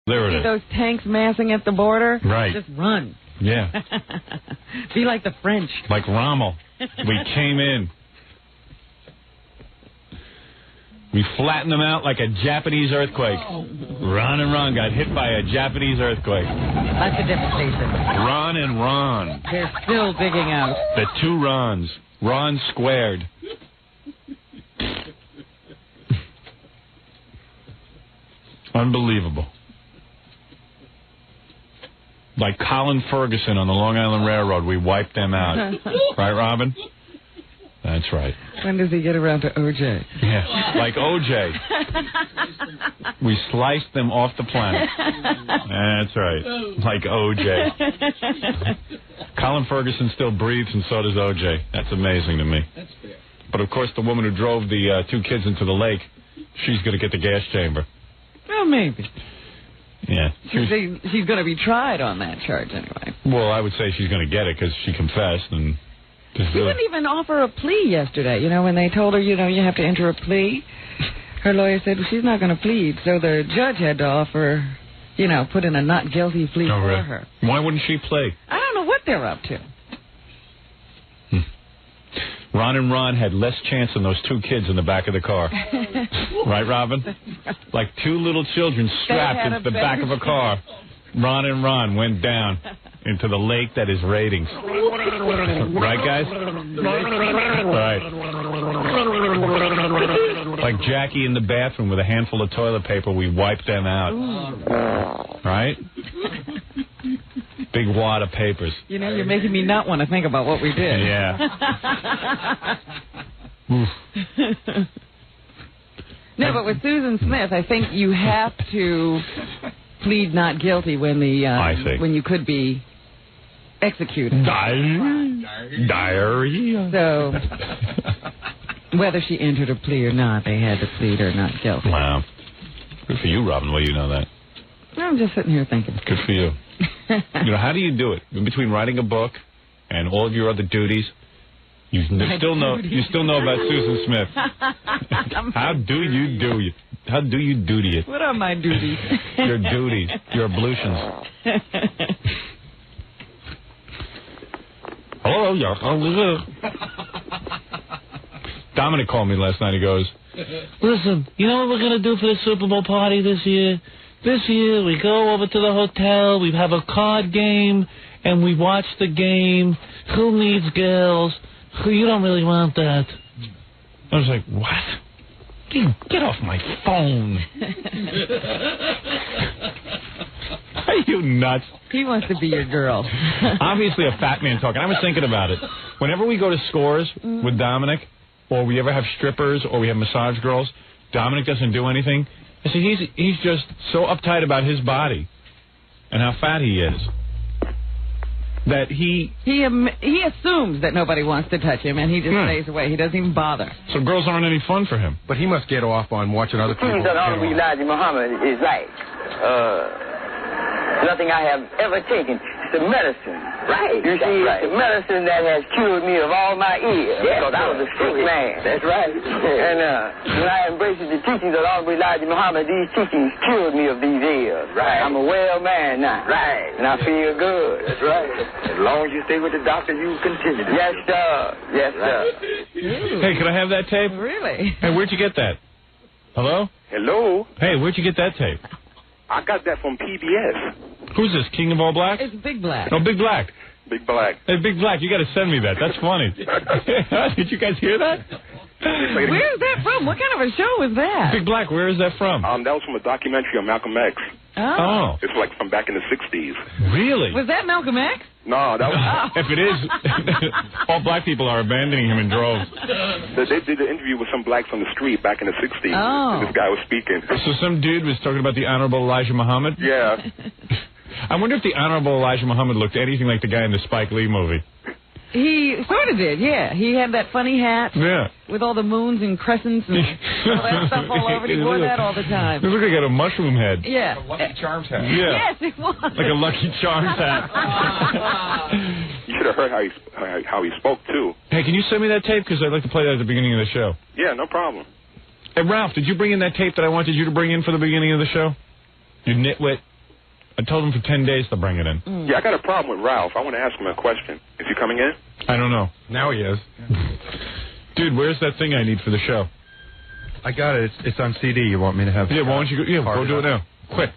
There it is. Those tanks massing at the border? Right. Just run. Yeah. Be like the French. Like Rommel. We came in. We flattened them out like a Japanese earthquake. Ron and Ron got hit by a Japanese earthquake. That's a devastation. Ron and Ron. They're still digging out. The two Rons. Ron squared. Unbelievable. Like Colin Ferguson on the Long Island Railroad, we wiped them out. Right, Robin? That's right. When does he get around to O.J.? Yeah, like O.J. We sliced them off the planet. That's right. Like O.J. Colin Ferguson still breathes, and so does O.J. That's amazing to me. That's fair. But, of course, the woman who drove the two kids into the lake, she's going to get the gas chamber. Well, maybe. Yeah. She's going to be tried on that charge anyway. Well, I would say she's going to get it because she confessed. And she wouldn't even offer a plea yesterday. You know, when they told her, you have to enter a plea, her lawyer said, well, she's not going to plead. So the judge had to offer, put in a not guilty plea for her. Why wouldn't she plea? I don't know what they're up to. Ron and Ron had less chance than those two kids in the back of the car. Right, Robin? Like two little children strapped into the back of a car. Ron and Ron went down into the lake that is ratings. Right, guys? Right. Like Jackie in the bathroom with a handful of toilet paper, we wiped them out. Right? Big wad of papers. You're making me not want to think about what we did. Yeah. No, but with Susan Smith, I think you have to plead not guilty when when you could be executed. Diarrhea. So whether she entered a plea or not, they had to plead her not guilty. Wow. Good for you, Robin. Well, you know that. I'm just sitting here thinking. Good for you. How do you do it? In between writing a book and all of your other duties, you still know about Susan Smith. How do you do it? What are my duties? Your duties, your ablutions. Hello, Dominic called me last night. He goes, listen, you know what we're going to do for the Super Bowl party this year? This year, we go over to the hotel, we have a card game, and we watch the game. Who needs girls? You don't really want that. I was like, what? Get off my phone. Are you nuts? He wants to be your girl. Obviously a fat man talking. I was thinking about it. Whenever we go to Scores with Dominic, or we ever have strippers, or we have massage girls, Dominic doesn't do anything. I said, he's just so uptight about his body and how fat he is that he assumes that nobody wants to touch him, and he just stays away. He doesn't even bother. So girls aren't any fun for him. But he must get off on watching other people. That Honorable Elijah Muhammad is right. Nothing I have ever taken. It's a medicine. Right. You see, it's a medicine that has cured me of all my ills. Yes, because I was a sick man. That's right. And when I embraced the teachings of Honorable Elijah Muhammad, these teachings cured me of these ills. Right. I'm a well man now. Right. And I feel good. That's right. As long as you stay with the doctor, you continue to. Yes, sir. Yes, sir. Hey, can I have that tape? Really? Hey, where'd you get that? Hello? Hello? Hey, where'd you get that tape? I got that from PBS. Who's this, King of All Blacks? It's Big Black. Oh, Big Black. Big Black. Hey, Big Black, you got to send me that. That's funny. Did you guys hear that? Where is that from? What kind of a show was that? Big Black, where is that from? That was from a documentary on Malcolm X. Oh. It's like from back in the 60s. Really? Was that Malcolm X? No, that was... If it is, all black people are abandoning him in droves. They did an interview with some blacks on the street back in the 60s. Oh. And this guy was speaking. So some dude was talking about the Honorable Elijah Muhammad? Yeah. I wonder if the Honorable Elijah Muhammad looked anything like the guy in the Spike Lee movie. He sort of did, yeah. He had that funny hat with all the moons and crescents and all that stuff all over it. He wore that all the time. It looked like he had a mushroom head. Yeah. A Lucky Charms hat. Yeah. Yes, it was. Like a Lucky Charms hat. You should have heard how he spoke, too. Hey, can you send me that tape? Because I'd like to play that at the beginning of the show. Yeah, no problem. Hey, Ralph, did you bring in that tape that I wanted you to bring in for the beginning of the show? You nitwit. I told him for 10 days to bring it in. Yeah, I got a problem with Ralph. I want to ask him a question. Is he coming in? I don't know. Now he is. Dude, where's that thing I need for the show? I got it. It's on CD. You want me to have? Yeah, why don't you go? Yeah, go do it now. Quick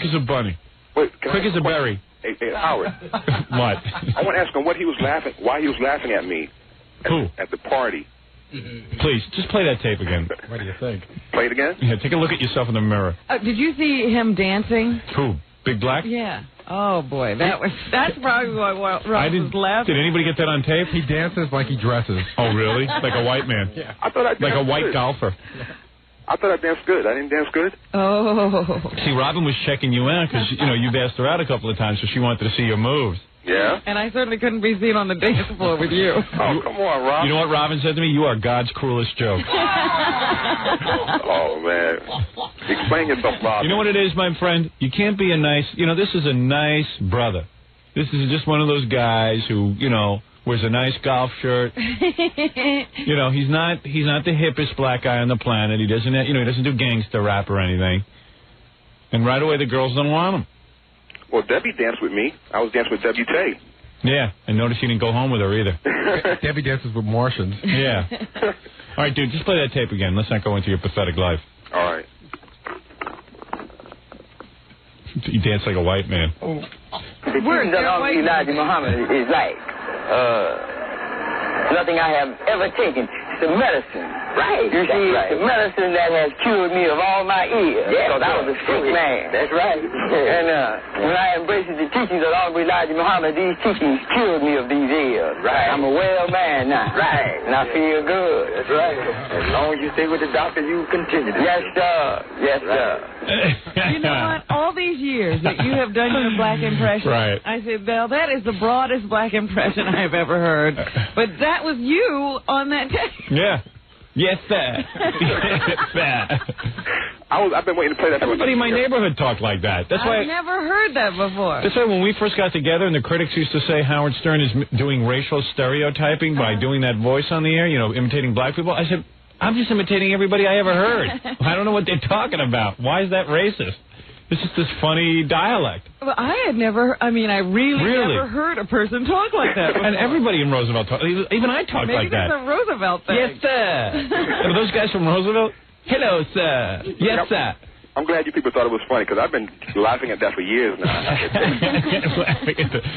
as a bunny. Wait, quick as a berry. Hey, Howard. What? I want to ask him why he was laughing at me. Who? At the party. Please, just play that tape again. What do you think? Play it again? Yeah, take a look at yourself in the mirror. Did you see him dancing? Who? Big Black? Yeah. Oh, boy. That's probably why Ross was laughing. Did anybody get that on tape? He dances like he dresses. Oh, really? Like a white man? Yeah. I thought I danced like a white good. golfer. I thought I danced good. I didn't dance good? Oh. See, Robin was checking you out because, you've asked her out a couple of times, so she wanted to see your moves. Yeah? And I certainly couldn't be seen on the dance floor with you. Oh, come on, Rob. You know what Robin said to me? You are God's cruelest joke. Oh, man. Explain yourself, Rob. You know what it is, my friend? You can't be a nice... this is a nice brother. This is just one of those guys who, wears a nice golf shirt. He's not the hippest black guy on the planet. He doesn't, he doesn't do gangster rap or anything. And right away, the girls don't want him. Well, Debbie danced with me. I was dancing with Debbie Tay. Yeah, I noticed you didn't go home with her either. Debbie dances with Martians. Yeah. All right, dude, just play that tape again. Let's not go into your pathetic life. All right. You dance like a white man. The teaching that Elijah Muhammad is like nothing I have ever taken. It's a medicine. Right. You see, it's a medicine that has cured me of all my ills. Yeah, because I was a sick man. That's right. And when I embraced the teachings of Elijah Muhammad, these teachings cured me of these ills. Right. I'm a well man now. Right. And I feel good. That's right. As long as you stay with the doctor, you continue. Yes, sir. Yes, sir. You know what? All these years that you have done your black impression, right. I said, Belle, that is the broadest black impression I have ever heard. But that was you on that tape. Yeah. Yes, sir. Yes, sir. I've been waiting to play that. Everybody in my neighborhood talked like that. That's why I've never heard that before. That's why when we first got together and the critics used to say Howard Stern is doing racial stereotyping by doing that voice on the air, imitating black people, I said, I'm just imitating everybody I ever heard. I don't know what they're talking about. Why is that racist? This is this funny dialect. Well, I really never heard a person talk like that before. And everybody in Roosevelt talk. Even I talk like that. Maybe that's a Roosevelt thing. Yes, sir. Are those guys from Roosevelt? Hello, sir. Yes, sir. I'm glad you people thought it was funny, because I've been laughing at that for years now. I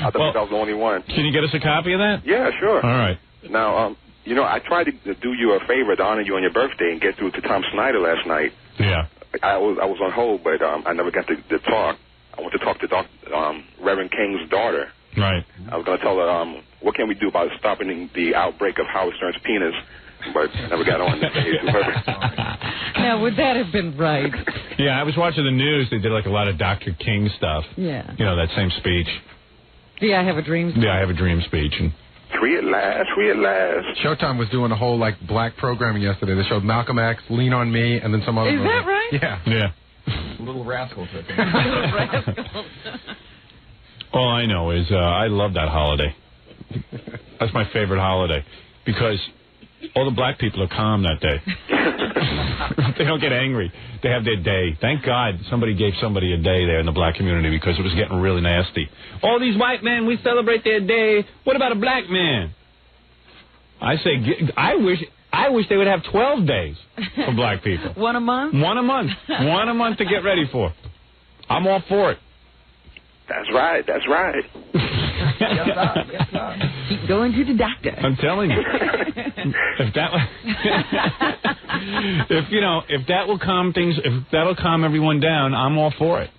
thought I was the only one. Can you get us a copy of that? Yeah, sure. All right. Now, I tried to do you a favor to honor you on your birthday and get through to Tom Snyder last night. Yeah. I was on hold, but I never got to talk. I want to talk to Reverend King's daughter. Right. I was going to tell her, what can we do about stopping the outbreak of Howard Stern's penis, but never got on the stage with her. Now, would that have been right? Yeah, I was watching the news. They did like a lot of Dr. King stuff. Yeah. That same speech. Yeah, I have a dream speech. Yeah, I have a dream speech. And free at last, free at last. Showtime was doing a whole black programming yesterday. They showed Malcolm X, Lean on Me, and then some other. Is that right? Yeah. Yeah. Little Rascals. I think. Little Rascals. All I know is I love that holiday. That's my favorite holiday because all the black people are calm that day. They don't get angry. They have their day. Thank God somebody gave somebody a day there in the black community because it was getting really nasty. All these white men, we celebrate their day. What about a black man? I say, I wish they would have 12 days for black people. One a month? One a month. One a month to get ready for. I'm all for it. That's right. That's right. Yes, sir. Yes, sir. Keep going to the doctor. I'm telling you. If that will calm things, if that'll calm everyone down, I'm all for it.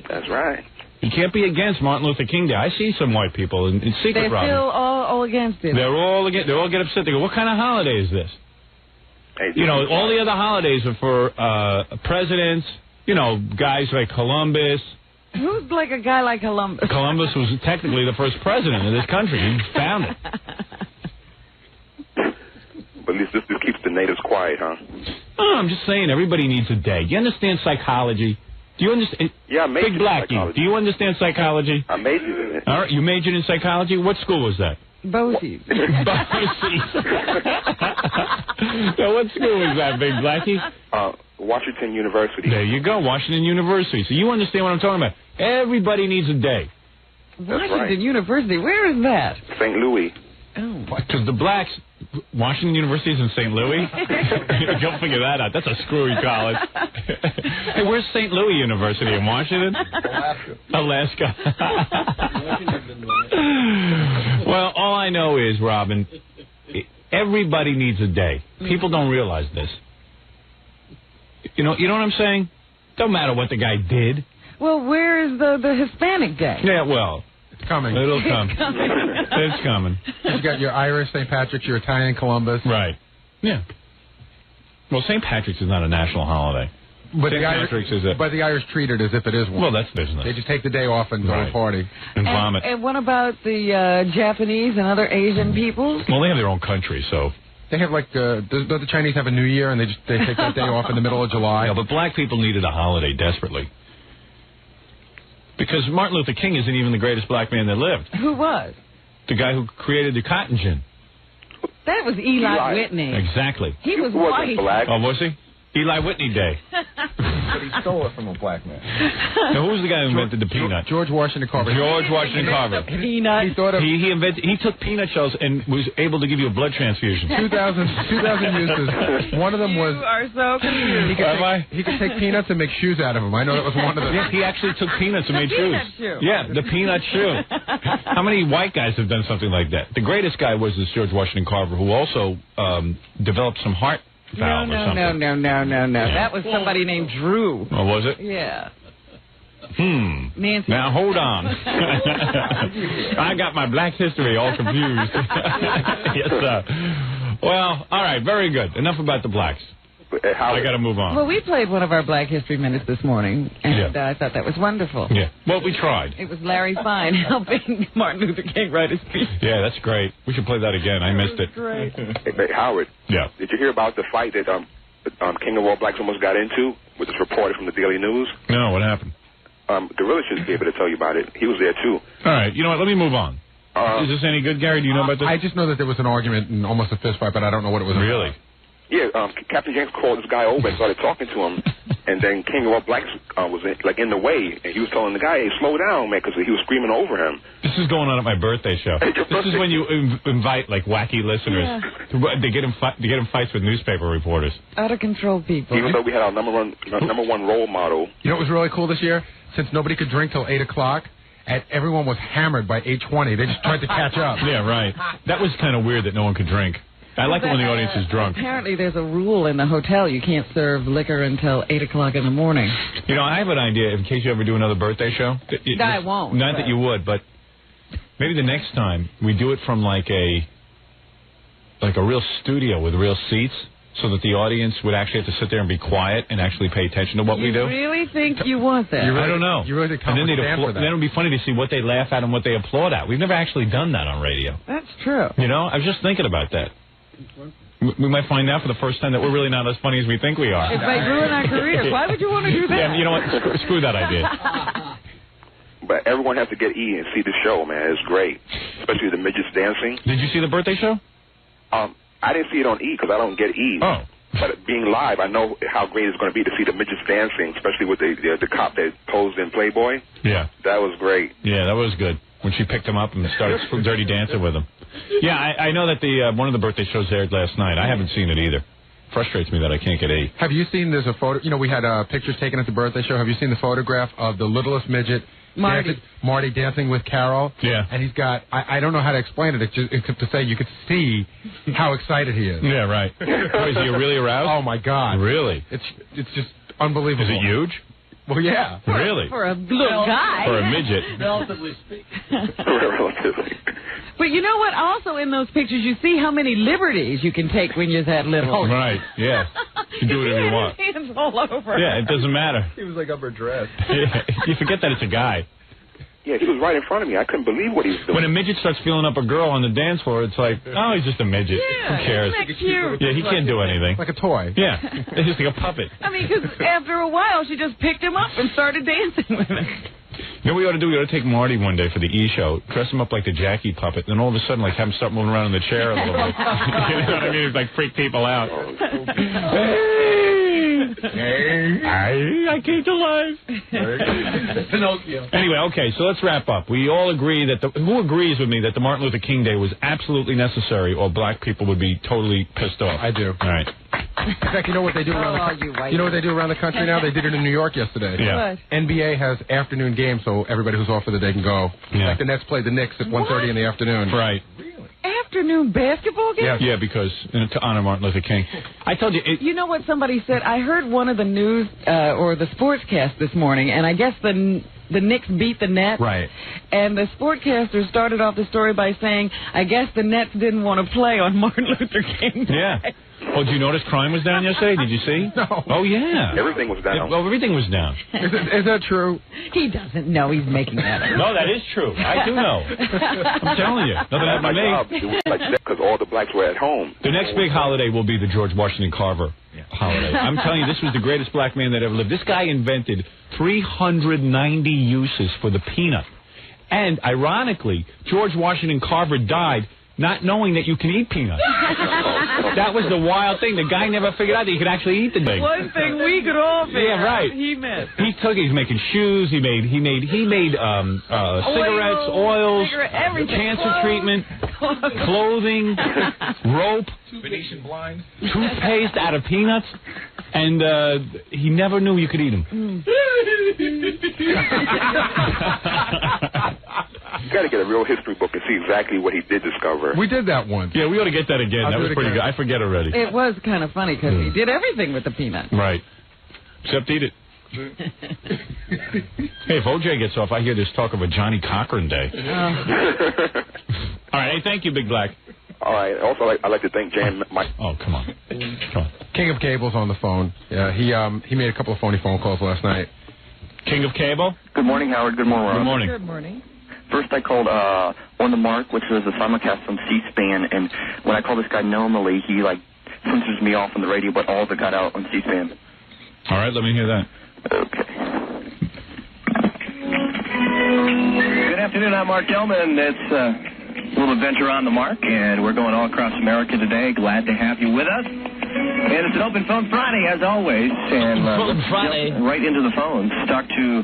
That's right. You can't be against Martin Luther King Day. I see some white people in secret. They're still all against it. They're all against. They all get upset. They go, "What kind of holiday is this?" Hey, all the other holidays are for presidents. Guys like Columbus. Who's like a guy like Columbus? Columbus was technically the first president of this country. He found it. But at least this keeps the natives quiet, huh? Oh, I'm just saying, everybody needs a day. Do you understand psychology? Do you understand? Yeah, I majored Big Blackie, in psychology. Do you understand psychology? I majored in it. All right, you majored in psychology? What school was that? Bosie's. Bosie's. So what school was that, Big Blackie? Washington University. There you go, Washington University. So you understand what I'm talking about. Everybody needs a day. Washington University, where is that? St. Louis. Oh. Because the blacks, Washington University is in St. Louis. Don't figure that out. That's a screwy college. Hey, where's St. Louis University in Washington? Alaska. Well, all I know is, Robin, everybody needs a day. People don't realize this. You know what I'm saying? Don't matter what the guy did. Well, where is the Hispanic Day? Yeah, well, It's coming. it'll come. It's coming. You got your Irish St. Patrick's, your Italian Columbus. Right. Yeah. Well, St. Patrick's is not a national holiday. But St. the Irish, Patrick's is a... but the Irish treat it as if it is one. Well, that's business. They just take the day off and go to a party. And vomit. And what about the Japanese and other Asian peoples? Well, they have their own country, so... They have like don't the Chinese have a New Year and they take that day off in the middle of July. Yeah, but black people needed a holiday desperately. Because Martin Luther King isn't even the greatest black man that lived. Who was? The guy who created the cotton gin. That was Eli Whitney. Exactly. He was wasn't white. black. Oh, was he? Eli Whitney Day. But he stole it from a black man. Now, who was the guy who invented the peanut? George Washington Carver. George Washington Carver. Peanut. He thought of He took peanut shells and was able to give you a blood transfusion. 2,000 uses. One of them was You are so confused. he could take peanuts and make shoes out of them. I know that was one of them. Yeah, he actually took peanuts and made shoes. peanut shoe. Yeah, the peanut shoe. How many white guys have done something like that? The greatest guy was this George Washington Carver, who also developed some heart valve or something. No. Yeah. That was somebody named Drew. Oh, was it? Yeah. Nancy. Nancy. Now, hold on. I got my black history all confused. Yes, sir. Well, all right, very good. Enough about the blacks. I got to move on. Well, we played one of our Black History Minutes this morning, and I thought that was wonderful. Yeah. Well, we tried. It was Larry Fine helping Martin Luther King write his speech. Yeah, that's great. We should play that again. I missed it. Great. Hey, Howard. Yeah. Did you hear about the fight that King of All Blacks almost got into with this reporter from the Daily News? No, what happened? Gorilla should be able to tell you about it. He was there, too. All right. You know what? Let me move on. Is this any good, Gary? Do you know about this? I just know that there was an argument and almost a fist fight, but I don't know what it was. Really? Yeah, Captain James called this guy over and started talking to him, and then King of All Blacks was in the way, and he was telling the guy, hey, slow down, man, because he was screaming over him. This is going on at my birthday show. This is when you invite, like, wacky listeners to get in fights with newspaper reporters. Out of control people. Even though we had our number one role model. You know what was really cool this year? Since nobody could drink till 8 o'clock, and everyone was hammered by 8:20. They just tried to catch up. Yeah, right. That was kind of weird that no one could drink. I like it when the audience is drunk. Apparently there's a rule in the hotel. You can't serve liquor until 8 o'clock in the morning. You know, I have an idea in case you ever do another birthday show. I won't. Not that you would, but maybe the next time we do it from like a real studio with real seats so that the audience would actually have to sit there and be quiet and actually pay attention to what we do. You really think you want that? I don't know. You really think and then for that. then it would be funny to see what they laugh at and what they applaud at. We've never actually done that on radio. That's true. You know, I was just thinking about that. We might find out for the first time that we're really not as funny as we think we are. It might ruin our careers. Why would you want to do that? Yeah, you know what? Screw that idea. But everyone has to get E and see the show, man. It's great, especially the midgets dancing. Did you see the birthday show? I didn't see it on E because I don't get E. Oh. But being live, I know how great it's going to be to see the midgets dancing, especially with the cop that posed in Playboy. Yeah. That was great. Yeah, that was good. When she picked him up and started dirty dancing with him. Yeah, I know that the one of the birthday shows aired last night. I haven't seen it either. Frustrates me that I can't get E. Have you seen, there's a photo, you know, we had pictures taken at the birthday show. Have you seen the photograph of the littlest midget, Marty dancing with Carol? Yeah. And he's got, I don't know how to explain it, except to say you could see how excited he is. Yeah, right. Oh, is he really aroused? Oh, my God. Really? It's just unbelievable. Is it huge? Well, yeah. Really? For a little guy. For a midget. Relatively speaking. Relatively. But you know what? Also in those pictures, you see how many liberties you can take when you're that little. Oh, right. Yeah. You can do whatever you want. Hands all over. Yeah, it doesn't matter. He was like upper dressed. Yeah. You forget that it's a guy. Yeah, he was right in front of me. I couldn't believe what he was doing. When a midget starts feeling up a girl on the dance floor, it's like, oh, he's just a midget. Yeah, who cares? isn't that cute? Yeah, he can't do anything. Like a toy. Yeah, it's just like a puppet. I mean, because after a while, she just picked him up and started dancing with him. You know what we ought to do? We ought to take Marty one day for the E! show, dress him up like the Jackie puppet, and then all of a sudden, like, have him start moving around in the chair a little bit. You know what I mean? It's like freak people out. Hey! I came to life. Pinocchio. Anyway, okay, so let's wrap up. We all agree that who agrees with me that the Martin Luther King Day was absolutely necessary, or black people would be totally pissed off? I do. All right. In fact, you know what they do around you know what they do around the country now? They did it in New York yesterday. Yeah. What? NBA has afternoon games, so everybody who's off for the day can go. Yeah. Like the Nets played the Knicks at 1:30 in the afternoon. Right. Afternoon basketball game? Yeah, because to honor Martin Luther King. I told you. You know what somebody said? I heard one of the news or the sportscast this morning, and I guess the Knicks beat the Nets. Right. And the sportcaster started off the story by saying, I guess the Nets didn't want to play on Martin Luther King Day. Yeah. Oh, did you notice crime was down yesterday? Did you see? No. Oh, yeah. Everything was down. Well, everything was down. Is that true? He doesn't know. He's making that up. No, that is true. I do know. I'm telling you. Nothing happened My to job me. to do like that because all the blacks were at home. The next big holiday will be the George Washington Carver holiday. I'm telling you, this was the greatest black man that ever lived. This guy invented 390 uses for the peanut. And, ironically, George Washington Carver died not knowing that you can eat peanuts. That was the wild thing. The guy never figured out that you could actually eat the thing. One thing we could all figure right. out, he missed. He's making shoes. He made cigarettes, oils, everything. cancer treatment, clothing, rope, Venetian blinds. toothpaste out of peanuts, and he never knew you could eat them. You got to get a real history book and see exactly what he did discover. We did that once. Yeah, we ought to get that again. That was pretty good. I forget already. It was kind of funny because he did everything with the peanut. Right. Except eat it. Hey, if OJ gets off, I hear there's talk of a Johnny Cochran Day. All right. Hey, thank you, Big Black. All right. Also, I'd like to thank Jan. Oh, come on. King of Cable's on the phone. Yeah, he made a couple of phony phone calls last night. King of Cable? Good morning, Howard. Good morning, Rob. Good morning. Good morning. First, I called On the Mark, which is a simulcast on C-SPAN, and when I call this guy normally, he, censors me off on the radio, but all of it got out on C-SPAN. All right, let me hear that. Okay. Good afternoon, I'm Mark Gelman. It's a little adventure on the Mark, and we're going all across America today. Glad to have you with us. And it's an open phone Friday, as always. And Phone Friday. Right into the phones. Talk to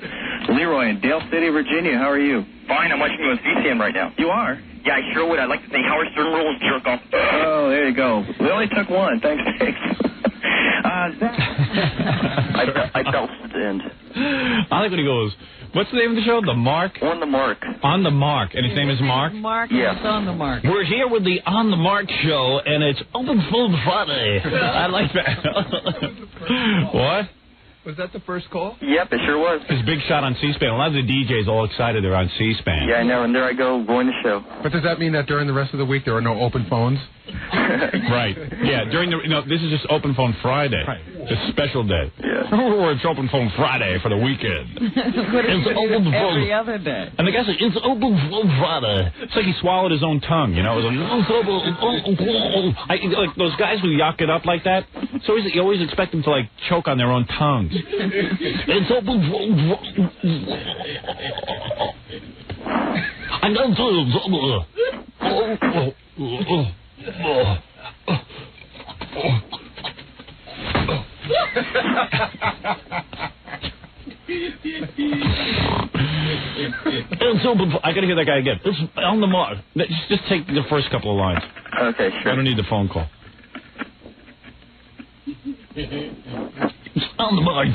Leroy in Dale City, Virginia. How are you? Fine, I'm watching you on C-SPAN right now. You are? Yeah, I sure would. I'd like to thank Howard Stern rules, jerk off. Oh, there you go. We only took one. Thanks, Dave. I felt the end. I like when he goes, what's the name of the show? The Mark? On the Mark. On the Mark. And his name is Mark? Mark, Yeah. it's on the Mark. We're here with the On the Mark show, and it's Open Phone Friday. I like that. What? Was that the first call? Yep, it sure was. His big shot on C-SPAN. A lot of the DJs all excited they're on C-SPAN. Yeah, I know, and there I go, going the show. But does that mean that during the rest of the week there are no open phones? Right. Yeah, this is just Open Phone Friday. Right. It's a special day. Yeah. Oh, it's Open Phone Friday for the weekend. What is It's it open phone. every other day? And the guy said, it's Open Phone Friday. It's like he swallowed his own tongue, you know? It was like those guys who yuck it up like that. So you always expect them to, choke on their own tongues. It's Open Phone I know It's open. I gotta hear that guy again. It's on the Mark. Just take the first couple of lines. Okay, sure. I don't need the phone call. It's on the Mark.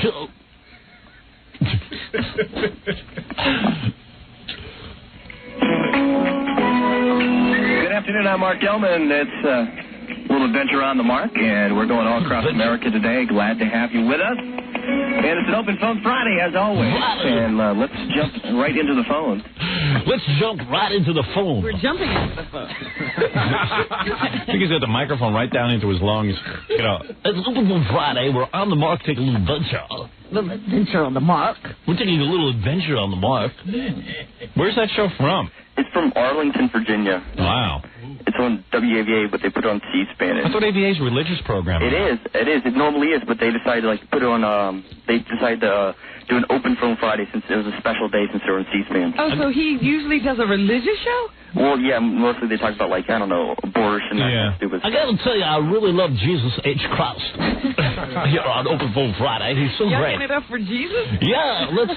Good afternoon, I'm Mark Gelman. It's a little adventure on the Mark, and we're going all across America today. Glad to have you with us. And it's an open phone Friday, as always. And let's jump right into the phone. Let's jump right into the phone. We're jumping into the phone. I think he's got the microphone right down into his lungs. You know. It's Open Phone Friday. We're on the Mark taking a little adventure. Little adventure on the Mark. We're taking a little adventure on the Mark. Where's that show from? It's from Arlington, Virginia. Wow. It's on WAVA, but they put it on C-SPAN. I thought AVA is a religious program. It is. It normally is, but they decided to put it on. They decided to do an open phone Friday since it was a special day since they're on C-SPAN. Oh, so he usually does a religious show? Well, yeah, mostly they talk about, I don't know, abortion and stupid stuff. I gotta tell you, I really love Jesus H. Christ here on Open Phone Friday. He's so great. Yucking it up for Jesus? Yeah, let's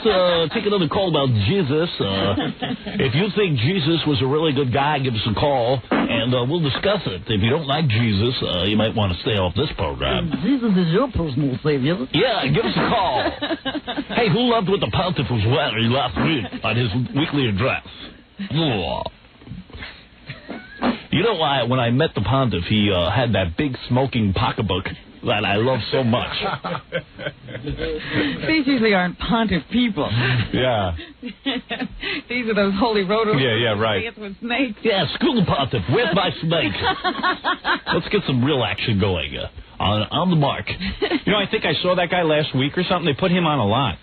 take another call about Jesus. If you think Jesus was a really good guy, give us a call, and we'll discuss it. If you don't like Jesus, you might want to stay off this program. Jesus is your personal savior. Yeah, give us a call. Hey, who loved what the pontiff was wearing last week on his weekly address? You know why? When I met the pontiff, he had that big smoking pocketbook that I love so much. These usually aren't pontiff people. Yeah. These are those holy rotos. Yeah, right. With snakes. Yeah, screw the pontiff. Where's my snake? Let's get some real action going on the mark. You know, I think I saw that guy last week or something. They put him on a lot.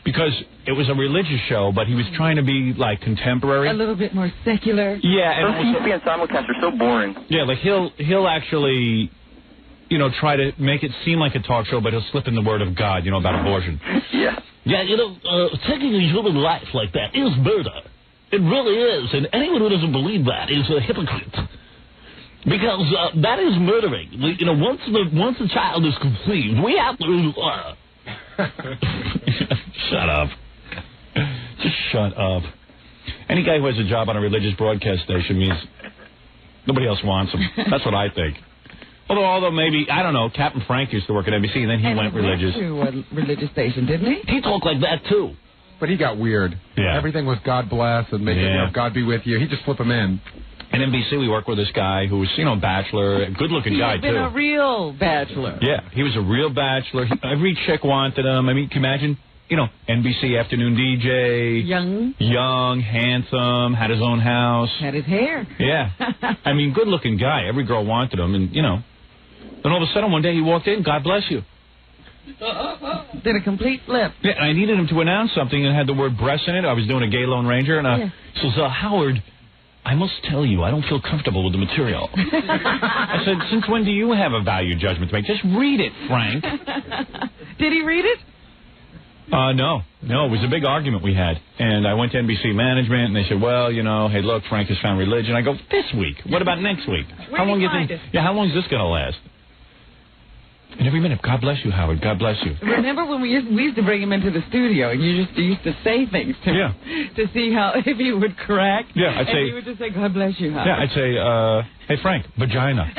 Because it was a religious show, but he was trying to be, contemporary. A little bit more secular. Yeah. And those C-SPAN simulcasts are so boring. Yeah, he'll actually, try to make it seem like a talk show, but he'll slip in the word of God, about abortion. Yeah. Yeah, taking a human life like that is murder. It really is. And anyone who doesn't believe that is a hypocrite. Because that is murdering. Once the child is conceived, we have to... Shut up. Just shut up. Any guy who has a job on a religious broadcast station means nobody else wants him. That's what I think. Although maybe, I don't know, Captain Frank used to work at NBC, and then he went religious. He went to a religious station, didn't he? He talked like that, too. But he got weird. Yeah. Everything was God bless and God be with you. He just flip him in. At NBC, we worked with this guy who was, bachelor, a good-looking guy, too. He had been a real bachelor. Yeah, he was a real bachelor. Every chick wanted him. I mean, can you imagine? NBC afternoon DJ. Young, handsome, had his own house. Had his hair. Yeah. I mean, good-looking guy. Every girl wanted him, and, then all of a sudden, one day he walked in, God bless you. Did a complete flip. Yeah, and I needed him to announce something and had the word breast in it. I was doing a gay Lone Ranger, and he says, Howard... I must tell you, I don't feel comfortable with the material. I said, since when do you have a value judgment to make? Just read it, Frank. Did he read it? No. It was a big argument we had. And I went to NBC management, and they said, well, hey, look, Frank has found religion. I go, this week. What about next week? How long is this going to last? And every minute, God bless you, Howard. God bless you. Remember when we used to bring him into the studio, and you used to say things to him to see if he would crack. Yeah, I'd say. He would just say, God bless you, Howard. Yeah, I'd say, hey, Frank, vagina.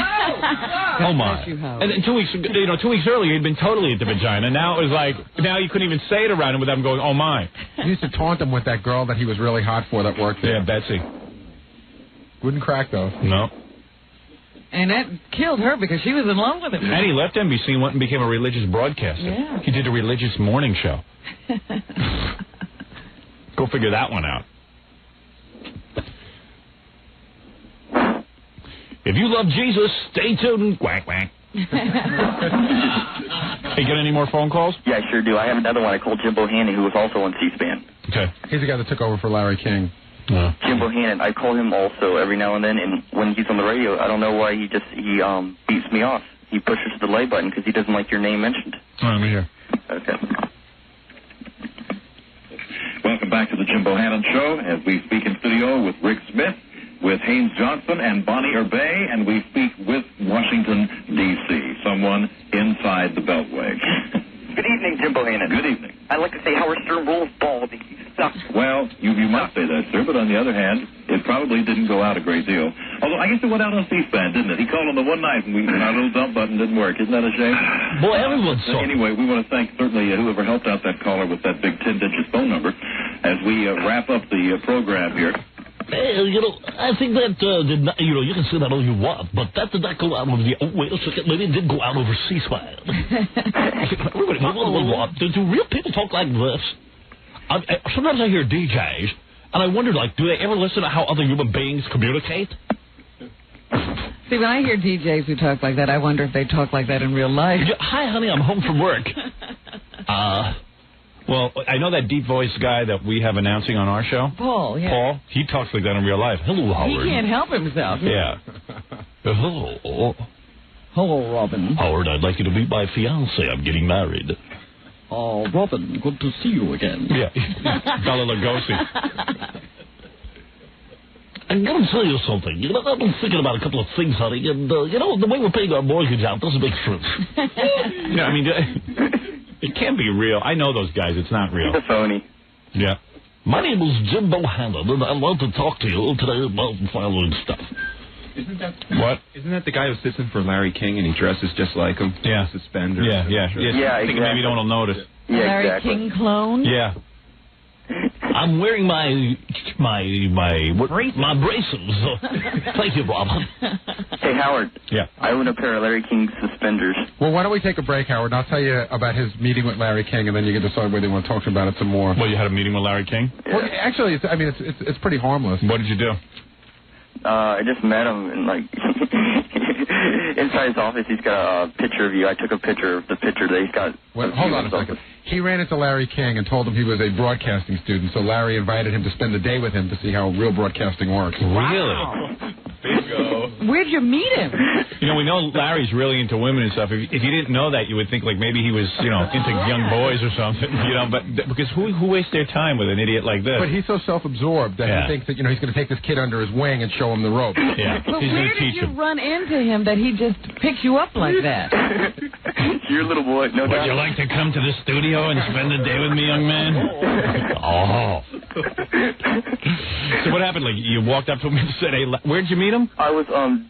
Oh my! You, and then 2 weeks, 2 weeks earlier, he'd been totally into vagina. Now it was now you couldn't even say it around him without him going, oh my. He used to taunt him with that girl that he was really hot for that worked there. Yeah, Betsy. Wouldn't crack though. No. And that killed her because she was in love with him. And he left NBC and went and became a religious broadcaster. Yeah. He did a religious morning show. Go figure that one out. If you love Jesus, stay tuned. Quack, quack. Hey, get any more phone calls? Yeah, I sure do. I have another one. I called Jim Bohannon, who was also on C-SPAN. Okay. He's the guy that took over for Larry King. Jim Bohannon, I call him also every now and then, and when he's on the radio, I don't know why he beats me off. He pushes the delay button because he doesn't like your name mentioned. All right, let me hear. Okay. Welcome back to the Jim Bohannon Show as we speak in studio with Rick Smith, with Haynes Johnson and Bonnie Urbay, and we speak with Washington, D.C., someone inside the Beltway. Good evening, Jim Bohannon. Good evening. I'd like to say Howard Stern rules bald. He sucks. Well, you might say that, sir, but on the other hand, it probably didn't go out a great deal. Although, I guess it went out on C-SPAN, didn't it? He called on the one night, and our little dump button didn't work. Isn't that a shame? Boy, everyone's so... Anyway, we want to thank certainly whoever helped out that caller with that big 10-digit phone number as we wrap up the program here. Hey, I think that did not, you can say that all you want, but that did not go out over the, wait a second, maybe it did go out over C-SPAN. Do real people talk like this? Sometimes I hear DJs, and I wonder, do they ever listen to how other human beings communicate? See, when I hear DJs who talk like that, I wonder if they talk like that in real life. Yeah, hi, honey, I'm home from work. Well, I know that deep voice guy that we have announcing on our show. Paul, yeah. Paul, he talks like that in real life. Hello, Howard. He can't help himself. Yeah. Hello. Hello, Robin. Howard, I'd like you to meet my fiancée. I'm getting married. Oh, Robin, good to see you again. Yeah. Bela Lugosi. I'm going to tell you something. You know, I've been thinking about a couple of things, honey, and, you know, the way we're paying our mortgage out doesn't make sense. Yeah, I mean, it can't be real. I know those guys. It's not real. It's a phony. Yeah. My name is Jim Bohannon, and I want to talk to you today about the following stuff. Isn't that what? Isn't that the guy who sits in for Larry King and he dresses just like him? Yeah. Suspenders. Yeah. Yeah, I think maybe no one will notice. Yeah, Larry exactly. King clone? Yeah. I'm wearing my braces. Thank you, Robin. Hey, Howard. Yeah. I own a pair of Larry King's suspenders. Well, why don't we take a break, Howard, and I'll tell you about his meeting with Larry King, and then you can decide whether you want to talk about it some more. Well, you had a meeting with Larry King? Yeah. Well, actually, it's pretty harmless. What did you do? I just met him, and, like, inside his office, he's got a picture of you. I took a picture of the picture that he's got. Well, hold on a second. He ran into Larry King and told him he was a broadcasting student, so Larry invited him to spend the day with him to see how real broadcasting works. Really? Bingo. Where'd you meet him? You know, we know Larry's really into women and stuff. If you didn't know that, you would think, like, maybe he was, you know, into young boys or something, you know, but because who wastes their time with an idiot like this? But he's so self-absorbed that he thinks that, you know, he's going to take this kid under his wing and show him the ropes. Yeah, But he's going where to did teach you him. run into him that he just picks you up like that? Your little boy, no doubt. Would you like to come to the studio and spend a day with me, young man? Oh. So what happened? Like, you walked up to him and said, hey, where'd you meet him? I was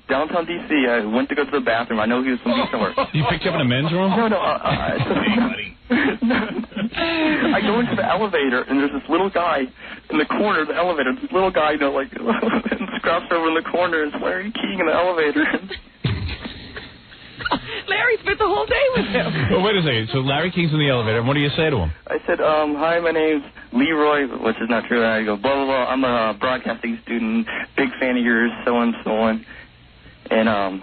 downtown D.C. I went to go to the bathroom. I know he was from somewhere. You picked you up in a men's room? No. I go into the elevator, and there's this little guy in the corner of the elevator. This little guy, you know, like, scraps over in the corner and is Larry King in the elevator. Larry spent the whole day with him. Well, wait a second. So Larry King's in the elevator, and what do you say to him? I said, hi, my name's Leroy, which is not true. I go, blah, blah, blah. I'm a broadcasting student, big fan of yours, so on, so on. And and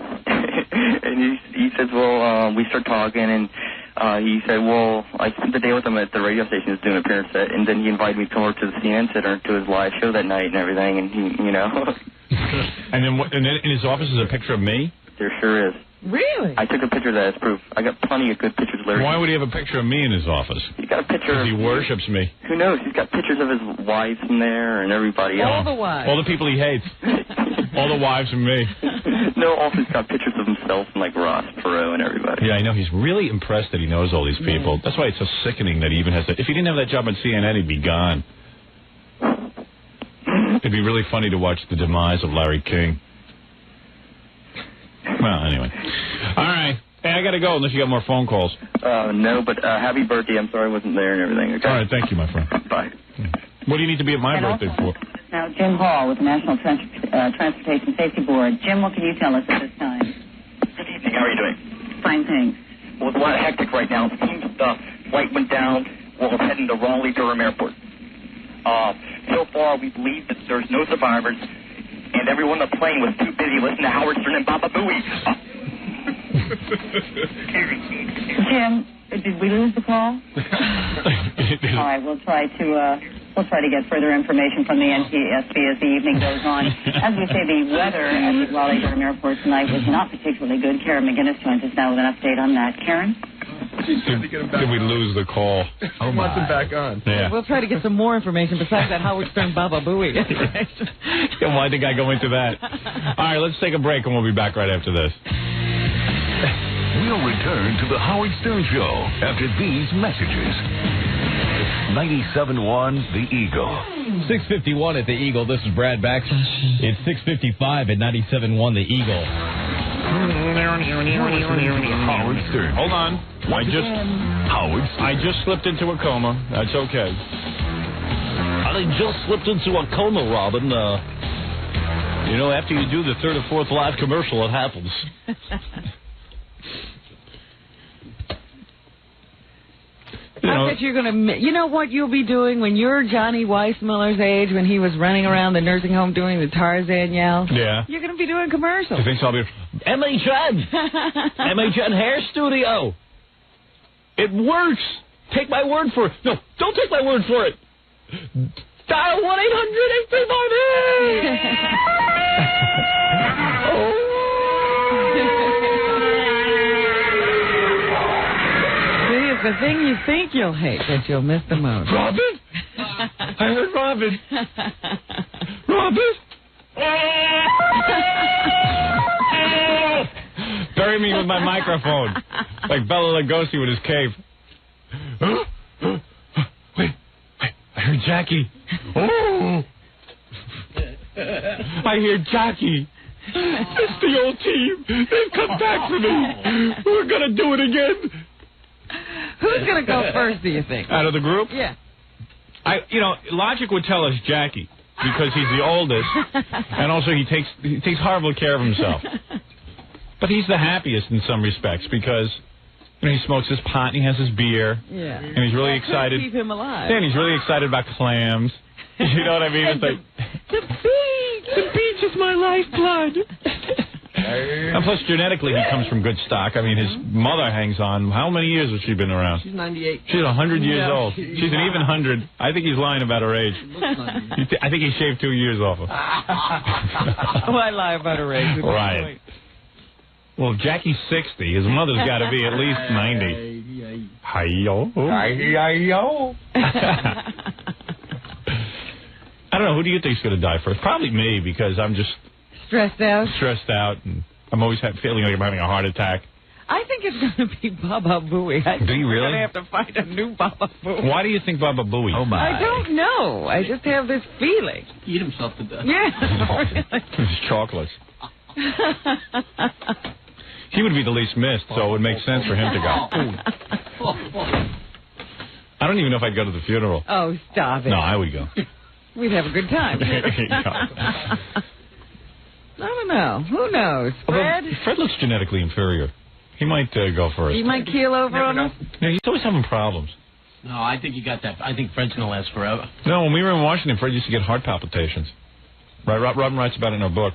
he says, well, we start talking, and he said, well, I spent the day with him at the radio station, just doing an appearance set, and then he invited me to come over to the CNN Center to his live show that night and everything, and he, you know. And then in his office is a picture of me? There sure is. Really? I took a picture of that as proof. I got plenty of good pictures of Larry. Why would he have a picture of me in his office? He's got a picture of... Because he worships me. Who knows? He's got pictures of his wives in there and everybody else. All the wives. All the people he hates. All the wives and me. No, also he's got pictures of himself and, like, Ross Perot and everybody. Yeah, I know. He's really impressed that he knows all these people. That's why it's so sickening that he even has that. If he didn't have that job on CNN, he'd be gone. It'd be really funny to watch the demise of Larry King. Well, anyway. All right. Hey, I got to go unless you got more phone calls. No, but happy birthday. I'm sorry I wasn't there and everything. Okay? All right. Thank you, my friend. Bye. What do you need to be at my birthday for? Now, Jim Hall with the National Transportation Safety Board. Jim, what can you tell us at this time? Good evening. How are you doing? Fine, thanks. Well, it's a lot of hectic right now. It seems the flight went down while we're heading to Raleigh-Durham Airport. So far, we believe that there's no survivors, and everyone on the plane was too busy listening to Howard Stern and Baba Booey. Jim, did we lose the call? All right, we'll try to get further information from the NTSB as the evening goes on. As we say, the weather at the Raleigh-Durham Airport tonight was not particularly good. Karen McGinnis joins us now with an update on that. Karen? Did we lose the call? Oh, my. Wants him back on. Yeah. We'll try to get some more information besides that Howard Stern Baba Booey. Yeah, why did the guy go into that? All right, let's take a break, and we'll be back right after this. We'll return to the Howard Stern Show after these messages. 97.1 The Eagle. 6:51 at The Eagle. This is Brad Baxter. It's 6:55 at 97.1 The Eagle. Howard Stern. Hold on. Howard Stern. I just slipped into a coma. That's okay. I just slipped into a coma, Robin. You know, after you do the third or fourth live commercial, it happens. I bet you're going to... You know what you'll be doing when you're Johnny Weissmuller's age, when he was running around the nursing home doing the Tarzan yell? Yeah. You're going to be doing commercials. You think so? I'll be... MHN! MHN Hair Studio! It works! Take my word for it. No, don't take my word for it. Dial 1-800-835-HAIR! the thing you think you'll hate that you'll miss the most. Robin? I heard Robin. Robin? Bury me with my microphone. Like Bela Lugosi with his cave. Wait. I heard Jackie. Oh. I hear Jackie. It's the old team. They've come back for me. We're going to do it again. Who's going to go first, do you think? Out of the group? Yeah. Logic would tell us Jackie, because he's the oldest, and also he takes horrible care of himself. But he's the happiest in some respects, because he smokes his pot and he has his beer. Yeah. And he's really excited. Keep him alive. Yeah, and he's really excited about clams. You know what I mean? It's like, the beach. The beach is my lifeblood. And plus, genetically, he comes from good stock. I mean, his mother hangs on. How many years has she been around? She's 98. She's 100 years old. She's an even 100. I think he's lying about her age. I think he shaved 2 years off her. Why lie about her age? Right. Well, if Jackie's 60, his mother's got to be at least 90. Hi-yo. Hi-yo. I don't know. Who do you think's going to die first? Probably me, because I'm just stressed out, and I'm always feeling like I'm having a heart attack. I think it's going to be Baba Booey. Do you really? I'm going to have to find a new Baba Booey. Why do you think Baba Booey? Oh, my. I don't know. I just have this feeling. Eat himself to death. Yeah. His chocolates. He would be the least missed, so it would make sense for him to go. I don't even know if I'd go to the funeral. Oh, stop it. No, I would go. We'd have a good time. I don't know. Who knows? Fred? Fred looks genetically inferior. He might go first. He might keel over on us. Yeah, he's always having problems. No, I think you got that. I think Fred's going to last forever. No, when we were in Washington, Fred used to get heart palpitations. Right, Robin writes about it in her book.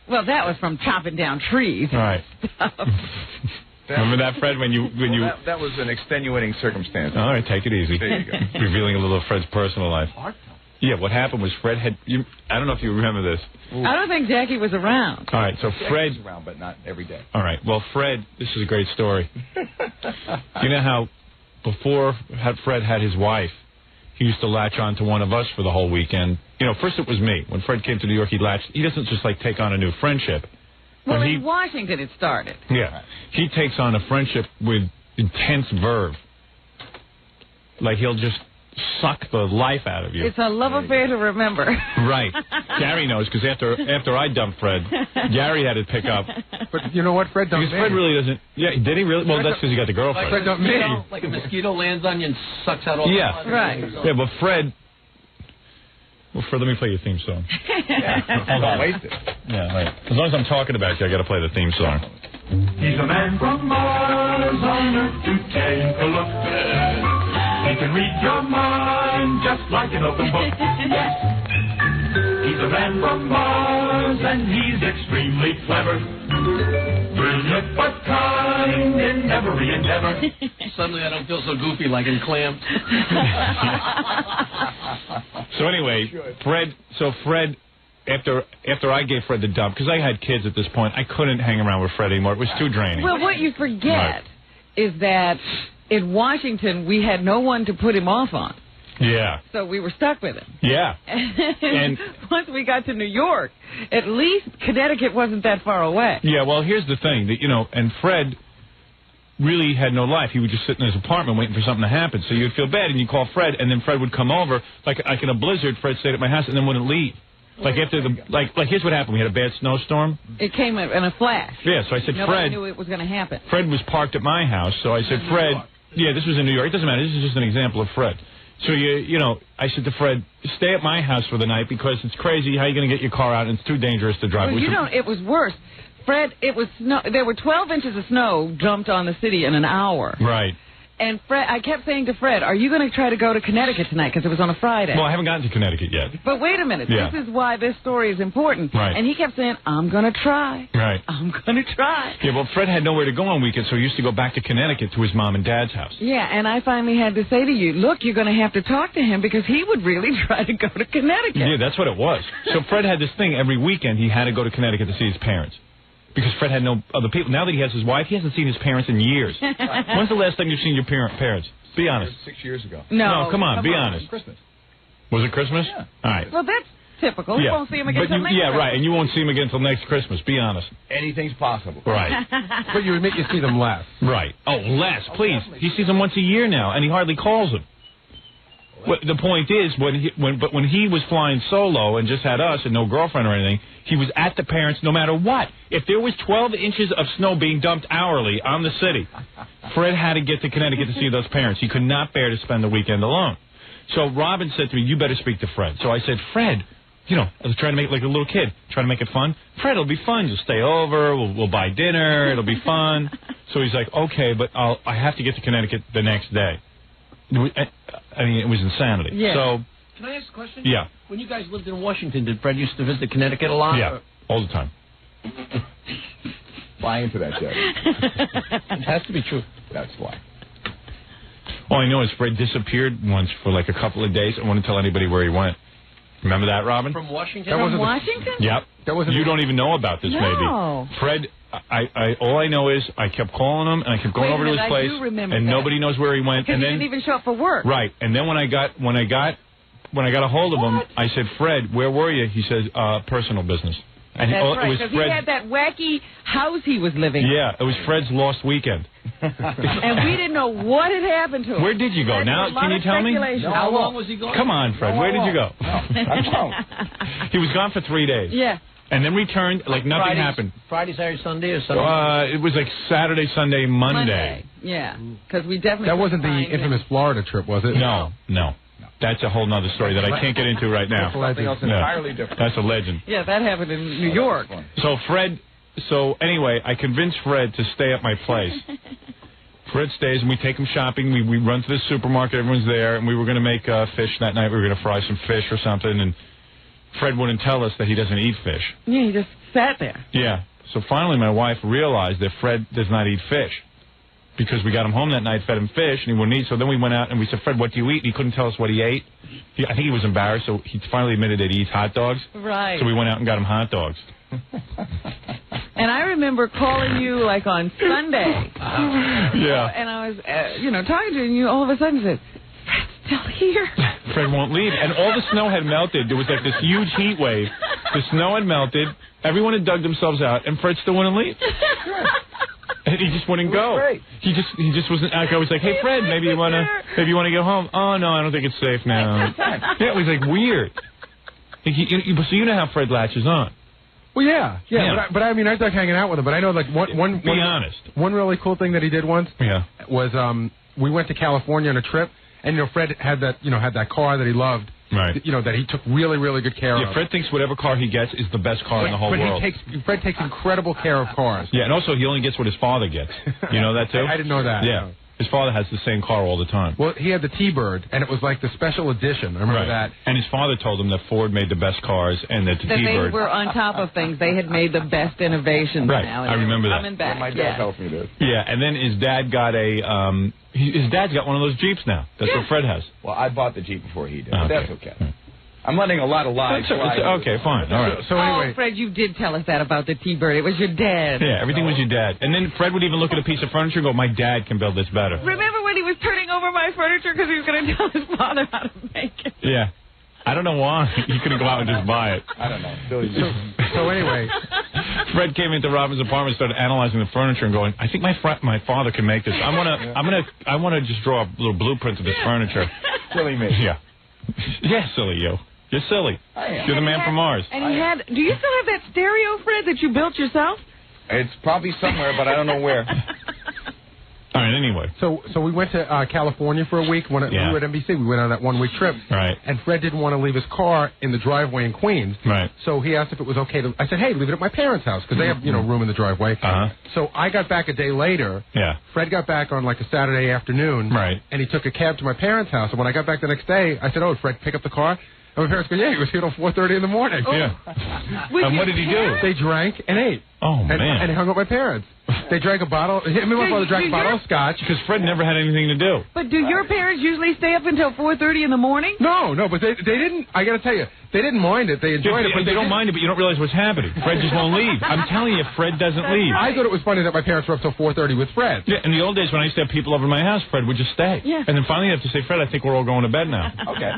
Well, that was from chopping down trees. Right. Remember that, Fred, when you... That was an extenuating circumstance. All right, take it easy. There you go. Revealing a little of Fred's personal life. Yeah, what happened was Fred had... I don't know if you remember this. I don't think Jackie was around. All right, so Fred... was around, but not every day. All right, well, Fred... This is a great story. You know how before Fred had his wife, he used to latch on to one of us for the whole weekend. First it was me. When Fred came to New York, he doesn't just, take on a new friendship. Well, in Washington it started. Yeah. He takes on a friendship with intense verve. Like, he'll just suck the life out of you. It's a love affair to remember. Right. Gary knows, because after I dumped Fred, Gary had to pick up. But you know what? Fred dumped me. Because Fred really doesn't... Yeah, did he really? Well, that's because he got the girlfriend. Fred dumped me. Like a mosquito lands on you and sucks out all the blood. Right. Yeah, but Fred... Well, Fred, let me play your theme song. Hold on, wait. Yeah, right. As long as I'm talking about you, I got to play the theme song. He's a man from Mars on Earth to take a look. He can read your mind just like an open book. Yes. He's a man from Mars and he's extremely clever. Brilliant but kind in every endeavor. Suddenly I don't feel so goofy like in Clam. So anyway, Fred, after I gave Fred the dump, because I had kids at this point, I couldn't hang around with Fred anymore. It was too draining. Well, what you forget is that in Washington, we had no one to put him off on. Yeah. So we were stuck with him. Yeah. And once we got to New York, at least Connecticut wasn't that far away. Yeah, well, here's the thing, that and Fred really had no life. He would just sit in his apartment waiting for something to happen. So you'd feel bad, and you'd call Fred, and then Fred would come over. Like in a blizzard, Fred stayed at my house and then wouldn't leave. Like after here's what happened. We had a bad snowstorm. It came in a flash. Yeah, so I said, Nobody Fred... knew it was going to happen. Fred was parked at my house, so I said, Fred... Yeah, this was in New York. It doesn't matter. This is just an example of Fred. So, I said to Fred, stay at my house for the night because it's crazy. How are you going to get your car out? And it's too dangerous to drive. Well, it was worse. Fred, it was snow. There were 12 inches of snow dumped on the city in an hour. Right. And Fred, I kept saying to Fred, are you going to try to go to Connecticut tonight? Because it was on a Friday. Well, I haven't gotten to Connecticut yet. But wait a minute. Yeah. This is why this story is important. Right. And he kept saying, I'm going to try. Right. I'm going to try. Yeah, well, Fred had nowhere to go on weekends, so he used to go back to Connecticut to his mom and dad's house. Yeah, and I finally had to say to you, look, you're going to have to talk to him because he would really try to go to Connecticut. Yeah, that's what it was. So Fred had this thing every weekend. He had to go to Connecticut to see his parents. Because Fred had no other people. Now that he has his wife, he hasn't seen his parents in years. When's the last time you've seen your parents? Be honest. 6 years ago. No, come on, be honest. Christmas. Was it Christmas? Yeah. All right. Well, that's typical. You won't see him again until next Yeah, Christmas. right, and you won't see him again until next Christmas. Be honest. Anything's possible. Right. But you admit you see them less. Right. Oh, less, please. He sees them once a year now, and he hardly calls them. Well, the point is, when he was flying solo and just had us and no girlfriend or anything, he was at the parents no matter what. If there was 12 inches of snow being dumped hourly on the city, Fred had to get to Connecticut to see those parents. He could not bear to spend the weekend alone. So Robin said to me, you better speak to Fred. So I said, Fred, you know, I was trying to make it like a little kid, trying to make it fun. Fred, it'll be fun. You'll stay over. We'll buy dinner. It'll be fun. So he's like, okay, but I have to get to Connecticut the next day. I mean, it was insanity. Yeah. So, Can I ask a question? Yeah. When you guys lived in Washington, did Fred used to visit Connecticut a lot? Yeah, all the time. Buy into that, Jerry. It has to be true. That's why. All I know is Fred disappeared once for like a couple of days. I wouldn't tell anybody where he went. Remember that, Robin? From Washington? From Washington? Yep. You don't even know about this, No. maybe. Fred, all I know is I kept calling him, and I kept going over to his place, and nobody knows where he went. Because And he then, didn't even show up for work. right, and then when I got a hold of him, I said, Fred, where were you? He said, personal business. And That's it right, was because he Fred's, had that wacky house he was living in. yeah, it was Fred's lost weekend. And we didn't know what had happened to him. Where did you go? That's Now, a lot can you of tell me? speculation. How long was he gone? Come on, Fred, where did you go? He was gone for 3 days. Yeah. And then returned like nothing happened. Friday, Saturday, Sunday, or Sunday? It was like Saturday, Sunday, Monday. Yeah, because we definitely... That wasn't the infamous Florida trip, was it? No. That's a whole nother story that I can't get into right now. That's something else entirely different. That's a legend. Yeah, that happened in New York. So anyway, I convinced Fred to stay at my place. Fred stays, and we take him shopping. We run to the supermarket. Everyone's there, and we were going to make fish that night. We were going to fry some fish or something, and Fred wouldn't tell us that he doesn't eat fish. Yeah, he just sat there. Yeah. So finally, my wife realized that Fred does not eat fish. Because we got him home that night, fed him fish, and he wouldn't eat. So then we went out, and we said, Fred, what do you eat? And he couldn't tell us what he ate. I think he was embarrassed, so he finally admitted that he eats hot dogs. Right. So we went out and got him hot dogs. And I remember calling you, like, on Sunday. Yeah. And I was, talking to you, and you all of a sudden said, Fred's still here. Fred won't leave. And all the snow had melted. There was, like, this huge heat wave. The snow had melted. Everyone had dug themselves out, and Fred still wouldn't leave. And he just wouldn't go. Great. He just wasn't. I was like, "Hey, Fred, maybe you wanna go home." Oh no, I don't think it's safe now. Yeah, it was like weird. So you know how Fred latches on. Well, yeah. But I mean, I like hanging out with him. But I know, like, one. Be honest. One really cool thing that he did once. Yeah. Was we went to California on a trip, and Fred had that car that he loved. Right. That he took really, really good care of. Yeah, Fred thinks whatever car he gets is the best car in the whole world. Fred takes incredible care of cars. Yeah, and also he only gets what his father gets. You know that too? I didn't know that. Yeah. No. His father has the same car all the time. Well, he had the T-Bird, and it was like the special edition. I remember that. And his father told him that Ford made the best cars, and that the T-Bird... They were on top of things. They had made the best innovations right. now. I remember that. Coming back. My dad tells me this. Yeah, and then his dad got his dad's got one of those Jeeps now. That's what Fred has. Well, I bought the Jeep before he did. Okay. That's okay. I'm letting a lot of lies fly. Okay, fine. All right. So anyway, Fred, you did tell us that about the T-Bird. It was your dad. Yeah, everything was your dad. And then Fred would even look at a piece of furniture and go, my dad can build this better. Remember when he was turning over my furniture because he was going to tell his father how to make it? Yeah. I don't know why. He couldn't go out and just buy it. I don't know. So anyway, Fred came into Robin's apartment, started analyzing the furniture, and going, "I think my father can make this. I want to just draw a little blueprint of this furniture." Silly me. Yeah. Yeah, silly you. You're silly. You're the man from Mars. And he had. Do you still have that stereo, Fred, that you built yourself? It's probably somewhere, but I don't know where. All right, anyway. So we went to California for a week. We were at NBC. We went on that 1 week trip. Right. And Fred didn't want to leave his car in the driveway in Queens. Right. So he asked if it was okay to... I said, hey, leave it at my parents' house, because they have, room in the driveway. Uh-huh. So I got back a day later. Yeah. Fred got back on, like, a Saturday afternoon. Right. And he took a cab to my parents' house. And when I got back the next day, I said, oh, Fred, pick up the car? And my parents go, yeah, he was here till 4:30 in the morning. Oh. Yeah. And what did he do? They drank and ate. Oh, man. And hung up my parents. They drank a bottle. Him and my brother drank a bottle of scotch. Because Fred never had anything to do. But do your parents usually stay up until 4:30 in the morning? No, but they didn't. I got to tell you, they didn't mind it. They enjoyed it. But they don't mind it, but you don't realize what's happening. Fred just won't leave. I'm telling you, Fred doesn't leave. I thought it was funny that my parents were up till 4:30 with Fred. Yeah, in the old days when I used to have people over my house, Fred would just stay. Yeah. And then finally I have to say, Fred, I think we're all going to bed now. Okay.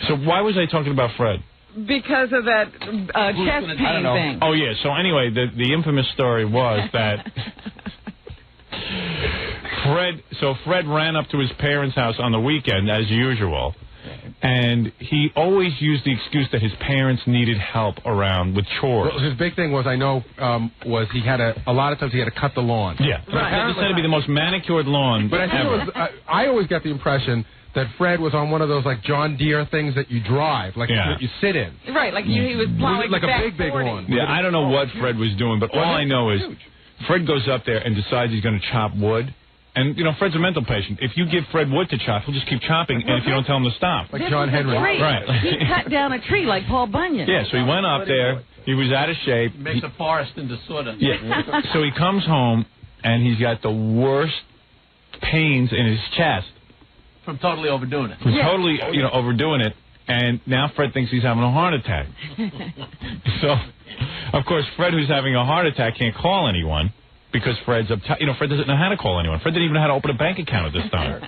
So why was I talking about Fred? Because of that chest pain thing. Oh, yeah. So anyway, the infamous story was that Fred ran up to his parents' house on the weekend, as usual, and he always used the excuse that his parents needed help around with chores. Well, his big thing was, I know, was he had a lot of times he had to cut the lawn. Yeah. Right. This had to be the most manicured lawn But I think ever. it was, I always got the impression that Fred was on one of those like John Deere things that you drive, like that you sit in. Right, like he was plowing like a back big 40. one. Yeah, I don't know what Fred was doing, but all I know is Fred goes up there and decides he's going to chop wood. And, you know, Fred's a mental patient. If you give Fred wood to chop, he'll just keep chopping, and if you don't tell him to stop. Like John Henry. Right. He cut down a tree like Paul Bunyan. Yeah, so he went up there. He was out of shape. Makes a forest into sort of. Yeah. So he comes home, and he's got the worst pains in his chest. From totally overdoing it. From totally, overdoing it. And now Fred thinks he's having a heart attack. So, of course, Fred, who's having a heart attack, can't call anyone. Because Fred's uptight. Fred doesn't know how to call anyone. Fred didn't even know how to open a bank account at this time.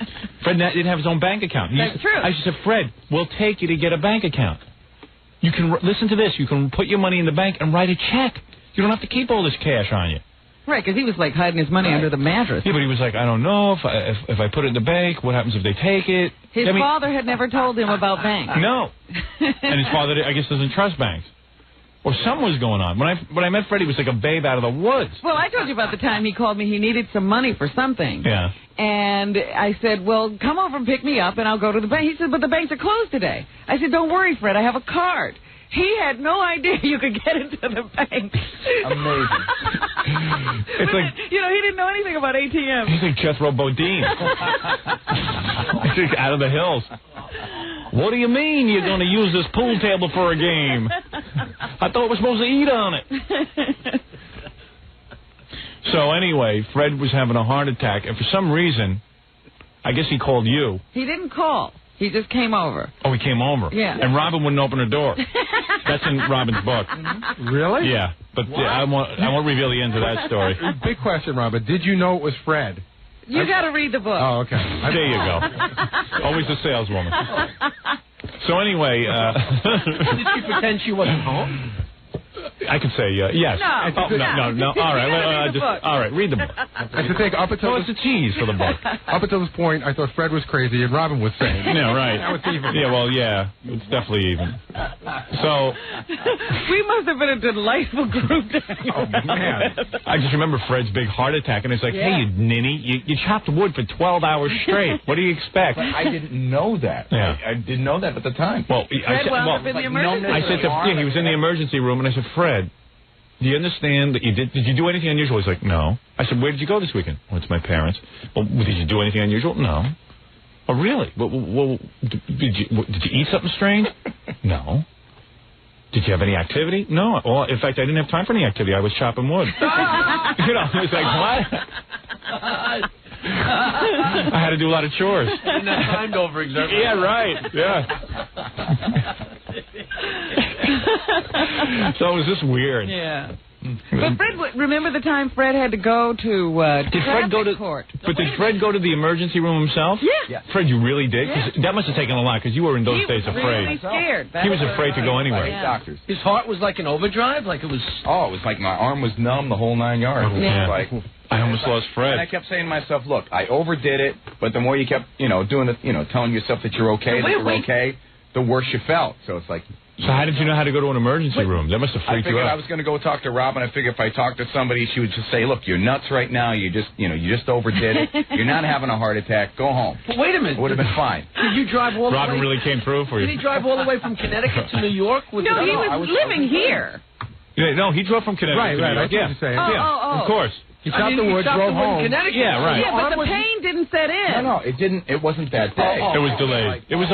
Fred didn't have his own bank account. That's true. I just said, Fred, we'll take you to get a bank account. You can, listen to this, you can put your money in the bank and write a check. You don't have to keep all this cash on you. Right, because he was like hiding his money under the mattress. Yeah, but he was like, I don't know, if I put it in the bank, what happens if they take it? His father had never told him about banks. No. And his father, I guess, doesn't trust banks. Or something was going on. When I met Fred, he was like a babe out of the woods. Well, I told you about the time he called me. He needed some money for something. Yeah. And I said, well, come over and pick me up, and I'll go to the bank. He said, but the banks are closed today. I said, don't worry, Fred. I have a card. He had no idea you could get into the bank. Amazing. It's like, he didn't know anything about ATMs. He's like Jethro Bodine. He's out of the hills. What do you mean you're going to use this pool table for a game? I thought we're supposed to eat on it. So anyway, Fred was having a heart attack, and for some reason, I guess he called you. He didn't call. He just came over. Oh, he came over. Yeah. And Robin wouldn't open her door. That's in Robin's book. Really? Yeah. But I won't reveal the end of that story. Big question, Robin. Did you know it was Fred? You got to read the book. Oh, okay. There you go. Always a saleswoman. So anyway... Did she pretend she wasn't home? I could say yes. No. All right. All right, read the book. And to think, up until it's a tease for the book. Up until this point, I thought Fred was crazy and Robin was sane. Yeah, right. Now it's even. Yeah, well, yeah, it's definitely even. So we must have been a delightful group. Oh man! I just remember Fred's big heart attack, and it's like, hey, you ninny, you chopped wood for 12 hours straight. What do you expect? But I didn't know that. Yeah. I didn't know that at the time. Well, Fred wound up in the emergency room. He was in the emergency room, and I said, Fred, do you understand that did you do anything unusual? He's like, no. I said, where did you go this weekend? Well, it's my parents. Well, did you do anything unusual? No. Oh, really? Well, did you eat something strange? No. Did you have any activity? No. Well, in fact, I didn't have time for any activity. I was chopping wood. It's like, what? I had to do a lot of chores. Didn't have time to overexert. Yeah, right. Yeah. So it was just weird. Yeah. But Fred, remember the time Fred had to go to did Fred go to court? But did Fred go to the emergency room himself? Yeah. Fred, you really did? 'Cause that must have taken a lot, because you were in those days afraid. He was really scared. He was afraid to go anywhere. Yeah. Doctors. His heart was like an overdrive? Like it was... Oh, it was like my arm was numb the whole 9 yards. It was like... I almost lost Fred. And I kept saying to myself, look, I overdid it, but the more you kept, doing the, telling yourself that you're okay, okay, the worse you felt. So it's like... So how did you know how to go to an emergency room? That must have freaked you out. I was going to go talk to Robin. I figured if I talked to somebody, she would just say, look, you're nuts right now. You just overdid it. You're not having a heart attack. Go home. But wait a minute. It would have been fine. Did you drive all the way? Robin really came through for you. Did he drive all the way from Connecticut to New York? No, he was living here. Yeah, no, he drove from Connecticut to New York. Right. Yeah, of course. He chopped the wood, drove home. Yeah, right. Yeah, but the pain didn't set in. No, it didn't. It wasn't that day. It was delayed. It was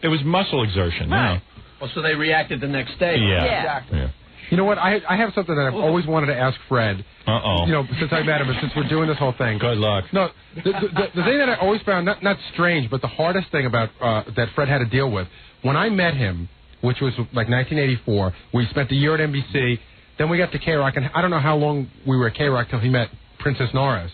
it was muscle exertion. Right. You know? Well, so they reacted the next day. Yeah. Exactly. Yeah. You know what? I have something that I've always wanted to ask Fred. Uh-oh. You know, since I met him and since we're doing this whole thing. Good luck. No, the thing that I always found, not strange, but the hardest thing about that Fred had to deal with, when I met him, which was like 1984, we spent a year at NBC, then we got to K-Rock, and I don't know how long we were at K-Rock till he met Princess Norris.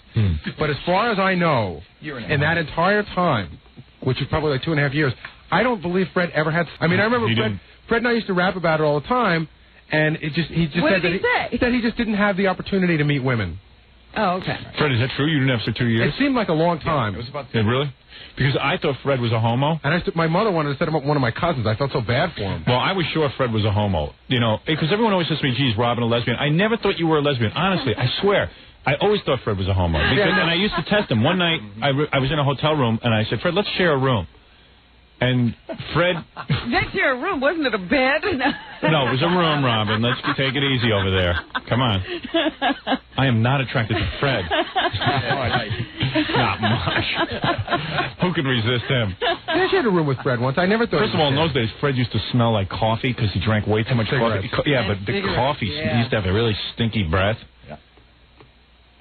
But as far as I know, in that entire time, which was probably like 2.5 years, I don't believe Fred ever had... I mean, I remember Fred and I used to rap about it all the time, and he just what said did he said he just didn't have the opportunity to meet women. Oh, okay. Fred, is that true? You didn't have for 2 years? It seemed like a long time. Yeah, it was about really? Because I thought Fred was a homo. And my mother wanted to set him up with one of my cousins. I felt so bad for him. Well, I was sure Fred was a homo. You know, because everyone always says to me, geez, Robin, a lesbian. I never thought you were a lesbian. Honestly, I swear. I always thought Fred was a homo. Because, and I used to test him. One night, I was in a hotel room, and I said, Fred, let's share a room. And Fred... That's your room, wasn't it a bed? No, it was a room, Robin. Let's take it easy over there. Come on. I am not attracted to Fred. Not much. Who can resist him? I shared a room with Fred once. I never thought... First of all, in those days, Fred used to smell like coffee because he drank way too much coffee. Yeah, but the coffee, he used to have a really stinky breath.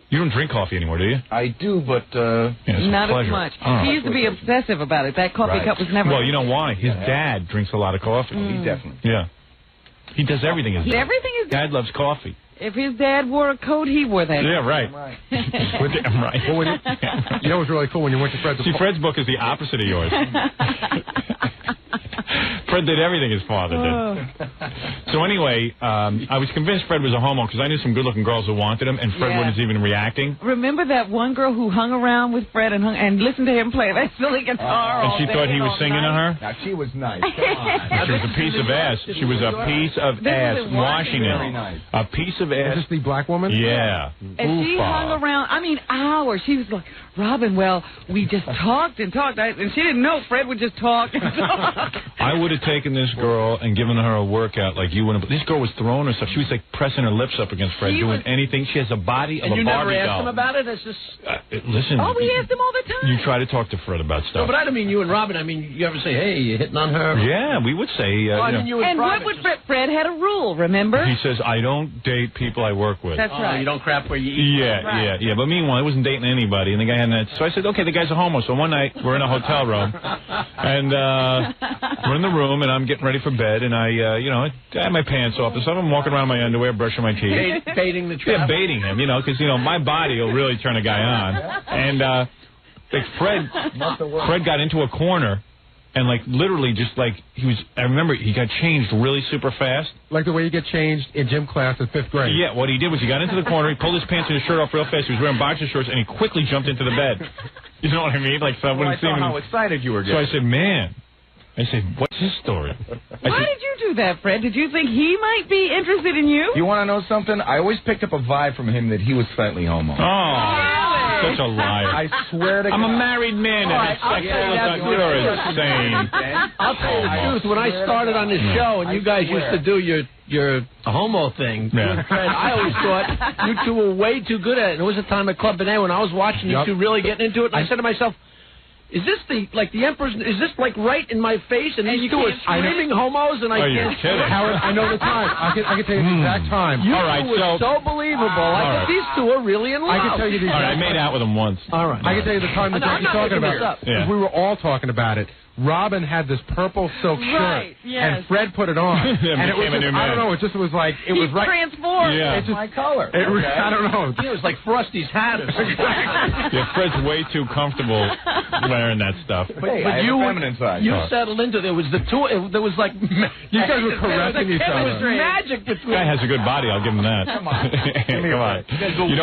You don't drink coffee anymore, do you? I do, but... not as much. He used to be obsessive about it. That coffee cup was never... Well, you know why? His dad drinks a lot of coffee. He definitely... Yeah. He does everything his dad. Everything is... Dad loves coffee. If his dad wore a coat, he wore that. Yeah, right. I'm right. Well, you know what was really cool when you went to Fred's... See, Fred's book is the opposite of yours. Fred did everything his father did. So anyway, I was convinced Fred was a homo because I knew some good-looking girls who wanted him, and Fred wasn't even reacting. Remember that one girl who hung around with Fred and listened to him play that silly guitar and she thought he was singing to her? Now, she was nice. Come on. She was a piece of ass. She was a piece of ass in Washington. Very nice. A piece of ass. Is this the black woman? Yeah. And she hung around, I mean, hours. She was like, Robin, well, we just talked and talked. And she didn't know Fred would just talk and talk. I would have taken this girl and given her a workout like you wouldn't. This girl was throwing herself. She was like pressing her lips up against Fred, doing anything. She has a body of a Barbie doll. And you never asked him about it? It's just... Listen. Oh, we asked him all the time. You try to talk to Fred about stuff. No, but I don't mean you and Robin. I mean, you ever say, hey, you hitting on her? Yeah, we would say... I mean, you and what would Fred had a rule, remember? He says, I don't date people I work with. That's right. You don't crap where you eat. Yeah. But meanwhile, I wasn't dating anybody, and the guy had that. So I said, okay, the guy's a homo. So one night, we're in a hotel room, and we're in the room, and I'm getting ready for bed, and I had my pants off, and so I'm walking around in my underwear, brushing my teeth. Baiting the trap. Yeah, baiting him, because, my body will really turn a guy on. And, Fred got into a corner, and, literally just, I remember he got changed really super fast. Like the way you get changed in gym class in 5th grade. Yeah, what he did was he got into the corner, he pulled his pants and his shirt off real fast, he was wearing boxer shorts, and he quickly jumped into the bed. You know what I mean? So I wouldn't see him. How excited you were getting. So I said, man. I said, what's his story? Why did you do that, Fred? Did you think he might be interested in you? You want to know something? I always picked up a vibe from him that he was slightly homo. Oh, such a liar. I swear to God. I'm a married man. You're insane. I'll tell you the truth. When I started on this show and you guys used to do your homo thing, Fred, I always thought you two were way too good at it. There was a time at Club Benet when I was watching you two really getting into it, and I said to myself, is this the Emperor's, is this right in my face, and these two are screaming homos, and I can't... Kidding. Howard, I know the time. I can tell you the exact time. You were so believable. These two are really in love. I can tell you the exact time. I made out with them once. All right. I can tell you the time that you're talking about. Because we were all talking about it. Robin had this purple silk shirt, and Fred put it on, and it was just, I don't know, it just was like, it was right. Transformed. Yeah. It's my color. I don't know. It was like Frosty's hat or something. Yeah, Fred's way too comfortable wearing that stuff. But you, feminine side. You settled into there was the two. There was like you guys were caressing each other. There was magic between. Guy has a good body. I'll give him that. Come on. Come on.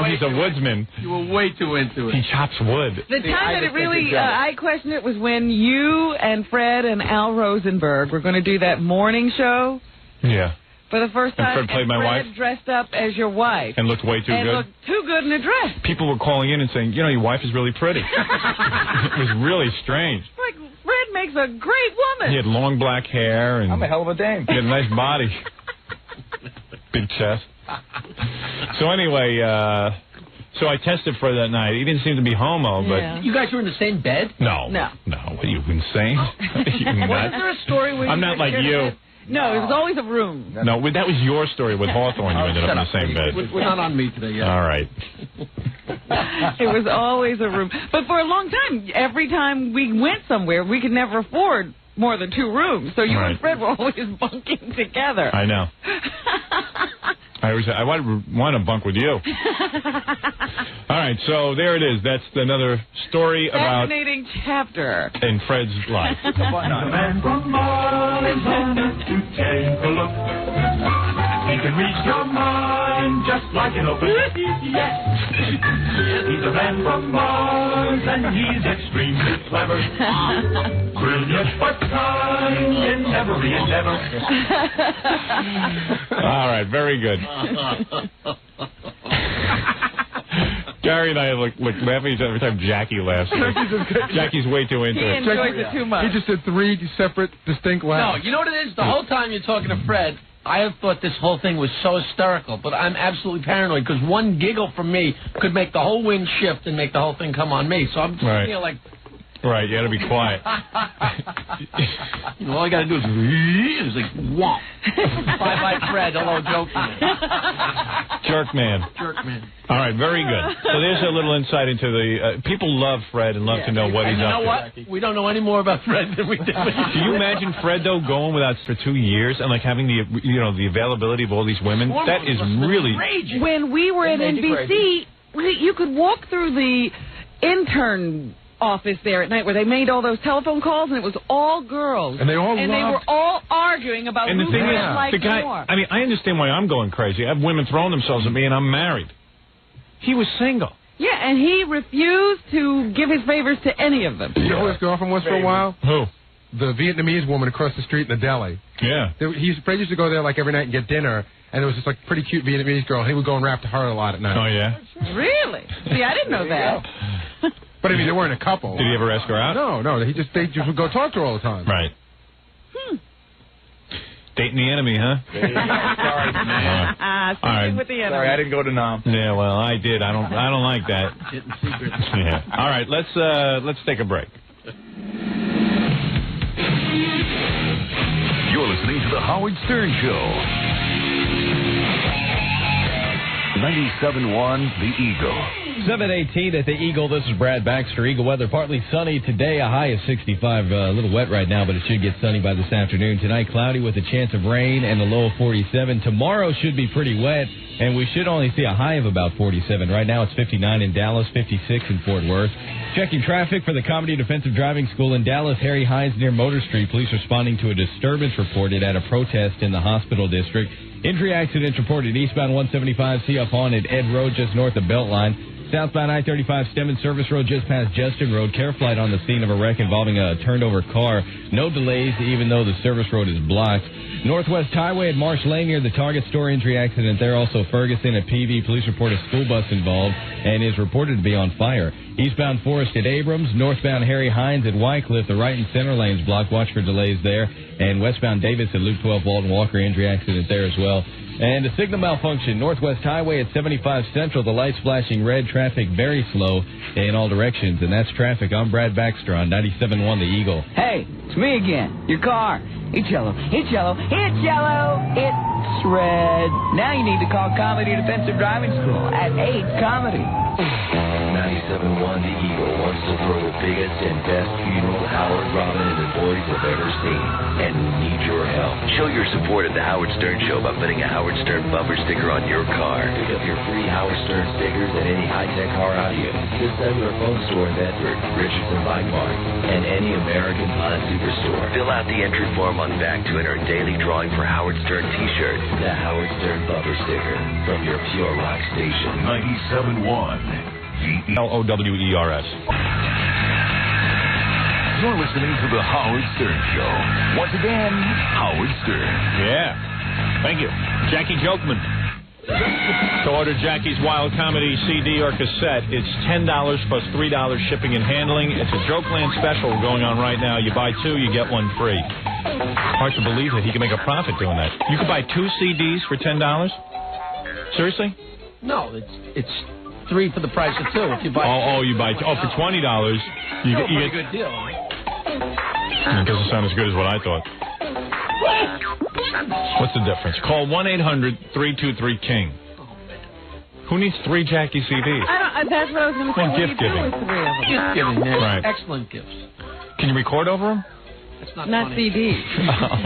He's a woodsman. You were way too into it. He chops wood. The time that it really I questioned it was when you and Fred and Al Rosenberg were going to do that morning show. Yeah. For the first time, and Fred played my wife. Dressed up as your wife. And looked way too good. And looked too good in a dress. People were calling in and saying, your wife is really pretty. It was really strange. Like, Fred makes a great woman. He had long black hair. And I'm a hell of a dame. He had a nice body. Big chest. So anyway, So I tested for that night. He didn't seem to be homo, but... You guys were in the same bed? No. What are you, insane? Wasn't there a story where I'm not like you. No, it was always a room. No, that was your story with Hawthorne. You ended up in the same bed. We're not on me today yet. All right. It was always a room. But for a long time, every time we went somewhere, we could never afford more than 2 rooms. So you and Fred were always bunking together. I know. I want to bunk with you. All right, so there it is. That's another story about... Fascinating chapter. In Fred's life. The man from Mars on Earth to take a look. He can read your mind just like an open book. Yes. He's a man from Mars and he's extremely clever. Brilliant but kind in every endeavor. All right, very good. Gary and I look laughing every time Jackie laughs. Jackie's way too into it. He enjoys it too much. He just did 3 separate, distinct laughs. No, you know what it is? The whole time you're talking to Fred, I have thought this whole thing was so hysterical, but I'm absolutely paranoid because one giggle from me could make the whole wind shift and make the whole thing come on me. So I'm just like... Right, you got to be quiet. All I got to do is like, whomp. Bye-bye, Fred. Hello, joke man. Jerk man. All right, very good. So there's a little insight into the... people love Fred and love to know what he's up to. You know what? We don't know any more about Fred than we did. Do you imagine Fred, though, going without for 2 years and, like, having the, the availability of all these women? That is really... When we were at NBC, you could walk through the intern office there at night where they made all those telephone calls, and it was all girls. And they all they were all arguing about who the thing is, liked the guy, more. I mean, I understand why I'm going crazy. I have women throwing themselves at me, and I'm married. He was single. Yeah, and he refused to give his favors to any of them. You know who his girlfriend was for a while? Who? The Vietnamese woman across the street in the deli. Yeah. Fred used to go there like every night and get dinner, and there was this like pretty cute Vietnamese girl. He would go and rap to her a lot at night. Oh, yeah? Really? See, I didn't know that. But I mean, they weren't a couple. Did he ever ask her out? No. They just would go talk to her all the time. Right. Dating the enemy, huh? Sorry, man. Sticking with the enemy. Sorry, I didn't go to Nam. Yeah, well, I did. I don't like that. Getting secrets. Yeah. All right, let's take a break. You're listening to The Howard Stern Show. 97.1 The Eagle. 7:18 at the Eagle. This is Brad Baxter. Eagle weather partly sunny today. A high of 65. A little wet right now, but it should get sunny by this afternoon. Tonight, cloudy with a chance of rain and a low of 47. Tomorrow should be pretty wet, and we should only see a high of about 47. Right now, it's 59 in Dallas, 56 in Fort Worth. Checking traffic for the Comedy Defensive Driving School in Dallas. Harry Hines near Motor Street. Police responding to a disturbance reported at a protest in the hospital district. Injury accidents reported eastbound 175 CF on at Ed Road just north of Beltline. Southbound I-35 Stemmon Service Road just past Justin Road. Care flight on the scene of a wreck involving a turned-over car. No delays, even though the service road is blocked. Northwest Highway at Marsh Lane near the Target store. Injury accident there. Also Ferguson at PV. Police report a school bus involved and is reported to be on fire. Eastbound Forest at Abrams. Northbound Harry Hines at Wycliffe. The right and center lanes blocked. Watch for delays there. And westbound Davis at Loop 12 Walton Walker. Injury accident there as well. And a signal malfunction. Northwest Highway at 75 Central. The lights flashing red. Traffic very slow in all directions. And that's traffic. I'm Brad Baxter on 97.1 The Eagle. Hey, it's me again. Your car. It's yellow. It's yellow. It's yellow. It's red. Now you need to call Comedy Defensive Driving School at 8 Comedy. 97.1 The Eagle wants to throw the biggest and best funeral Howard, Robin, and the boys have ever seen. And we need your help. Show your support of the Howard Stern Show by putting a Howard Stern bumper sticker on your car. Pick up your free Howard Stern stickers at any high-tech car audio, the cellular phone store in Bedford, Richardson Bike Mart, and any American Honda Superstore. Fill out the entry form on back to enter a daily drawing for Howard Stern t-shirts. The Howard Stern bumper sticker from your Pure Rock station. 97.1 LOWERS. You're listening to The Howard Stern Show. Once again, Howard Stern. Yeah. Thank you. Jackie Jokeman. To order Jackie's Wild Comedy CD or cassette, it's $10 plus $3 shipping and handling. It's a Jokeland special going on right now. You buy two, you get one free. Hard to believe that he can make a profit doing that. You could buy two CDs for $10? Seriously? No, it's 3 for the price of 2 if you buy. You buy 2. Oh, for $20, you get a good deal. It doesn't sound as good as what I thought. What's the difference? Call 1-800-323-KING. Who needs 3 Jackie CDs? That's what I was going to say. Well, gift giving. With 3 of them? Gift giving, right. Excellent gifts. Can you record over them? That's not CDs.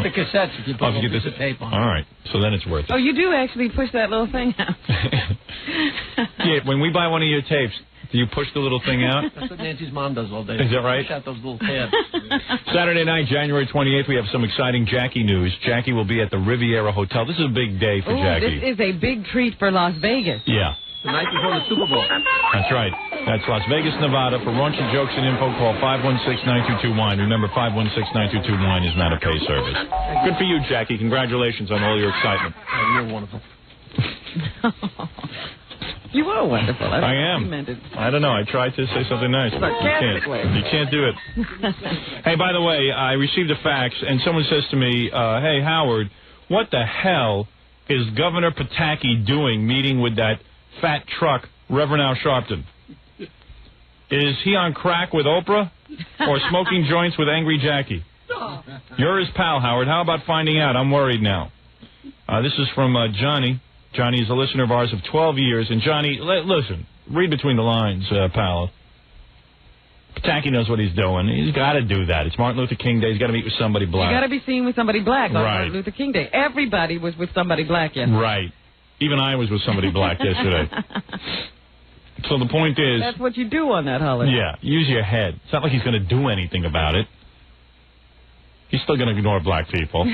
The cassettes, if you put a piece of tape on. All right, so then it's worth it. Oh, you do actually push that little thing out. Yeah, when we buy one of your tapes, do you push the little thing out? That's what Nancy's mom does all day. Is that right? Push out those little tabs. Saturday night, January 28th, we have some exciting Jackie news. Jackie will be at the Riviera Hotel. This is a big day for Jackie. This is a big treat for Las Vegas. Yeah. The night before the Super Bowl. That's right. That's Las Vegas, Nevada. For raunchy jokes and info, call 516-922-WINE. Remember, 516-922-WINE is not a pay service. Good for you, Jackie. Congratulations on all your excitement. Oh, you're wonderful. You are wonderful. I am. I don't know. I tried to say something nice. But you can't do it. Hey, by the way, I received a fax, and someone says to me, hey, Howard, what the hell is Governor Pataki doing meeting with that fat truck, Reverend Al Sharpton? Is he on crack with Oprah or smoking joints with Angry Jackie? You're his pal, Howard. How about finding out? I'm worried now. This is from Johnny. Johnny is a listener of ours of 12 years. And Johnny, listen, read between the lines, pal. Pataki knows what he's doing. He's got to do that. It's Martin Luther King Day. He's got to meet with somebody black. You got to be seen with somebody black on Right. Martin Luther King Day. Everybody was with somebody black yesterday. Right. Even I was with somebody black yesterday. So the point is... That's what you do on that holiday. Yeah, use your head. It's not like he's going to do anything about it. He's still going to ignore black people.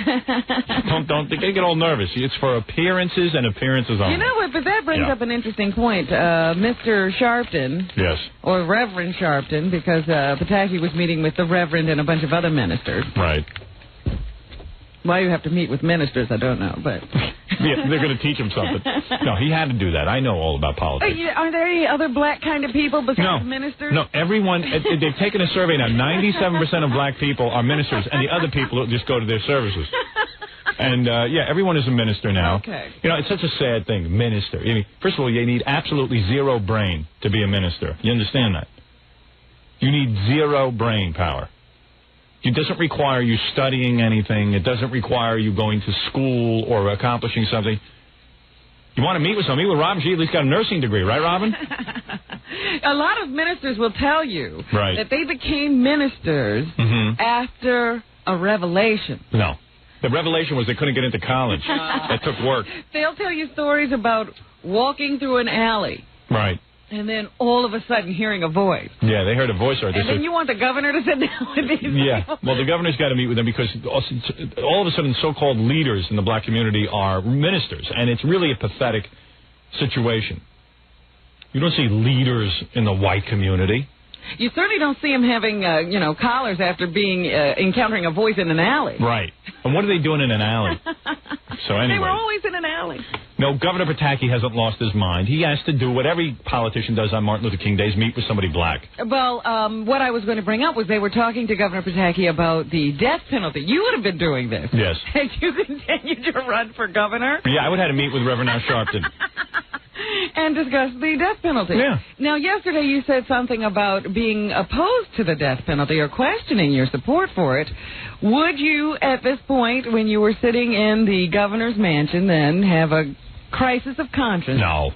don't get all nervous. It's for appearances and appearances only. You know what? But that brings up an interesting point. Mr. Sharpton. Yes. Or Reverend Sharpton, because Pataki was meeting with the Reverend and a bunch of other ministers. Right. Why you have to meet with ministers, I don't know, but... Yeah, they're going to teach him something. No, he had to do that. I know all about politics. Are there any other black kind of people besides ministers? No, everyone, they've taken a survey now. 97% of black people are ministers, and the other people just go to their services. And, everyone is a minister now. Okay. You know, it's such a sad thing, minister. I mean, first of all, you need absolutely zero brain to be a minister. You understand that? You need zero brain power. It doesn't require you studying anything. It doesn't require you going to school or accomplishing something. You want to meet with somebody? Well, Robin, she at least got a nursing degree, right, Robin? A lot of ministers will tell you Right. that they became ministers after a revelation. No. The revelation was they couldn't get into college. That took work. They'll tell you stories about walking through an alley. Right. And then all of a sudden hearing a voice. Yeah, they heard a voice. And then you want the governor to sit down with these people? Well, the governor's got to meet with them because all of a sudden so-called leaders in the black community are ministers, and it's really a pathetic situation. You don't see leaders in the white community. You certainly don't see them having, collars after encountering a voice in an alley. Right. And what are they doing in an alley? So anyway. They were always in an alley. No, Governor Pataki hasn't lost his mind. He has to do what every politician does on Martin Luther King Days, meet with somebody black. Well, what I was going to bring up was they were talking to Governor Pataki about the death penalty. You would have been doing this. Yes. Had you continued to run for governor? Yeah, I would have had to meet with Reverend Al Sharpton. And discuss the death penalty. Yeah. Now, yesterday you said something about being opposed to the death penalty or questioning your support for it. Would you, at this point, when you were sitting in the governor's mansion, then have a crisis of conscience? No,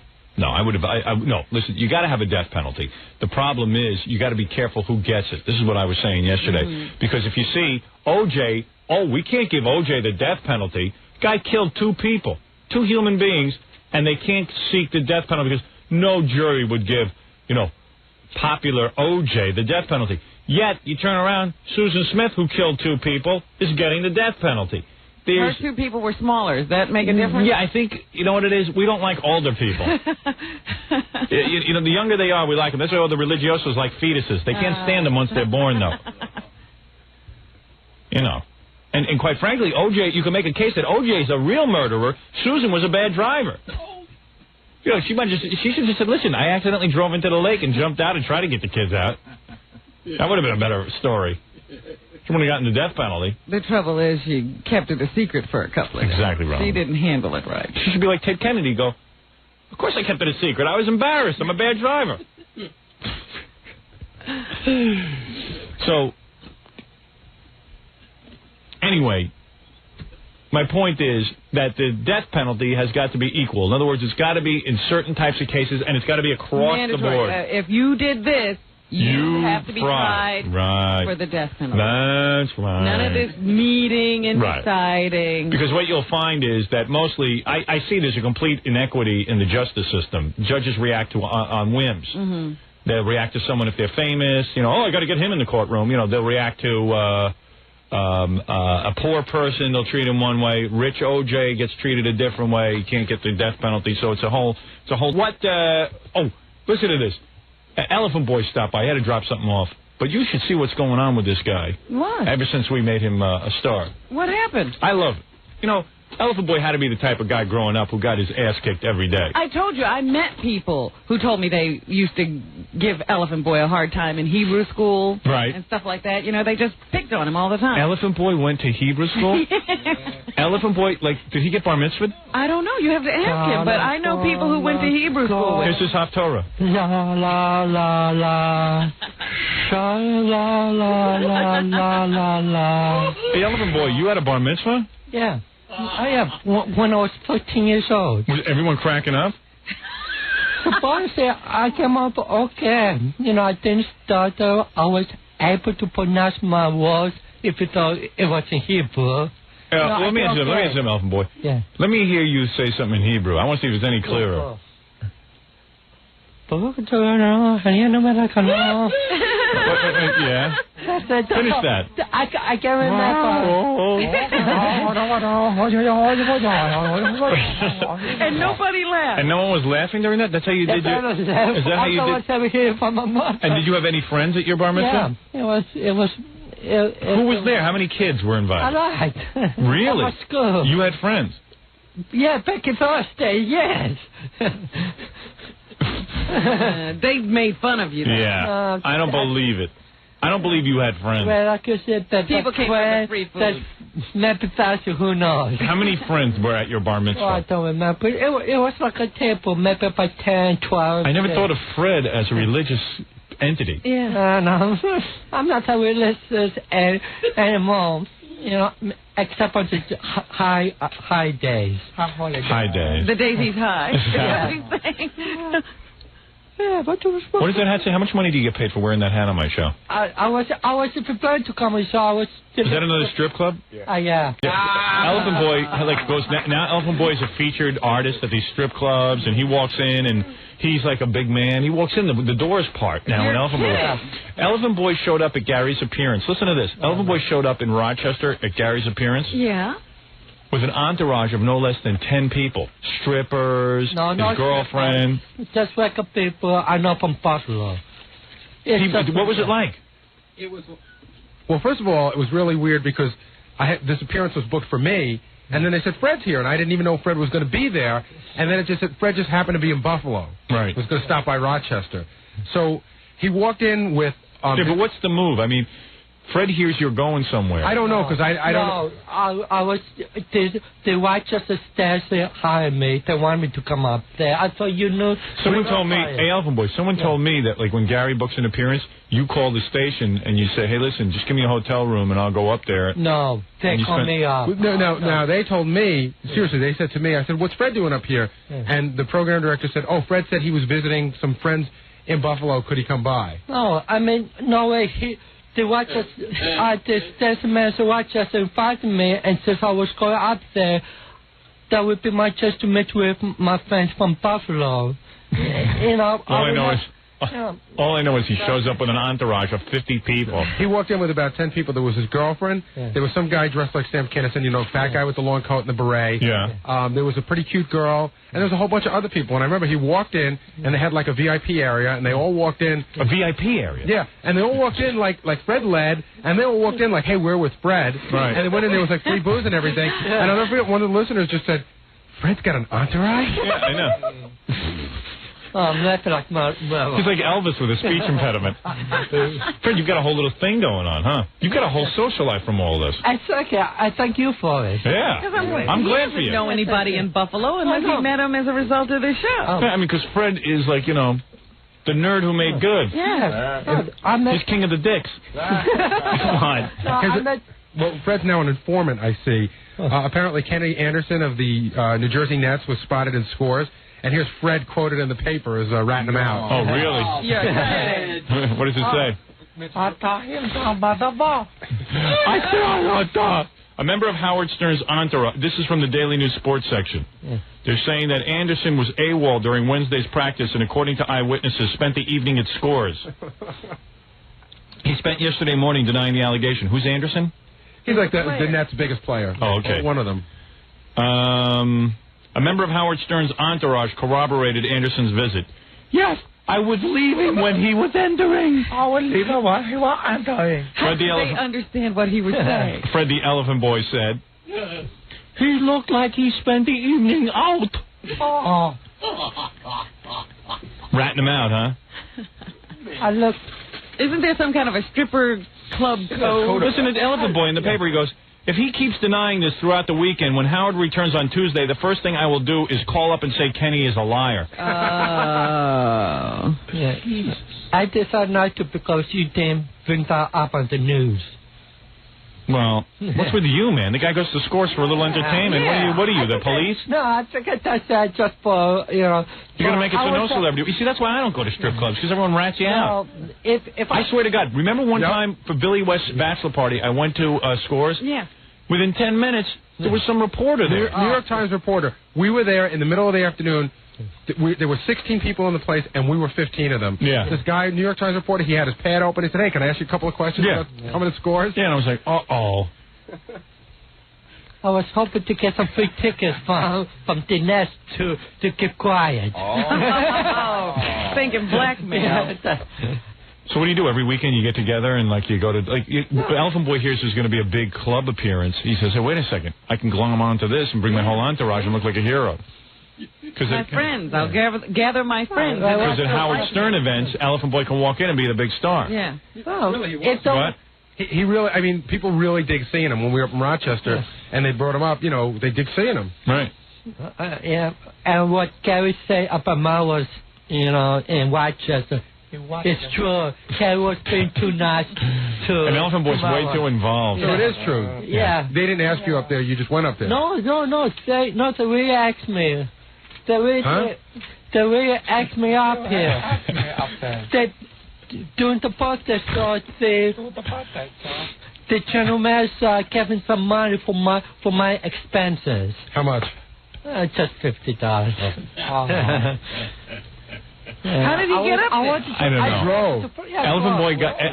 I would have. No, listen, you got to have a death penalty. The problem is you got to be careful who gets it. This is what I was saying yesterday. Because if you see O.J., we can't give O.J. the death penalty. Guy killed 2 people, 2 human beings, and they can't seek the death penalty because no jury would give, popular O.J. the death penalty. Yet, you turn around, Susan Smith, who killed 2 people, is getting the death penalty. Her 2 people were smaller. Does that make a difference? Yeah, I think, you know what it is? We don't like older people. The younger they are, we like them. That's why all the religiosos like fetuses. They can't stand them once they're born, though. And quite frankly, O.J., you can make a case that O.J. is a real murderer. Susan was a bad driver. She should have just said, listen, I accidentally drove into the lake and jumped out and tried to get the kids out. That would have been a better story. She wouldn't have gotten the death penalty. The trouble is she kept it a secret for a couple of days. Exactly right. She didn't handle it right. She should be like Ted Kennedy, go, Of course I kept it a secret. I was embarrassed. I'm a bad driver. So, anyway, my point is that the death penalty has got to be equal. In other words, it's got to be in certain types of cases, and it's got to be across the board. If you did this, you have to be tried for the death penalty. That's right. None of this meeting and deciding. Because what you'll find is that mostly, I see there's a complete inequity in the justice system. Judges react to on whims. Mm-hmm. They'll react to someone if they're famous. You know, I got to get him in the courtroom. You know, they'll react to a poor person. They'll treat him one way. Rich OJ gets treated a different way. He can't get the death penalty. So it's a whole. What? Listen to this. Elephant Boy stopped by. I had to drop something off. But you should see what's going on with this guy. What? Ever since we made him a star. What happened? I love it. You know, Elephant Boy had to be the type of guy growing up who got his ass kicked every day. I told you, I met people who told me they used to give Elephant Boy a hard time in Hebrew school. Right. And stuff like that. You know, they just picked on him all the time. Elephant Boy went to Hebrew school? Elephant Boy, like, did he get bar mitzvahed? I don't know. You have to ask him. But I know people who went to Hebrew school with him. Here's his Haftorah. La la la la. Sha la la la la la la. Hey, Elephant Boy, you had a bar mitzvah? Yeah. I have when I was 14 years old. Was everyone cracking up? The boy said I came up okay. You know, I didn't stutter. I was able to pronounce my words if it was in Hebrew. Let me ask you, Elephant Boy. Yeah. Let me hear you say something in Hebrew. I want to see if it's any clearer. Yeah. Finish that. I can't remember. And nobody laughed. And no one was laughing during that? That's how you did your... Is that how you did... And did you have any friends at your bar mitzvah? Yeah, it was... Who was there? How many kids were invited? A lot. Really? At my school. You had friends? Yeah, back in Thursday, yes. They made fun of you. Yeah. I don't believe it. I don't believe you had friends. Well, like I said, that people came for the free food. That's maybe who knows. How many friends were at your bar mitzvah? Oh, I don't remember. It was like a table, maybe about 10, 12. I never thought of Fred as a religious entity. Yeah. No, I'm not a religious anymore. You know, except on the high days. High days. The days he's high. Yeah, but it was. What does that hat say? How much money do you get paid for wearing that hat on my show? I was prepared to come, so I was. Is that another strip club? Yeah. Elephant Boy goes now. Elephant Boy is a featured artist at these strip clubs, and he walks in and he's like a big man. He walks in the doors part now. When Elephant Boy, Elephant Boy showed up at Gary's appearance. Listen to this. Elephant Boy showed up in Rochester at Gary's appearance. Yeah. With an entourage of no less than 10 people. Strippers, his girlfriend. Just like a people I know from Buffalo. What was it like? It was. Well, first of all, it was really weird because this appearance was booked for me, and then they said Fred's here, and I didn't even know Fred was going to be there, and then it just said Fred just happened to be in Buffalo. Right. He was going to stop by Rochester. So he walked in with... but what's the move? I mean... Fred hears you're going somewhere. I don't know, because I don't know. I was... The Rochester staff hired me. They wanted me to come up there. I thought you knew... Someone told me... Hey, Elephant Boy, someone told me that, like, when Gary books an appearance, you call the station and you say, hey, listen, just give me a hotel room and I'll go up there. No, they called me up. No, they told me... Seriously, they said to me, I said, what's Fred doing up here? Yeah. And the program director said, oh, Fred said he was visiting some friends in Buffalo. Could he come by? No, I mean, no way. The station manager Rochester invited me and said I was going up there. That would be my chance to meet with my friends from Buffalo. You know. All I know is he shows up with an entourage of 50 people. He walked in with about 10 people. There was his girlfriend. Yeah. There was some guy dressed like Sam Kinison, you know, fat guy with the long coat and the beret. Yeah. There was a pretty cute girl, and there was a whole bunch of other people. And I remember he walked in, and they had like a VIP area, and they all walked in. A VIP area? Yeah, and they all walked in like Fred led, and they all walked in like, hey, we're with Fred. Right. And they went in, there was like free booze and everything. Yeah. And I'll never forget, one of the listeners just said, Fred's got an entourage? Yeah, I know. I'm laughing like my mother. He's like Elvis with a speech impediment. Fred, you've got a whole little thing going on, huh? You've got a whole social life from all this. I thank you for it. Yeah. I'm glad for you. He doesn't know anybody in Buffalo unless he met him as a result of the show. Yeah, I mean, because Fred is like, you know, the nerd who made good. Yeah. He's king of the dicks. Come on. Well, Fred's now an informant, I see. Apparently, Kenny Anderson of the New Jersey Nets was spotted in Scores, and here's Fred quoted in the paper as ratting him out. Oh, really? Yeah. What does it say? A member of Howard Stern's entourage. This is from the Daily News Sports section. Yeah. They're saying that Anderson was AWOL during Wednesday's practice, and according to eyewitnesses, spent the evening at Scores. He spent yesterday morning denying the allegation. Who's Anderson? He's like the Nets' biggest player. Oh, okay. One of them. A member of Howard Stern's entourage corroborated Anderson's visit. Yes, I was leaving when he was entering. I was leaving when he was entering. How did they understand what he was saying? Fred the Elephant Boy said. He looked like he spent the evening out. Oh. Ratting him out, huh? I looked. Isn't there some kind of a stripper club code? Listen to the Elephant Boy in the paper. He goes, if he keeps denying this throughout the weekend, when Howard returns on Tuesday, the first thing I will do is call up and say Kenny is a liar. Yeah. I decided not to because you damn bring that up on the news. Well, what's with you, man? The guy goes to Scores for a little entertainment. Yeah. What are you, the police? No, I think that's just for, you know. You're going to make it so no celebrity. You see, that's why I don't go to strip clubs, because everyone rats you out. If I swear to God, remember one time for Billy West's bachelor party, I went to Scores? Yeah. Within 10 minutes, there was some reporter there. New York Times reporter. We were there in the middle of the afternoon. There were 16 people in the place, and we were 15 of them. Yeah. This guy, New York Times reporter, he had his pad open. He said, hey, can I ask you a couple of questions about coming to Scores? Yeah, and I was like, uh-oh. I was hoping to get some free tickets from the Nest to keep quiet. Thinking blackmail. So what do you do every weekend? You get together and like you go to Elephant Boy hears there's going to be a big club appearance. He says, "Hey, wait a second, I can glom onto this and bring my whole entourage and look like a hero." My friends, I'll gather my friends. Because at Howard Stern events, Elephant Boy can walk in and be the big star. Yeah. What? He really, I mean, people really dig seeing him. When we were up in Rochester and they brought him up, you know, they dig seeing him. Right. Yeah. And what Gary said about Marlo's, you know, in Rochester. It's true. Gary was being too nice to. And Elephant Boy's way too involved. So it is true. Yeah. They didn't ask you up there. You just went up there. No. They really asked me. They really asked me up here. They doing the birthday show. The general manager giving some money for my expenses. How much? Just $50. How did he get up there? I don't know. I drove.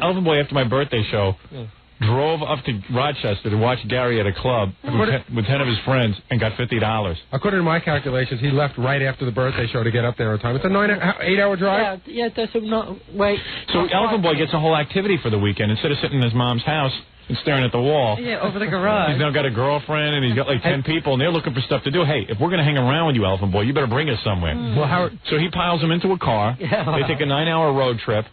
Elephant Boy after my birthday show drove up to Rochester to watch Gary at a club with 10 of his friends and got $50. According to my calculations, he left right after the birthday show to get up there on time. It's a 8-hour drive. Yeah, that's no wait. So Elephant Boy gets a whole activity for the weekend instead of sitting in his mom's house and staring at the wall. Yeah, over the garage. He's now got a girlfriend and he's got like 10 people and they're looking for stuff to do. Hey, if we're going to hang around with you, Elephant Boy, you better bring us somewhere. Well, so he piles them into a car. Yeah. They take a 9-hour road trip.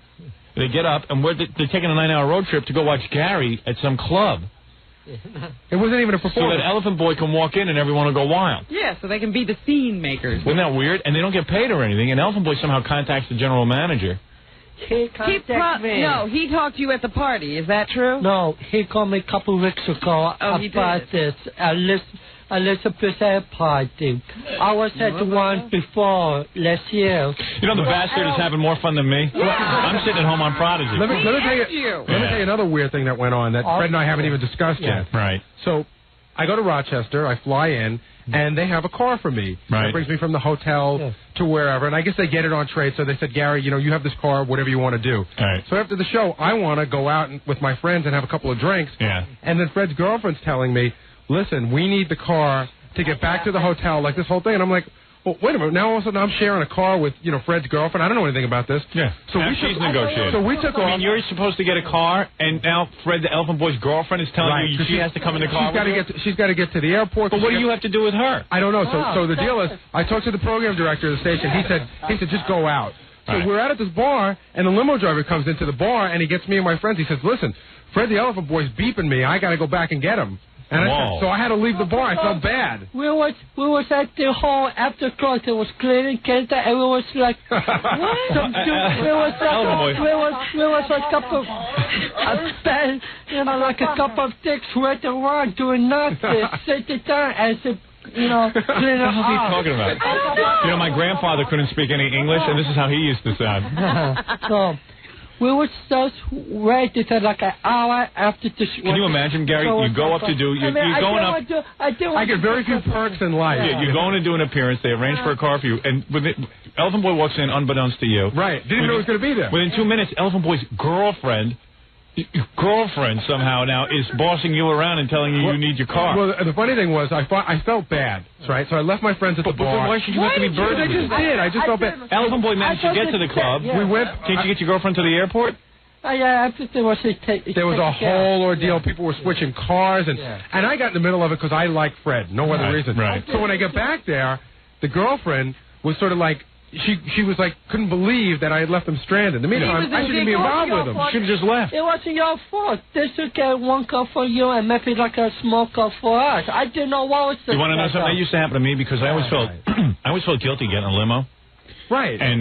They get up and they're taking a 9-hour road trip to go watch Gary at some club. It wasn't even a performance. So that Elephant Boy can walk in and everyone will go wild. Yeah, so they can be the scene makers. Isn't that weird? And they don't get paid or anything. And Elephant Boy somehow contacts the general manager. He contacted me. No, he talked to you at the party. Is that true? No, he called me a couple of weeks ago about this Elizabeth party. I was at the one before last year. You know, the bastard is having more fun than me. Yeah. I'm sitting at home on Prodigy. Let me tell you another weird thing that went on that Fred and I haven't even discussed yet. Right. So I go to Rochester, I fly in, and they have a car for me. Right. It brings me from the hotel to wherever, and I guess they get it on trade, so they said, Gary, you know, you have this car, whatever you want to do. Right. So after the show, I want to go out with my friends and have a couple of drinks. Yeah. And then Fred's girlfriend's telling me, listen, we need the car to get back to the hotel, like this whole thing. And I'm like, well, wait a minute. Now all of a sudden I'm sharing a car with, Fred's girlfriend. I don't know anything about this. Yeah. So now she's negotiating. So we took off. I mean, you're supposed to get a car, and now Fred, the Elephant Boy's girlfriend, is telling you she has to come in the car. She's got to get to the airport. But what do you have to do with her? I don't know. So the deal is, I talked to the program director of the station. He said just go out. So we're out at this bar, and the limo driver comes into the bar, and he gets me and my friends. He says, listen, Fred the Elephant Boy's beeping me. I got to go back and get him. And so I had to leave the bar. I felt bad. We was at the hall after class. It was cleaning Canada, and we was like, what? We was a couple of, like a couple of dicks right around doing nothing, sitting there and cleaning up. What the hell is he talking about? My grandfather couldn't speak any English, and this is how he used to sound. So, we were just ready to like an hour after the show. Can you imagine, Gary? You go up to do. You're going up. I get very few perks in life. Yeah, you're going to do an appearance. They arrange for a car for you, and Elephant Boy walks in unbeknownst to you. Right. Didn't even know he was going to be there. Within 2 minutes, Elephant Boy's girlfriend somehow now is bossing you around and telling you need your car. Well, the funny thing was, I felt bad, right? So I left my friends at the bar. But why should you have to be burdened? I just did. I just felt bad. Elephant Boy managed to get to the club. We went. Can't you get your girlfriend to the airport? Yeah, there was a whole ordeal. People were switching cars, and I got in the middle of it because I like Fred. No other reason. Right. So when I got back there, the girlfriend was sort of like, she was like, couldn't believe that I had left him stranded. In the meantime, I shouldn't be involved with him. Should have just left. It wasn't your fault. They should get one car for you and maybe like a small car for us. I didn't know what was the. You want to know something that used to happen to me because I always felt guilty getting a limo. Right. And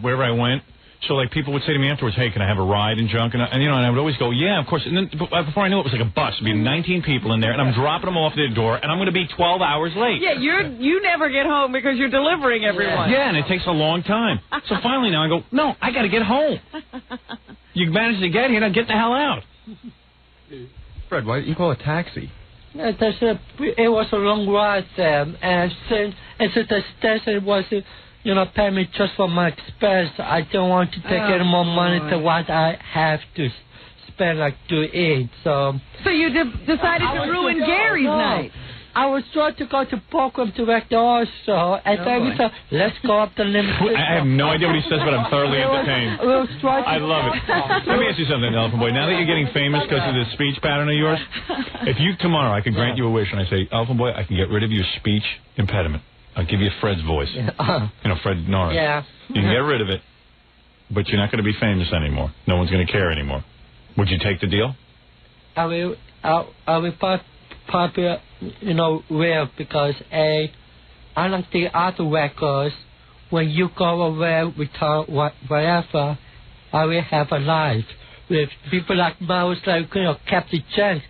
wherever I went. So, like, people would say to me afterwards, hey, can I have a ride and junk? And I would always go, yeah, of course. And then before I knew it, was like a bus. There'd be 19 people in there, and I'm dropping them off at their door, and I'm going to be 12 hours late. Yeah, you never get home because you're delivering everyone. Yeah, and it takes a long time. So finally now I go, no, I got to get home. You managed to get here, now get the hell out. Fred, why didn't you call a taxi? It was a long ride, and since the station was... pay me just for my expense. I don't want to take any more money than what I have to spend, like, to eat. So you decided to ruin Gary's night. I was trying to go to Pocono to work the horse show, and then we thought, let's go up the limit. I have no idea what he says, but I'm thoroughly entertained. I love it. Let me ask you something, Elephant Boy. Now that you're getting famous because of this speech pattern of yours, if tomorrow I could grant you a wish, and I say, Elephant Boy, I can get rid of your speech impediment. I'll give you Fred's voice. Fred Norris. Yeah. You can get rid of it, but you're not going to be famous anymore. No one's going to care anymore. Would you take the deal? I will popular, rare because unlike the other records, when you go away without whatever, I will have a life with people like Mouse, like Captain Jack.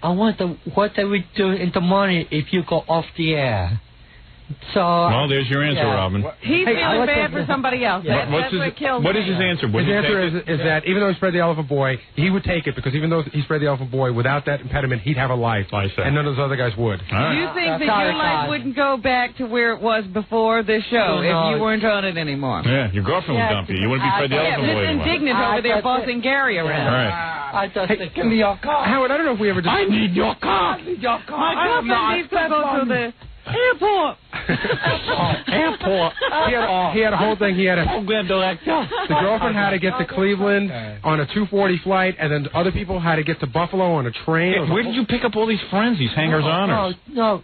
I wonder what they would do in the morning if you go off the air. So, well, there's your answer, Robin. He's feeling bad for somebody else. That's what kills me. What is his answer? His answer is that even though he's Fred the Elephant Boy, he would take it because even though he's Fred the Elephant Boy, without that impediment, he'd have a life. And none of those other guys would. Right. You think that your life wouldn't go back to where it was before this show if you weren't on it anymore? Yeah, your girlfriend would dump you. You wouldn't be Fred the Elephant Boy anymore. Indignant over there bossing Gary around. All right. I just think, give me your car. Howard, I don't know if we ever... I need your car. I need your car. My girlfriend needs to go to the... airport. Airport. He had a whole thing. He had a. The girlfriend had to get to Cleveland on a 2:40 flight, and then other people had to get to Buffalo on a train. Hey, where did you pick up all these friends? These hangers-oners? No,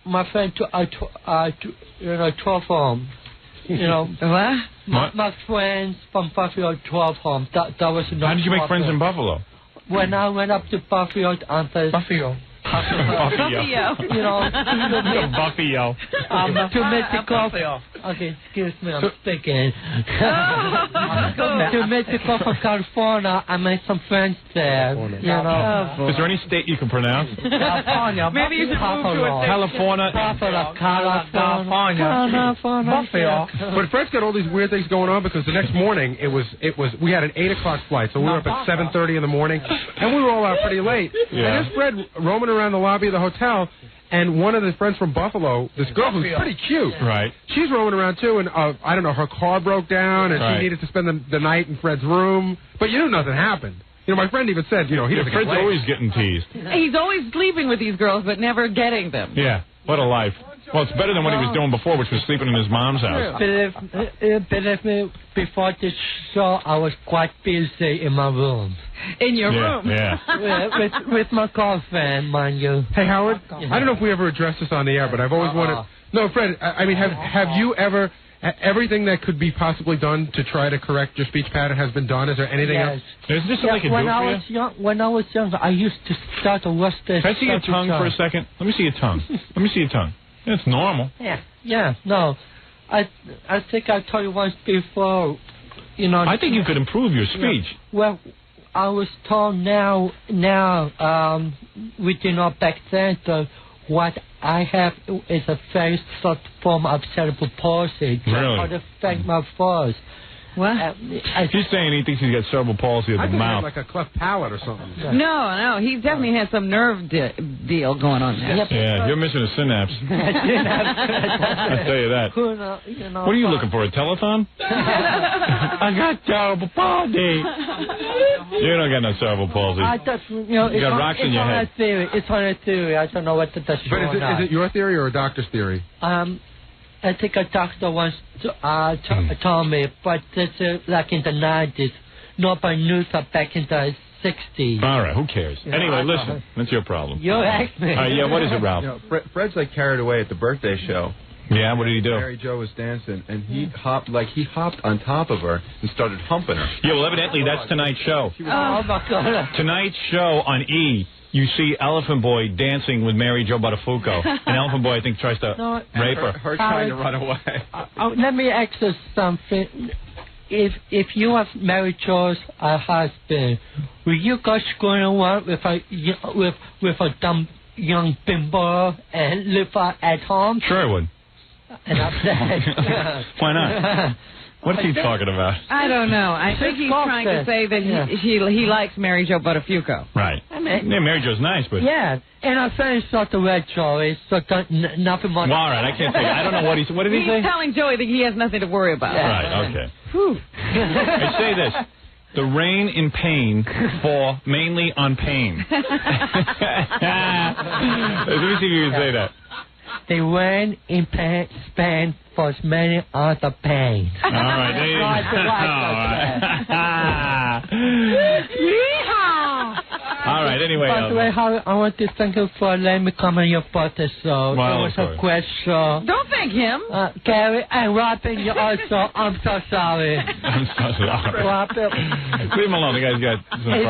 my friend. 12 home. What? My friends from Buffalo 12 home. That was. How did you make friends in Buffalo? When I went up to Buffalo on the Buffalo. Buffalo. Buffalo. To meet the coffee. Okay, excuse me, I'm speaking. To meet the coffee from California, I made some friends there. Is there any state you can pronounce? California. Maybe you should move to a California. California. Buffalo. But Fred's got all these weird things going on because the next morning we had an 8 o'clock flight, so we were up at 7:30 in the morning, and we were all out pretty late. Yeah. And there's Fred roaming around the lobby of the hotel, and one of his friends from Buffalo, this girl who's pretty cute, right? She's roaming around too, and I don't know, her car broke down, and she needed to spend the night in Fred's room. But nothing happened. My friend even said, he doesn't. Fred's always getting teased. He's always sleeping with these girls, but never getting them. Yeah, what a life. Well, it's better than what he was doing before, which was sleeping in his mom's house. Believe me, before this show, I was quite busy in my room. In your room? Yeah. with my girlfriend, mind you. Hey, Howard, I don't know if we ever addressed this on the air, but I've always wanted... No, Fred, I mean, have you ever... Everything that could be possibly done to try to correct your speech pattern has been done? Is there anything else? Is this something I can do for you? When I was young, I used to start to watch this. Can I see your tongue for a second? Let me see your tongue. Let me see your tongue. It's normal. Yeah, no. I think I told you once before, you know... I think you could improve your speech. Well, I was told now, we did not back then, that what I have is a very sort of form of cerebral palsy. Really? How to affect my voice. What? He's saying he thinks he's got cerebral palsy of the mouth. Like a cleft palate or something. No, he definitely has some nerve deal going on there. Yeah, you're missing a synapse. I'll tell you that. What are you looking for, a telethon? I got cerebral palsy. You don't got no cerebral palsy. You got rocks in your head. It's on a theory. I don't know what that's But is it your theory or a doctor's theory? I think a doctor once told me, but it's like in the 90s. Nobody knew that back in the 60s. All right, who cares? Anyway, listen, that's your problem. You asked me. Yeah, what is it, Ralph? You know, Fred's like carried away at the birthday show. Yeah, what did he do? Mary Jo was dancing, and he hopped on top of her and started humping her. Yeah, well, evidently that's tonight's show. Oh, my God. Tonight's show on E, you see Elephant Boy dancing with Mary Jo Buttafuoco. And Elephant Boy, I think, tries to rape her. Her trying to run away. Let me ask you something. If you have Mary Jo's husband, will you go screwing around with a dumb young bimbo and live at home? Sure I would. And upset. Why not? What's he talking about? I don't know. I think he's trying to say that he likes Mary Jo Buttafuoco. Right. Mary Jo's nice, but... Yeah, and I finished sort of red Joey, so nothing more... Well, all right, I can't say. I don't know what what did he say? He's telling Joey that he has nothing to worry about. Yeah. Right, okay. I say this. The rain in pain fall mainly on pain. Let me see if you can say that. The rain in Spain falls mainly on the pain. All right, there you go. All right, anyway. By the way, Howard, I want to thank you for letting me come on your birthday show. Well, it was a great show. Don't thank him. Gary and Robin, you also. I'm so sorry. I'm so sorry. Robin. Leave him alone. The guy's got some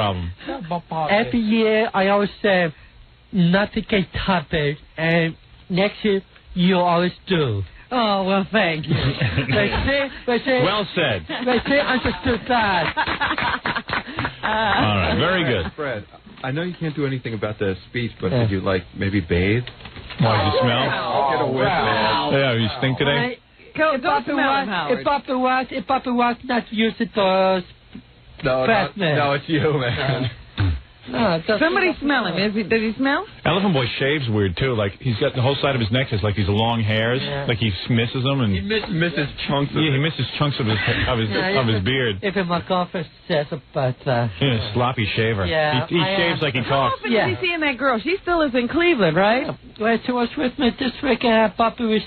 problem. Every year, I always say, nothing can top it. And next year, you always do. Oh, well, thank you. Well said. They understood that. All right, very good. Fred, I know you can't do anything about the speech, but did you, maybe bathe? Why, did you smell? I'll get a whiff, man. Yeah, you stink today? Don't smell him, Howard. If Papa was not used to those... No, it's you, man. No, somebody smell him. Does he smell? Elephant Boy shaves weird, too. Like, he's got the whole side of his neck is like these long hairs. Yeah. Like he misses them. And he misses chunks of he misses chunks of his beard. Even my girlfriend says about yeah, sloppy shaver. Yeah, he shaves like he talks. How often is he seeing that girl? She still is in Cleveland, right? Yeah. Well, she was with me this week, and Papa's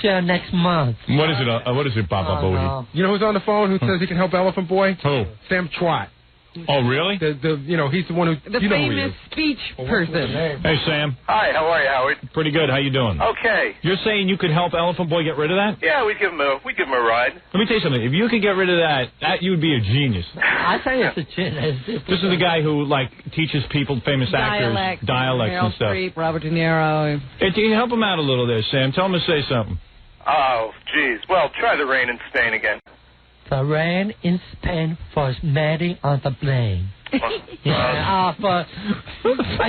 show next month. What is it? What is it, Papa Booty? No. You know who's on the phone who says he can help Elephant Boy? Who? Sam Twat. Oh, really? He's the one who... The famous speech person. Hey, Sam. Hi, how are you, Howard? Pretty good. How you doing? Okay. You're saying you could help Elephant Boy get rid of that? Yeah, we'd give him a ride. Let me tell you something. If you could get rid of that, you would be a genius. I think it's a genius. This is the guy who, teaches people, famous actors, dialects and stuff. Meryl Streep, Robert De Niro. Hey, can you help him out a little there, Sam? Tell him to say something. Oh, geez. Well, try the rain in Spain again. The rain in Spain falls madly on the plane. Are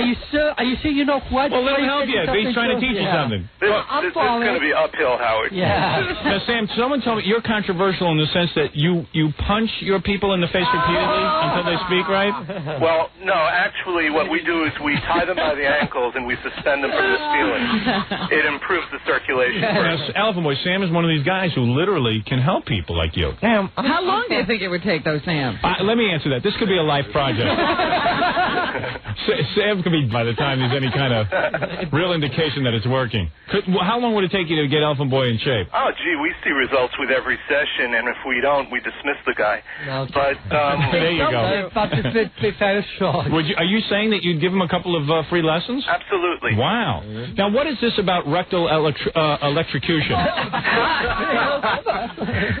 you sure? You know what? Well, let him help you. He's trying to teach you something. This is going to be uphill, Howard. Yeah. Now, Sam, someone told me you're controversial in the sense that you punch your people in the face repeatedly until they speak right? Well, no. Actually, what we do is we tie them by the ankles and we suspend them from the ceiling. It improves the circulation. Now, Elephant Boy, Sam is one of these guys who literally can help people like you. How long do you think it would take, though, Sam? Let me answer that. This could be a life project. Sam could be by the time there's any kind of real indication that it's working. How long would it take you to get Elephant Boy in shape? Oh, gee, we see results with every session, and if we don't, we dismiss the guy. No, but there you go. But it be very short. Are you saying that you'd give him a couple of free lessons? Absolutely. Wow. Now, what is this about rectal electrocution?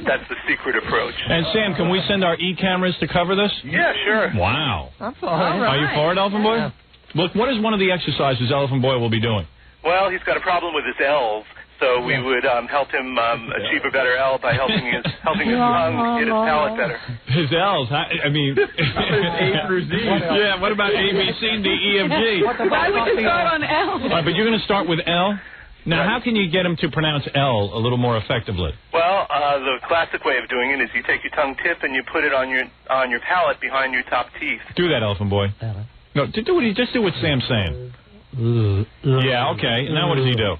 That's the secret approach. And Sam, can we send our e-cameras to cover this? Yeah, sure. Wow. I'm for it. Are you for it, Elephant Boy? Yeah. Look, what is one of the exercises Elephant Boy will be doing? Well, he's got a problem with his L's, so we would help him achieve a better L by helping his tongue get his palate better. His L's? I mean... A through Z. Yeah, what about A, B, C, D, E, F, G? Why would you start on L? All right, but you're going to start with L? Now, how can you get him to pronounce L a little more effectively? Well, the classic way of doing it is you take your tongue tip and you put it on your palate behind your top teeth. Do that, Elephant Boy. No, just do what Sam's saying. Yeah, okay. And now what does he do?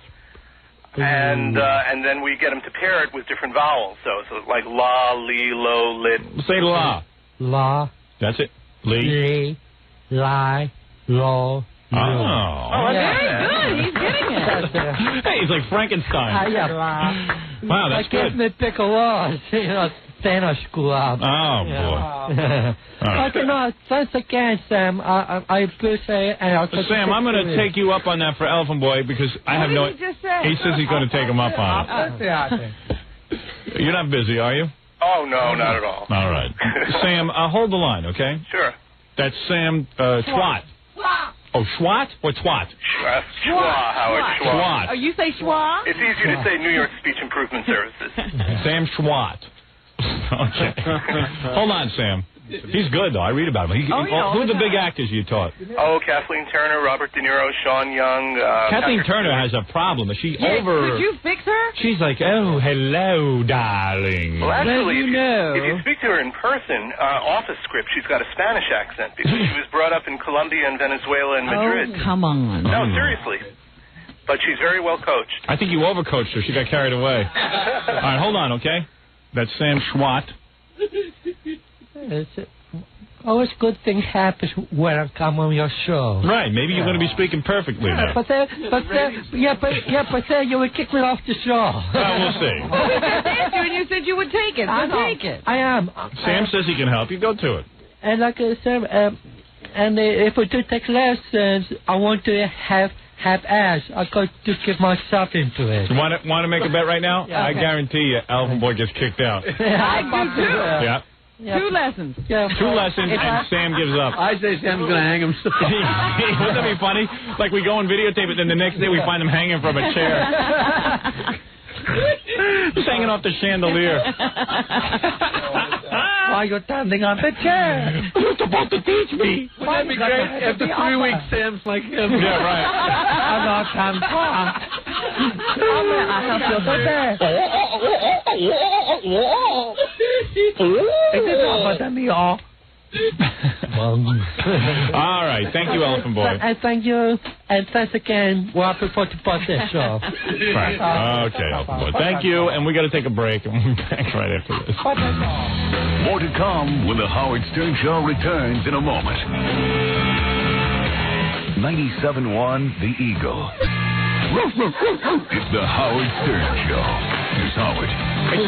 And then we get him to pair it with different vowels. So like la, li, lo, lit. Say la. La. That's it. Li. Li, lo. Oh, very good. He's getting it. Hey, he's like Frankenstein. Wow, that's good. I can't pick a law. Thanos school out. Oh, boy. But you know, thanks again, Sam. I appreciate it. Sam, I'm going to take you up on that for Elephant Boy because I have no... What did he just say? He says he's going to take him up on it. You're not busy, are you? Oh, no, not at all. All right. Sam, hold the line, okay? Sure. That's Sam Schwat. Oh, Schwat or Twat? Schwa, Howard. Schwa. Oh, you say Schwa? It's easier to say New York Speech Improvement Services. Sam Schwat. Okay. Hold on, Sam. He's good, though. I read about him. Who are the big actors you taught? Oh, Kathleen Turner, Robert De Niro, Sean Young. Kathleen Turner has a problem. Is she over... Could you fix her? She's like, oh, hello, darling. Well, actually, you know. if you speak to her in person, off a script, she's got a Spanish accent because she was brought up in Colombia and Venezuela and Madrid. Oh, come on. No, seriously. But she's very well coached. I think you overcoached her. She got carried away. All right, hold on, okay? That's Sam Schwat. Always good things happen when I come on your show. Right, maybe you're going to be speaking perfectly now. But you would kick me off the show. We'll see. Well, we just asked you and you said you would take it. Take it. I am. Sam says he can help you. Go to it. And like I said, if we do take lessons, I want to have ass. I got to get myself into it. You want to make a bet right now? Yeah, I guarantee you, Elephant Boy gets kicked out. I do too. Yeah. 2 lessons. Yeah. 2 lessons, and Sam gives up. I say Sam's going to hang himself. Wouldn't that be funny? Like we go and videotape it, then the next day we find him hanging from a chair. Just hanging off the chandelier. Why you're standing on the chair? You're supposed to teach me. Wouldn't that be great? After 3 weeks, Sam's like him. Yeah, right. I'm not I help you so bad. It is not about me, all. All right. Thank you, Elephant Boy. And thank you. And thanks again. We're happy for the show. Right. Okay, Elephant Boy. Thank you. And we got to take a break. And we'll be back right after this. More to come when the Howard Stern Show returns in a moment. 97.1 The Eagle. It's the Howard Stern Show. Here's Howard. Hey,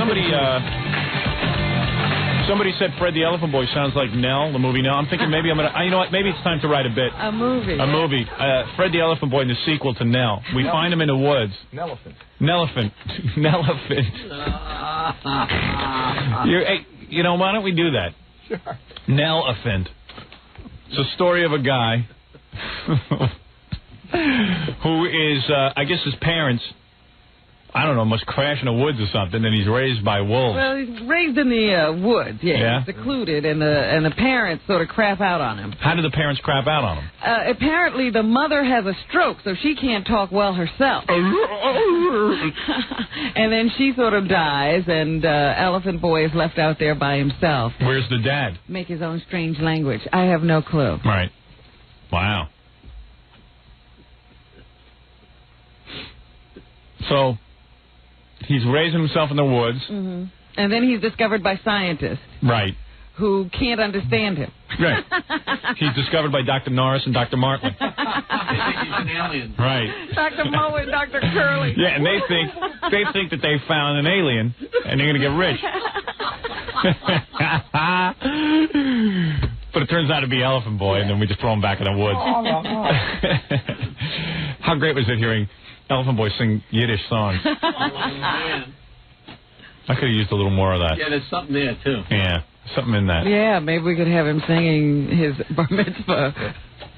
somebody said Fred the Elephant Boy sounds like Nell, the movie Nell. I'm thinking maybe I'm going to... You know what? Maybe it's time to write a bit. A movie. A movie. Fred the Elephant Boy in the sequel to Nell. We find him in the woods. Nelephant. Nelephant. Hey, you know, why don't we do that? Sure. Nelephant. It's a story of a guy who is, I guess his parents, I don't know, must crash in the woods or something, and he's raised by wolves. Well, he's raised in the woods, Yeah? secluded, and the parents sort of crap out on him. How do the parents crap out on him? Apparently, the mother has a stroke, so she can't talk well herself. And then she sort of dies, and Elephant Boy is left out there by himself. Where's the dad? Make his own strange language. I have no clue. Right. Wow. So, he's raising himself in the woods. Mm-hmm. And then he's discovered by scientists. Right. Who can't understand him. Right. He's discovered by Dr. Norris and Dr. Martin. He's an alien. Right. Dr. Moe and Dr. Curley. Yeah, and they think that they found an alien, and they're going to get rich. But it turns out to be Elephant Boy, and then we just throw him back in the woods. How great was it hearing Elephant Boy sing Yiddish songs? Oh, man. I could have used a little more of that. Yeah, there's something there, too. Yeah, something in that. Yeah, maybe we could have him singing his bar mitzvah.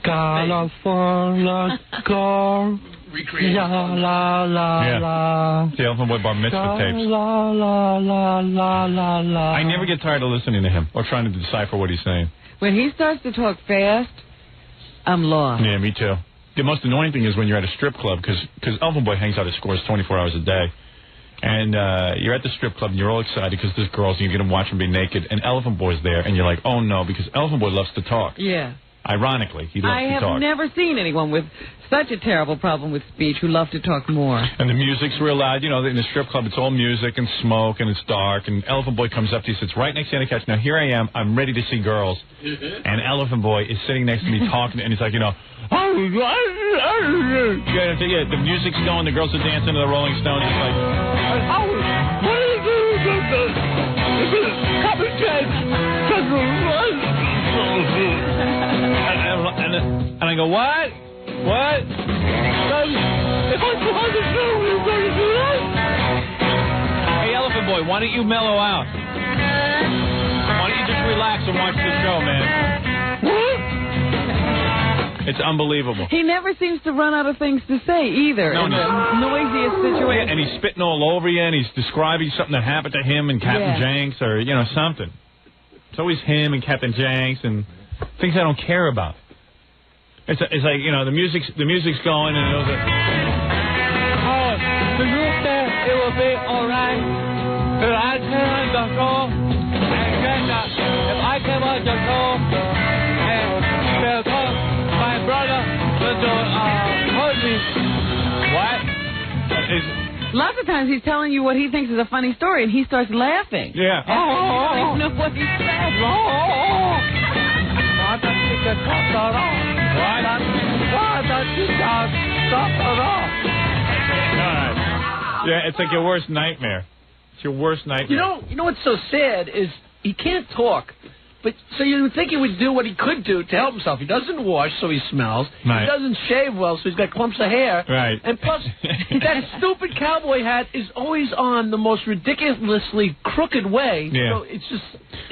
California girl. Recreate. La la la la. The Elephant Boy bar mitzvah tapes. La la la la la la. I never get tired of listening to him or trying to decipher what he's saying. When he starts to talk fast, I'm lost. Yeah, me too. The most annoying thing is when you're at a strip club, because Elephant Boy hangs out at Scores 24 hours a day. And you're at the strip club, and you're all excited because there's girls, and you get to watch them be naked, and Elephant Boy's there, and you're like, oh, no, because Elephant Boy loves to talk. Yeah. Ironically, he loves to talk. I have never seen anyone with such a terrible problem with speech who love to talk more. And the music's real loud. You know, in the strip club, it's all music and smoke, and it's dark, and Elephant Boy comes up to you, sits right next to the couch. Now, here I am. I'm ready to see girls. And Elephant Boy is sitting next to me talking, and he's like, you know, yeah, the music's going, the girls are dancing to the Rolling Stones. He's like, what are you doing? And I go, what? What? If I wanted to do, we were going to do that. Hey, Elephant Boy, why don't you mellow out? Why don't you just relax and watch the show, man? What? It's unbelievable. He never seems to run out of things to say either. No, in the noisiest situation. And he's spitting all over you, and he's describing something that happened to him and Captain Jenks, or, you know, something. It's always him and Captain Jenks and things I don't care about. It's like, you know, the music's going, and it was the group there, it will be all right. If I came on the show, and if I came on the show, and they'll talk, my brother will hold me. What? Lots of times he's telling you what he thinks is a funny story, and he starts laughing. Yeah. You don't even know what he said. Yeah, it's like your worst nightmare. It's your worst nightmare. You know what's so sad is he can't talk. But so you would think he would do what he could do to help himself. He doesn't wash, so he smells. Right. He doesn't shave well, so he's got clumps of hair. Right. And plus, that stupid cowboy hat is always on the most ridiculously crooked way. Yeah. So it's just...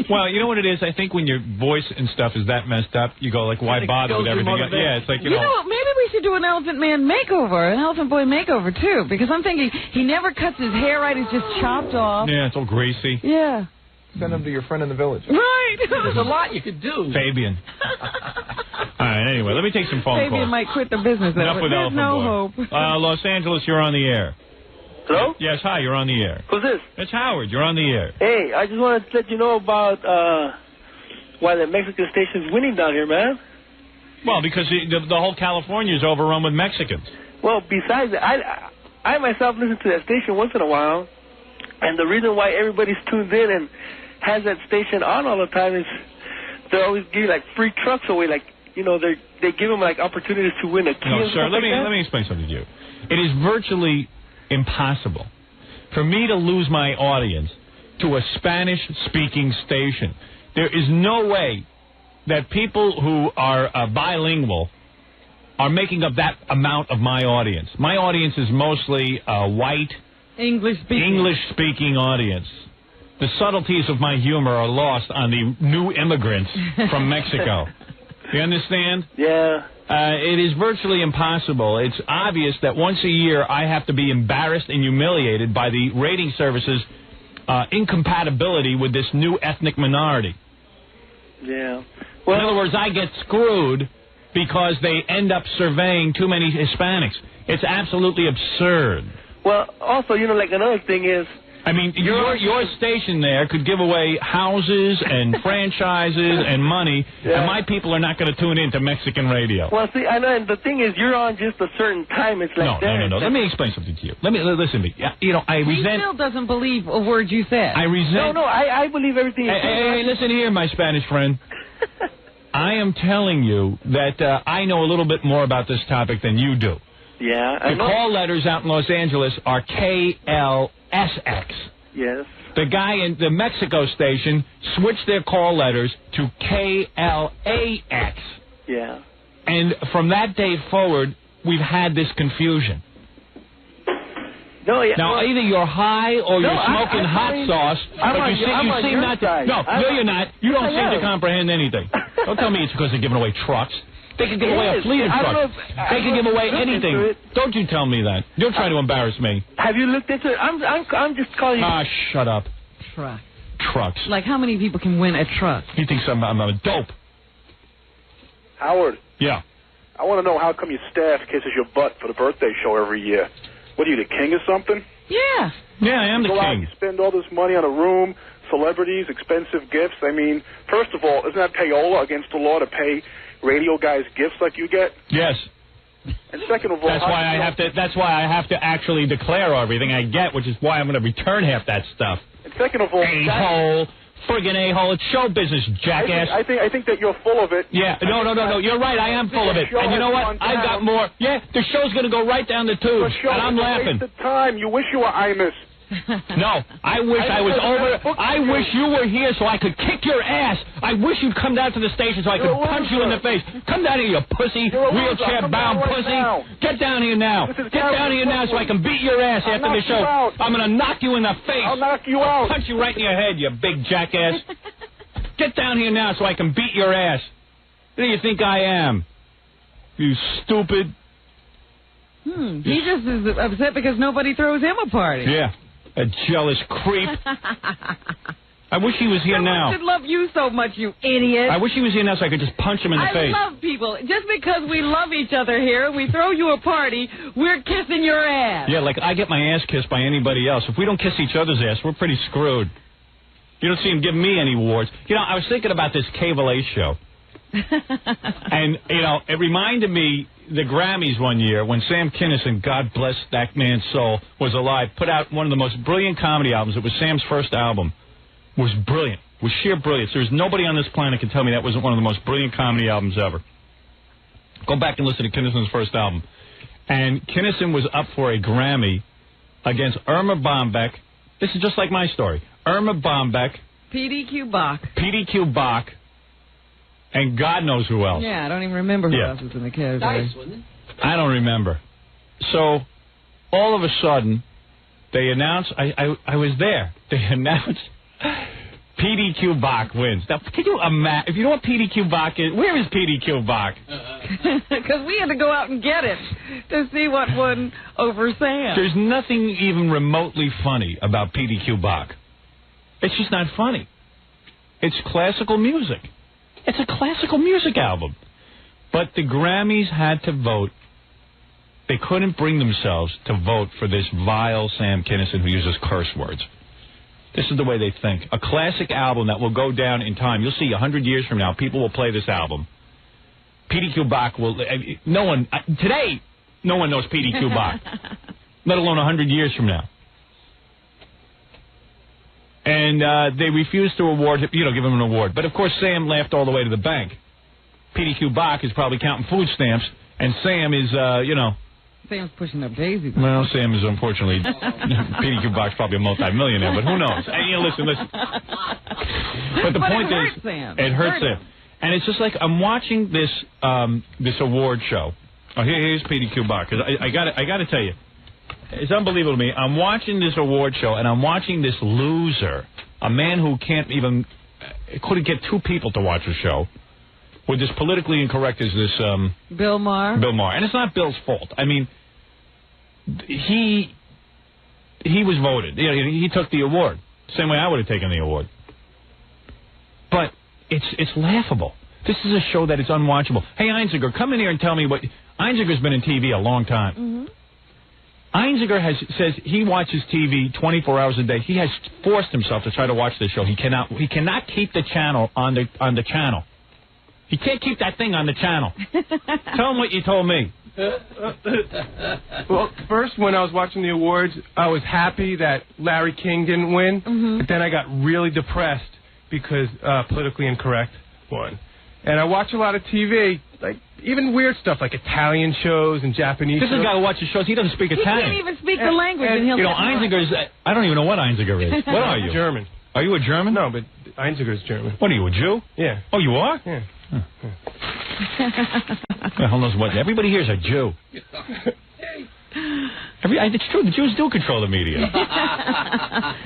Well, you know what it is? I think when your voice and stuff is that messed up, you go like, why bother with everything else? Yeah, it's like, you know... Maybe we should do an Elephant Man makeover, an Elephant Boy makeover, too. Because I'm thinking he never cuts his hair right. He's just chopped off. Yeah, it's all greasy. Yeah. Send him to your friend in the village. Right. There's a lot you could do. Fabian. All right, anyway, let me take some phone calls. Fabian might quit the business. Enough with There's Elephant no Boy. hope. Los Angeles, you're on the air. Hello? Yes, hi, you're on the air. Who's this? It's Howard, you're on the air. Hey, I just wanted to let you know about why the Mexican station's winning down here, man. Well, because the whole California is overrun with Mexicans. Well, besides that, I myself listen to that station once in a while, and the reason why everybody's tuned in and has that station on all the time is they're always giving like free trucks away, like, you know, they give them like opportunities to win a key. No, sir, let me explain something to you. It is virtually impossible for me to lose my audience to a Spanish-speaking station. There is no way that people who are bilingual are making up that amount of my audience. My audience is mostly white, English-speaking audience. The subtleties of my humor are lost on the new immigrants from Mexico. You understand? Yeah. It is virtually impossible. It's obvious that once a year I have to be embarrassed and humiliated by the rating service's incompatibility with this new ethnic minority. Yeah. Well, in other words, I get screwed because they end up surveying too many Hispanics. It's absolutely absurd. Well, also, you know, like another thing is... I mean, your station there could give away houses and franchises and money, and my people are not going to tune into Mexican radio. Well, see, I know, and the thing is, you're on just a certain time. It's like No. Let me explain something to you. Listen to me. You know, I resent... He still doesn't believe a word you said. I resent... No, I believe everything you say. Hey, listen here, my Spanish friend. I am telling you that I know a little bit more about this topic than you do. Yeah. The call letters out in Los Angeles are KLSX. Yes. The guy in the Mexico station switched their call letters to KLAX. Yeah. And from that day forward, we've had this confusion. No, yeah, now, either you're high or you're smoking hot sauce, but you seem not to... No, you're not. You don't seem to comprehend anything. Don't tell me it's because they're giving away trucks. They can give away a fleet of trucks. They can give away anything. Don't you tell me that. You're trying to embarrass me. Have you looked into it? I'm just calling you... Ah, shut up. Trucks. Like, how many people can win a truck? He thinks I'm a dope. Howard. Yeah. I want to know how come your staff kisses your butt for the birthday show every year. What are you, the king or something? Yeah. Yeah, I am the king. You spend all this money on a room, celebrities, expensive gifts. I mean, first of all, isn't that payola against the law to pay radio guys gifts like you get? Yes. And second of all, that's why I have to actually declare everything I get, which is why I'm going to return half that stuff. And second of all, a-hole, friggin' a-hole. It's show business, jackass. I think that you're full of it. Yeah, no. You're right. I am full of it. And you know what? I've got more. Yeah, the show's going to go right down the tube, and I'm laughing. Waste of time. You wish you were Imus. No, I wish I was over. I wish you were here so I could kick your ass. I wish you'd come down to the station so I could punch you in the face. Come down here, you pussy, wheelchair-bound pussy. Get down here now. Get down here now so I can beat your ass after the show. I'm going to knock you in the face. I'll knock you out. Punch you right in your head, you big jackass. Get down here now so I can beat your ass. Who do you think I am? You stupid. He just is upset because nobody throws him a party. Yeah. A jealous creep. I wish he was here now. I should love you so much, you idiot. I wish he was here now so I could just punch him in the face. I love people. Just because we love each other here, we throw you a party, we're kissing your ass. Yeah, like I get my ass kissed by anybody else. If we don't kiss each other's ass, we're pretty screwed. You don't see him give me any awards. You know, I was thinking about this Cable A show. And, you know, it reminded me the Grammys one year when Sam Kinison, God bless that man's soul, was alive, put out one of the most brilliant comedy albums. It was Sam's first album. It was brilliant. It was sheer brilliance. There's nobody on this planet can tell me that wasn't one of the most brilliant comedy albums ever. Go back and listen to Kinison's first album. And Kinison was up for a Grammy against Irma Bombeck. This is just like my story. Irma Bombeck. PDQ Bach. PDQ Bach. And God knows who else. Yeah, I don't even remember who else was in the category. Nice, wasn't it? I don't remember. So, all of a sudden, they announced, I was there, they announced PDQ Bach wins. Now, can you imagine, if you know what PDQ Bach is, where is PDQ Bach? Because we had to go out and get it to see what won over Sam. There's nothing even remotely funny about PDQ Bach. It's just not funny. It's classical music. It's a classical music album. But the Grammys had to vote. They couldn't bring themselves to vote for this vile Sam Kinison who uses curse words. This is the way they think. A classic album that will go down in time. You'll see 100 years from now, people will play this album. PDQ Bach will... No one... Today, no one knows PDQ Bach. Let alone 100 years from now. And they refused to award, give him an award. But, of course, Sam laughed all the way to the bank. PDQ Bach is probably counting food stamps, and Sam is, Sam's pushing up daisies. Well, Sam is, unfortunately, PDQ Bach's probably a multi-millionaire, but who knows? Hey, listen. But the point is, it hurts Sam. And it's just like I'm watching this this award show. Oh, here's PDQ Bach. Because I got to tell you, it's unbelievable to me. I'm watching this award show, and I'm watching this loser, a man who couldn't get two people to watch a show, with this politically incorrect as this... Bill Maher? Bill Maher. And it's not Bill's fault. I mean, he was voted. He took the award. Same way I would have taken the award. But it's laughable. This is a show that is unwatchable. Hey, Einziger, come in here and tell me what... Einziger's been in TV a long time. Mm-hmm. Einziger says he watches TV 24 hours a day. He has forced himself to try to watch this show. He cannot keep the channel on the channel. He can't keep that thing on the channel. Tell him what you told me. Well, first, when I was watching the awards, I was happy that Larry King didn't win. Mm-hmm. But then I got really depressed because Politically Incorrect won. And I watch a lot of TV, like even weird stuff like Italian shows and Japanese This shows. is a guy who watches shows. He doesn't speak Italian. He can't even speak the language. And he'll Einziger's, I don't even know what Einziger is. What are you? German. Are you a German? No, but Einziger's German. What are you, a Jew? Yeah. Oh, you are? Yeah. The hell knows what? Everybody here is a Jew. It's true. The Jews do control the media. All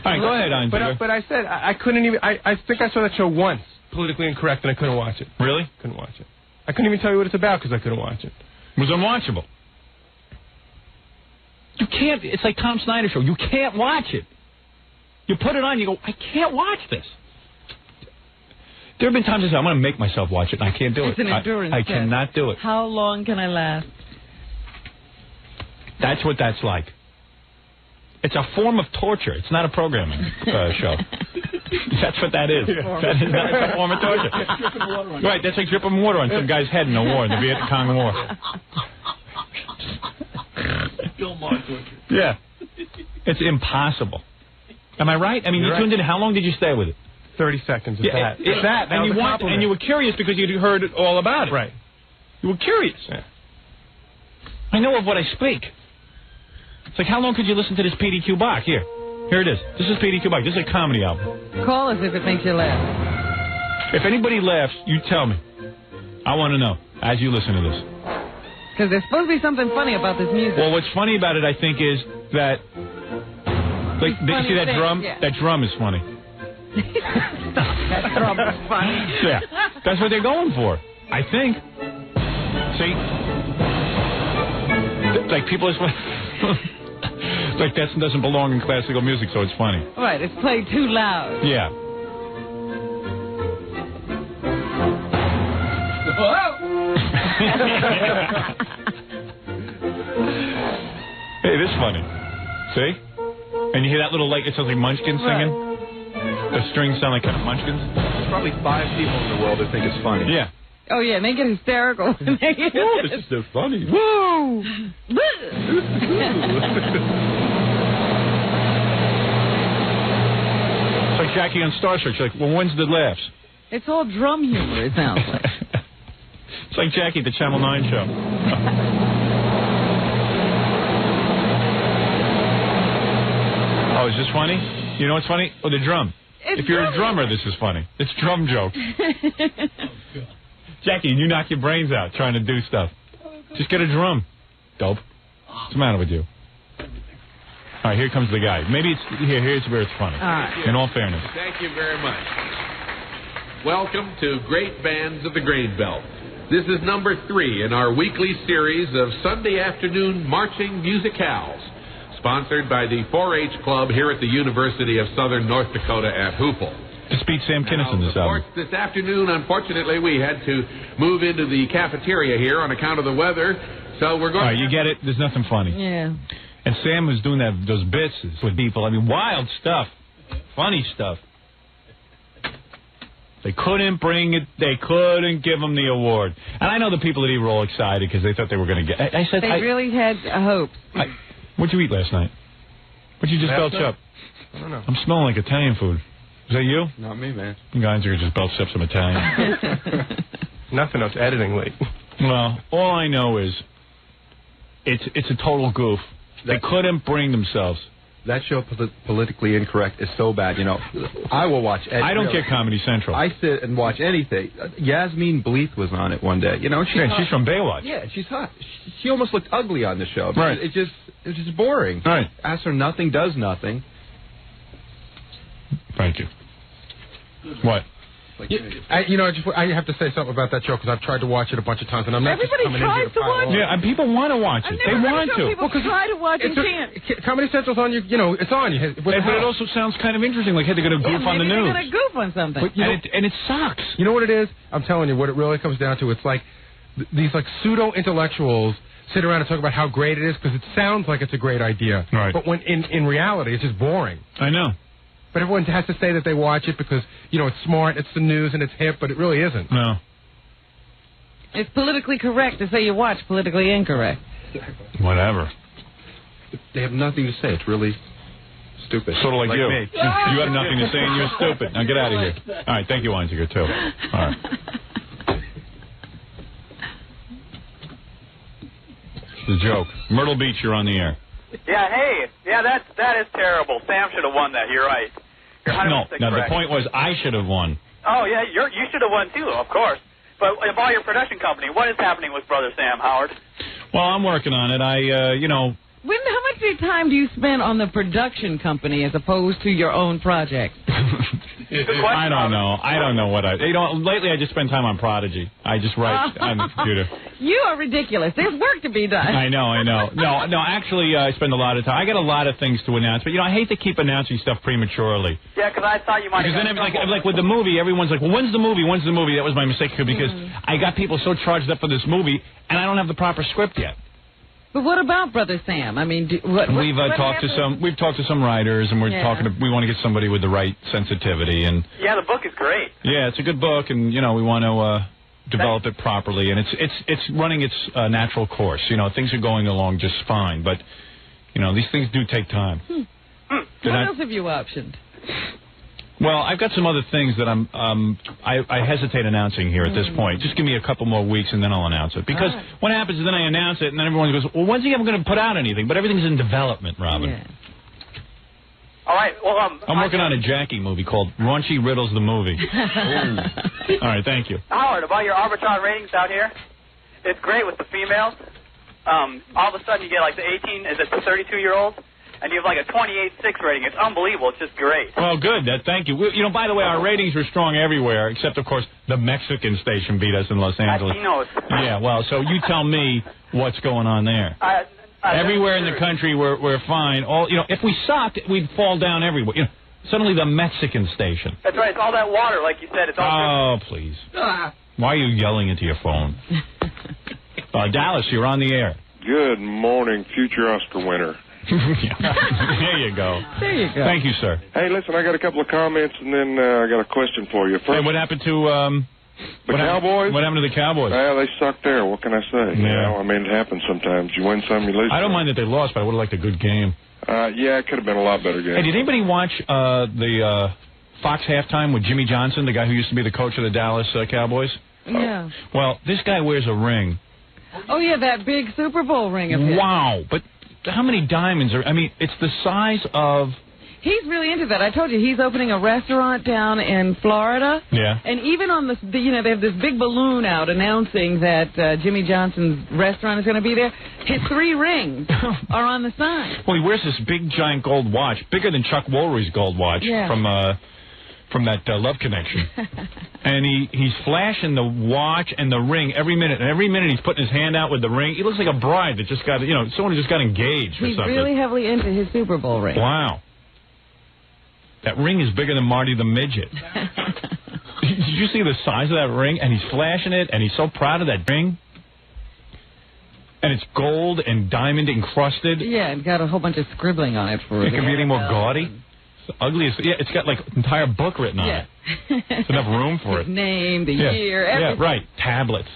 right, go ahead, Einziger. But I said I couldn't even. I think I saw that show once, Politically Incorrect, and I couldn't watch it. Really? Couldn't watch it. I couldn't even tell you what it's about because I couldn't watch it. It was unwatchable. You can't. It's like Tom Snyder's show. You can't watch it. You put it on, you go, I can't watch this. There have been times I say, I'm going to make myself watch it, and I can't do It's it. an endurance I test. cannot do it. How long can I last? That's what that's like. It's a form of torture. It's not a programming show. That's what that is. That is not a form of torture. Right, that's like dripping water on some guy's head in the war, in the Viet Cong War. Yeah. It's impossible. Am I right? I mean, you tuned in. How long did you stay with it? 30 seconds. It's that. It's that. And you were curious because you heard all about it. Right. You were curious. Yeah. I know of what I speak. It's like, how long could you listen to this PDQ Bach? Here it is. This is PDQ Bach. This is a comedy album. Call us if it makes you laugh. If anybody laughs, you tell me. I want to know as you listen to this. Because there's supposed to be something funny about this music. Well, what's funny about it, I think, is that, like, you see that drum? Yeah. That drum is funny. That drum is funny. Yeah, that's what they're going for, I think. See? Like, people are... like, that doesn't belong in classical music, so it's funny. Right, it's played too loud. Yeah. Hey, this is funny. See? And you hear that little, like, it sounds like Munchkins singing? The strings sound like kind of Munchkins? There's probably 5 people in the world that think it's funny. Yeah. Oh, yeah, and they get hysterical. Oh, this is so funny. Woo! It's like Jackie on Star Search. Like, well, when's the laughs? It's all drum humor, it sounds like. It's like Jackie at the Channel 9 show. Oh, is this funny? You know what's funny? Oh, the drum. If you're a drummer, this is funny. It's drum joke. Jackie, you knock your brains out trying to do stuff. Just get a drum. Dope. What's the matter with you? All right, here comes the guy. Maybe it's here's where it's funny. All right. In all fairness. Thank you very much. Welcome to Great Bands of the Grain Belt. This is number 3 in our weekly series of Sunday afternoon marching musicals, sponsored by the 4-H Club here at the University of Southern North Dakota at Hoople. This beats Sam Kinison this album. This afternoon, unfortunately, we had to move into the cafeteria here on account of the weather, so we're going. All right, you get it. There's nothing funny. Yeah. And Sam was doing those bits with people. I mean, wild stuff, funny stuff. They couldn't bring it. They couldn't give him the award. And I know the people at E were all excited because they thought they were going to get. I said they really had hope. What'd you eat last night? What'd you just belch up? I don't know. I'm smelling like Italian food. Is that you? Not me, man. You guys are just belched up some Italian. Nothing else. Editing late. Well, all I know is it's a total goof. They couldn't bring themselves. That show, Politically Incorrect, is so bad. You know, I will watch. I don't get Comedy Central. I sit and watch anything. Yasmin Bleeth was on it one day. You know, she's from Baywatch. Yeah, she's hot. She almost looked ugly on the show. Right. It's just boring. Right. Asks her nothing, does nothing. Thank you. What? I have to say something about that show because I've tried to watch it a bunch of times and I'm not Everybody just coming in here tries to watch it. Yeah, and people want to watch it. They want to. People try to watch and can't. Comedy Central's on it's on you. But it also sounds kind of interesting. Like, hey, they're going to goof on the news. They're going to goof on something. But, and it sucks. You know what it is? I'm telling you, what it really comes down to, it's like these like pseudo-intellectuals sit around and talk about how great it is because it sounds like it's a great idea. Right. But when in reality, it's just boring. I know. But everyone has to say that they watch it because, it's smart, it's the news, and it's hip, but it really isn't. No. It's politically correct to say you watch Politically Incorrect. Whatever. They have nothing to say. It's really stupid. Sort of like you. Me. You have nothing to say and you're stupid. Now get out of here. All right, thank you, Einziger, too. All right. The joke. Myrtle Beach, you're on the air. Yeah, hey. Yeah, that is terrible. Sam should have won that. You're right. You're 100% No, correct. the point was I should have won. Oh, yeah, you should have won, too, of course. But about your production company, what is happening with Brother Sam, Howard? Well, I'm working on it. How much time do you spend on the production company as opposed to your own project? I don't know. I don't know what lately I just spend time on Prodigy. I just write on the computer. You are ridiculous. There's work to be done. I know. No, actually, I spend a lot of time. I got a lot of things to announce, but, I hate to keep announcing stuff prematurely. Yeah, because I thought you might have... Because then, like with the movie, everyone's like, well, when's the movie? When's the movie? That was my mistake, because I got people so charged up for this movie, and I don't have the proper script yet. But what about Brother Sam? I mean, we've talked to some writers, and we want to get somebody with the right sensitivity. And yeah, the book is great. Yeah, it's a good book, and we want to develop it properly, and it's running its natural course. Things are going along just fine, but these things do take time. What else have you optioned? Well, I've got some other things that I hesitate announcing here at this point. Just give me a couple more weeks and then I'll announce it. Because what happens is then I announce it and then everyone goes, well, when's he ever going to put out anything? But everything's in development, Robin. Yeah. All right, well, I'm working on a Jackie movie called Raunchy Riddles the Movie. All right, thank you. Howard, about your Arbitron ratings out here, it's great with the females. All of a sudden you get like the 32-year-olds. And you have like a 28.6 rating. It's unbelievable. It's just great. Well, good. Thank you. By the way, our ratings were strong everywhere, except, of course, the Mexican station beat us in Los Angeles. Latinos. Yeah, well, so you tell me what's going on there. Everywhere in the country, we're fine. If we sucked, we'd fall down everywhere. Suddenly the Mexican station. That's right. It's all that water, like you said. It's all please. Why are you yelling into your phone? Dallas, you're on the air. Good morning, future Oscar winner. There you go. There you go. Thank you, sir. Hey, listen, I got a couple of comments, and then I got a question for you. First, hey, what happened to the Cowboys? What happened to the Cowboys? Well, they sucked there. What can I say? Yeah. It happens sometimes. You win some, you lose some. I don't mind that they lost, but I would have liked a good game. Yeah, it could have been a lot better game. Hey, did anybody watch the Fox halftime with Jimmy Johnson, the guy who used to be the coach of the Dallas Cowboys? Yeah. Well, this guy wears a ring. Oh, yeah, that big Super Bowl ring of his. Wow, but how many diamonds are... I mean, it's the size of... He's really into that. I told you, he's opening a restaurant down in Florida. Yeah. And even on they have this big balloon out announcing that Jimmy Johnson's restaurant is going to be there. His 3 rings are on the sign. Well, he wears this big, giant gold watch, bigger than Chuck Woolery's gold watch from that Love Connection. And he's flashing the watch and the ring every minute. And every minute he's putting his hand out with the ring. He looks like a bride that just got, someone who just got engaged or he's something. He's really heavily into his Super Bowl ring. Wow. That ring is bigger than Marty the Midget. Did you see the size of that ring? And he's flashing it, and he's so proud of that ring. And it's gold and diamond encrusted. Yeah, and got a whole bunch of scribbling on it for it. It can be any more gaudy. It's the ugliest. Yeah, it's got like an entire book written on it. There's enough room for it. His name, the year, everything. Yeah, right. Tablets.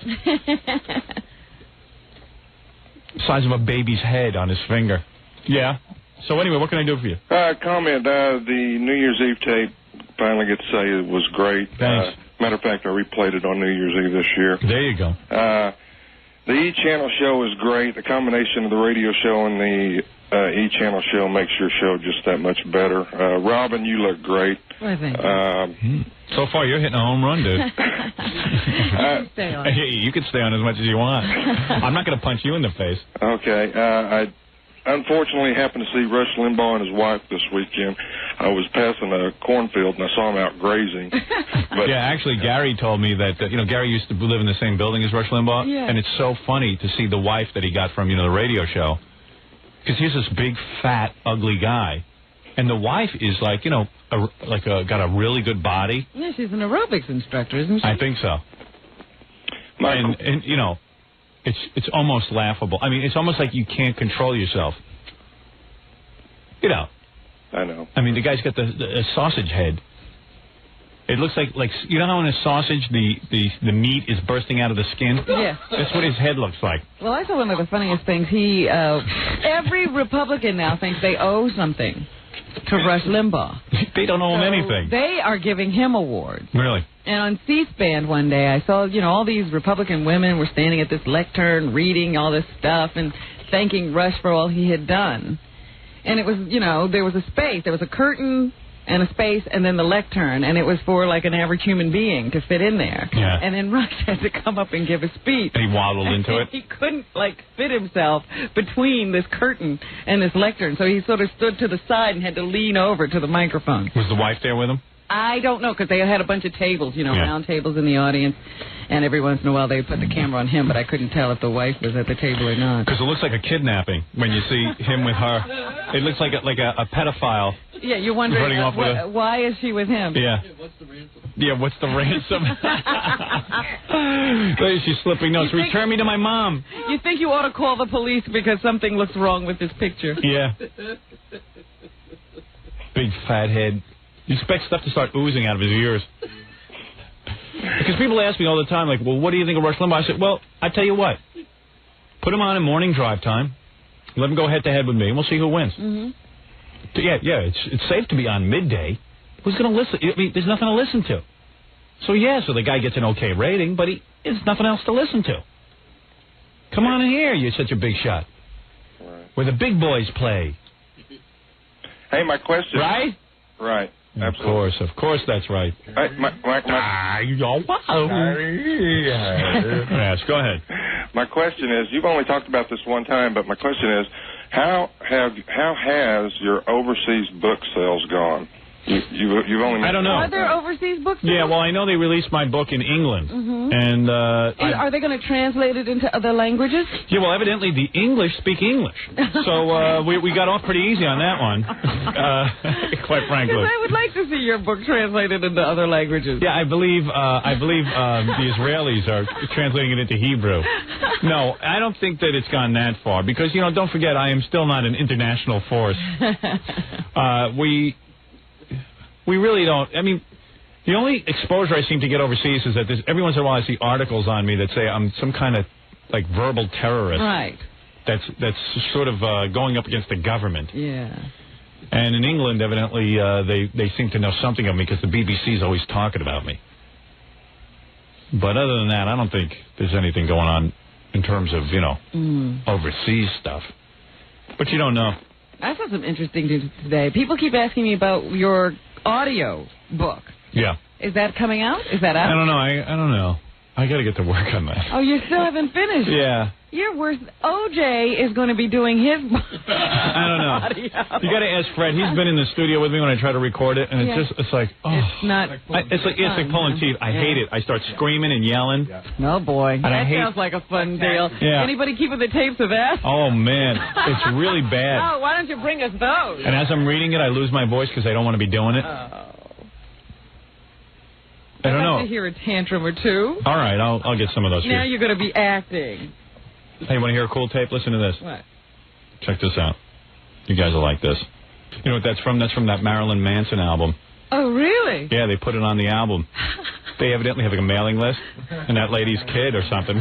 Size of a baby's head on his finger. Yeah. So anyway, what can I do for you? Comment. The New Year's Eve tape, finally get to say it was great. Thanks. Matter of fact, I replayed it on New Year's Eve this year. There you go. The E-Channel show is great. The combination of the radio show and the E-Channel show makes your show just that much better. Robin, you look great. I think so far, you're hitting a home run, dude. Stay on. You can stay on as much as you want. I'm not going to punch you in the face. Okay. I unfortunately happened to see Rush Limbaugh and his wife this weekend. I was passing a cornfield and I saw him out grazing. But yeah, actually, Gary told me that Gary used to live in the same building as Rush Limbaugh, and it's so funny to see the wife that he got from the radio show, because he's this big, fat, ugly guy, and the wife is like got a really good body. Yeah, she's an aerobics instructor, isn't she? I think so. And it's almost laughable. I mean, it's almost like you can't control yourself. I know. I mean, the guy's got the sausage head. It looks like how in a sausage the meat is bursting out of the skin? Yeah. That's what his head looks like. Well, I saw one of the funniest things. Every Republican now thinks they owe something to Rush Limbaugh. They don't owe him anything. They are giving him awards. Really? And on C-SPAN one day, I saw, all these Republican women were standing at this lectern reading all this stuff, and thanking Rush for all he had done. And it was, you know, there was a space. There was a curtain and a space and then the lectern. And it was for, like, an average human being to fit in there. Yeah. And then Rush had to come up and give a speech. And he waddled into it. He couldn't, like, fit himself between this curtain and this lectern. So he sort of stood to the side and had to lean over to the microphone. Was the wife there with him? I don't know, because they had a bunch of tables, you know, round tables in the audience, and every once in a while they put the camera on him, but I couldn't tell if the wife was at the table or not. Because it looks like a kidnapping when you see him with her. It looks like a pedophile. Yeah, you're wondering why is she with him? Yeah. What's the ransom? She's slipping notes. Return me to my mom. You think you ought to call the police because something looks wrong with this picture? Yeah. Big fat head. You expect stuff to start oozing out of his ears. Because people ask me all the time, like, well, what do you think of Rush Limbaugh? I said, well, I tell you what. Put him on in morning drive time. Let him go head-to-head with me, and we'll see who wins. Mm-hmm. Yeah, it's safe to be on midday. Who's going to listen? I mean, there's nothing to listen to. So the guy gets an okay rating, but there's nothing else to listen to. Come on in here, you're such a big shot. Where the big boys play. Hey, my question. Right? Right. Absolutely. Of course, that's right. Yes, go ahead. My question is, you've only talked about this one time, but my question is, how has your overseas book sales gone? You've only. I don't know. Are there overseas books? Yeah, well, I know they released my book in England, and are they going to translate it into other languages? Yeah, well, evidently the English speak English, so we got off pretty easy on that one. Quite frankly, I would like to see your book translated into other languages. Yeah, I believe the Israelis are translating it into Hebrew. No, I don't think that it's gone that far because don't forget I am still not an international force. We really don't. I mean, the only exposure I seem to get overseas is that every once in a while I see articles on me that say I'm some kind of like verbal terrorist. Right. That's sort of going up against the government. Yeah. And in England, evidently, they seem to know something of me because the BBC's always talking about me. But other than that, I don't think there's anything going on in terms of overseas stuff. But you don't know. I saw some interesting news today. People keep asking me about your audio book. Yeah. Is that coming out? Is that out? I don't know. I don't know. I got to get to work on that. Oh, you still haven't finished? Yeah. You're worse. OJ is going to be doing his I don't know. audio. You got to ask Fred. He's been in the studio with me when I try to record it, and it's like, oh. It's not it's like pulling teeth. I hate it. I start screaming and yelling. Oh, boy. And that sounds like a fun deal. Yeah. Anybody keeping the tapes of that? Oh, man. It's really bad. Oh, why don't you bring us those? And as I'm reading it, I lose my voice because I don't want to be doing it. I don't know. I'd like to hear a tantrum or two. All right, I'll get some of those. Now you're going to be acting. Hey, want to hear a cool tape? Listen to this. What? Check this out. You guys will like this. You know what that's from? That's from that Marilyn Manson album. Oh, really? Yeah, they put it on the album. They evidently have like a mailing list, and that lady's kid or something.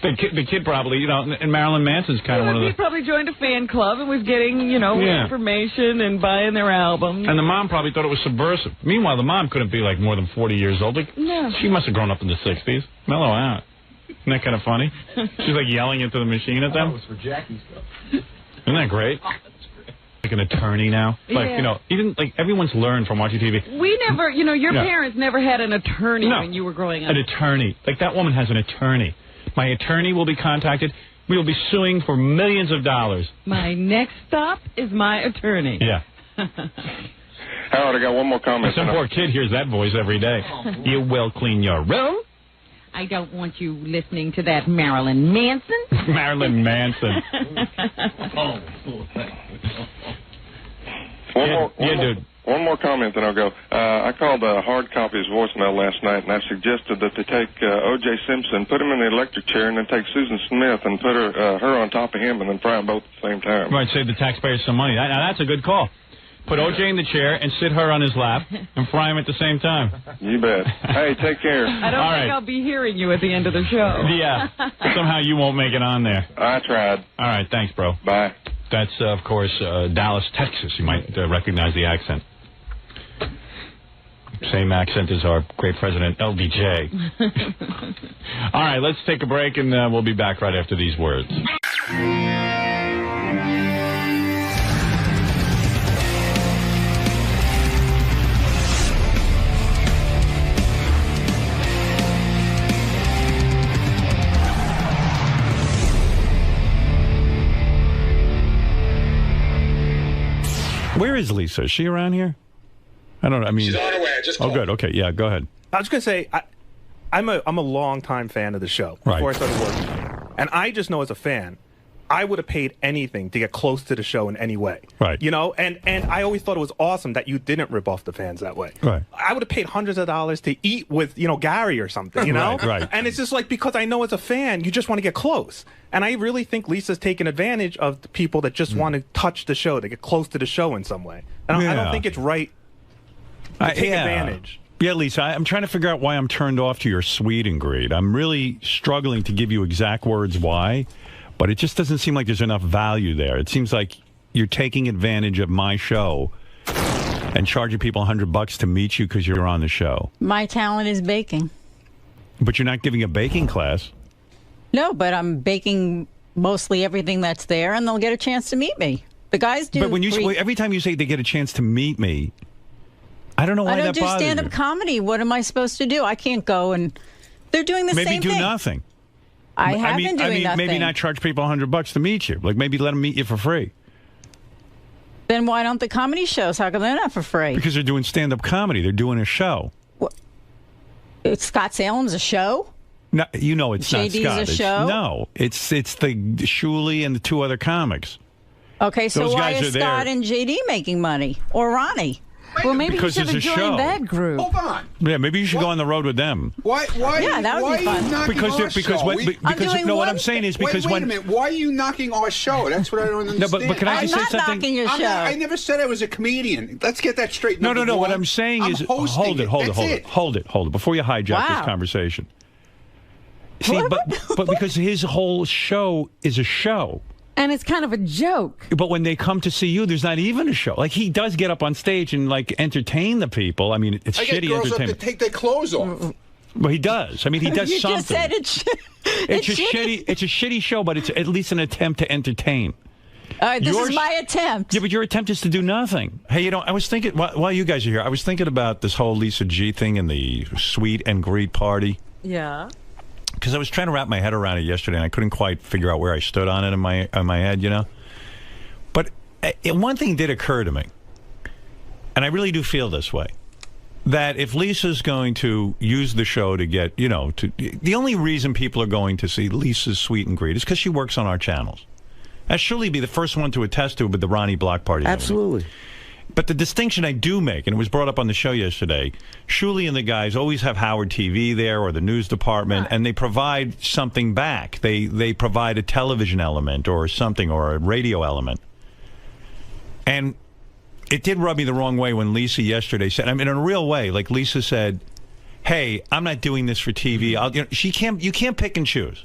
The kid probably, and Marilyn Manson's kind of one of the... He probably joined a fan club and was getting, information and buying their albums. And the mom probably thought it was subversive. Meanwhile, the mom couldn't be like more than 40 years old. Like, no. She must have grown up in the 60s. Mellow out. Isn't that kind of funny? She's like yelling into the machine at them. That was for Jackie stuff. Isn't that great? Oh, that's great. Like an attorney now. Like, even like everyone's learned from watching TV. We never, your parents never had an attorney when you were growing up. An attorney. Like that woman has an attorney. My attorney will be contacted. We will be suing for millions of dollars. My next stop is my attorney. Yeah. Howard, I got one more comment. Some poor kid hears that voice every day. You will clean your room. I don't want you listening to that Marilyn Manson. Marilyn Manson. One more comment, then I'll go. I called Hard Copy's voicemail last night, and I suggested that they take O.J. Simpson, put him in the electric chair, and then take Susan Smith and put her on top of him, and then fry them both at the same time. Right, save the taxpayers some money. Now, that's a good call. Put O.J. in the chair and sit her on his lap and fry him at the same time. You bet. Hey, take care. I don't think I'll be hearing you at the end of the show. Yeah. Somehow you won't make it on there. I tried. All right, thanks, bro. Bye. That's, of course, Dallas, Texas. You might recognize the accent. Same accent as our great president, LBJ. All right, let's take a break, and we'll be back right after these words. Where is Lisa? Is she around here? I don't know. I mean, she's on her way. Just good. Okay, yeah, go ahead. I was going to say, I'm a long-time fan of the show before I started working. And I just know as a fan, I would have paid anything to get close to the show in any way. Right. You know, and I always thought it was awesome that you didn't rip off the fans that way. Right. I would have paid hundreds of dollars to eat with, Gary or something, you know? Right. And it's just like, because I know as a fan, you just want to get close. And I really think Lisa's taking advantage of the people that just want to touch the show, to get close to the show in some way. And I don't think it's right to take advantage. Yeah, Lisa, I'm trying to figure out why I'm turned off to your sweet and greed. I'm really struggling to give you exact words why, but it just doesn't seem like there's enough value there. It seems like you're taking advantage of my show and charging people $100 to meet you because you're on the show. My talent is baking. But you're not giving a baking class. No, but I'm baking mostly everything that's there, and they'll get a chance to meet me. The guys do. But when every time you say they get a chance to meet me, I don't know why that bothers you. I don't do stand-up comedy. What am I supposed to do? I can't go and... They're doing the same thing. Maybe do nothing. I have been doing nothing. Maybe not charge people $100 to meet you. Like, maybe let them meet you for free. Then why don't the comedy shows? How come they're not for free? Because they're doing stand-up comedy. They're doing a show. Scott Salem's a show? No, you know it's not Scott. JD's a show? No, it's the Shuli and the two other comics. Okay, so Those why guys is are Scott there. and JD making money? Or Ronnie? Well, maybe Because you should have it's a joined show. that group. Hold on. Yeah, maybe you should go on the road with them. Why? Yeah, that would be fun. Because what I'm saying is because wait a minute. Why are you knocking our show? That's what I don't understand. No, but can I just say something? I'm not knocking your show. I never said I was a comedian. Let's get that straight. No. What I'm saying is, hold it. Before you hijack this conversation. See, but because his whole show is a show. And it's kind of a joke. But when they come to see you, there's not even a show. Like, he does get up on stage and, like, entertain the people. I mean, it's shitty entertainment. I get girls up to take their clothes off. Well, he does. I mean, he does you something. Just said it's a shitty show, but it's at least an attempt to entertain. This is my attempt. Yeah, but your attempt is to do nothing. Hey, I was thinking, while you guys are here, I was thinking about this whole Lisa G thing and the sweet and greet party. Yeah. Because I was trying to wrap my head around it yesterday, and I couldn't quite figure out where I stood on it in my head, But one thing did occur to me, and I really do feel this way, that if Lisa's going to use the show to get, the only reason people are going to see Lisa's Sweet and Greet is because she works on our channels. I'd surely be the first one to attest to it with the Ronnie Block Party. Absolutely. But the distinction I do make, and it was brought up on the show yesterday, Shuli and the guys always have Howard TV there or the news department, and they provide something back. They provide a television element or something or a radio element. And it did rub me the wrong way when Lisa yesterday said, I mean, in a real way, like Lisa said, hey, I'm not doing this for TV. You can't pick and choose.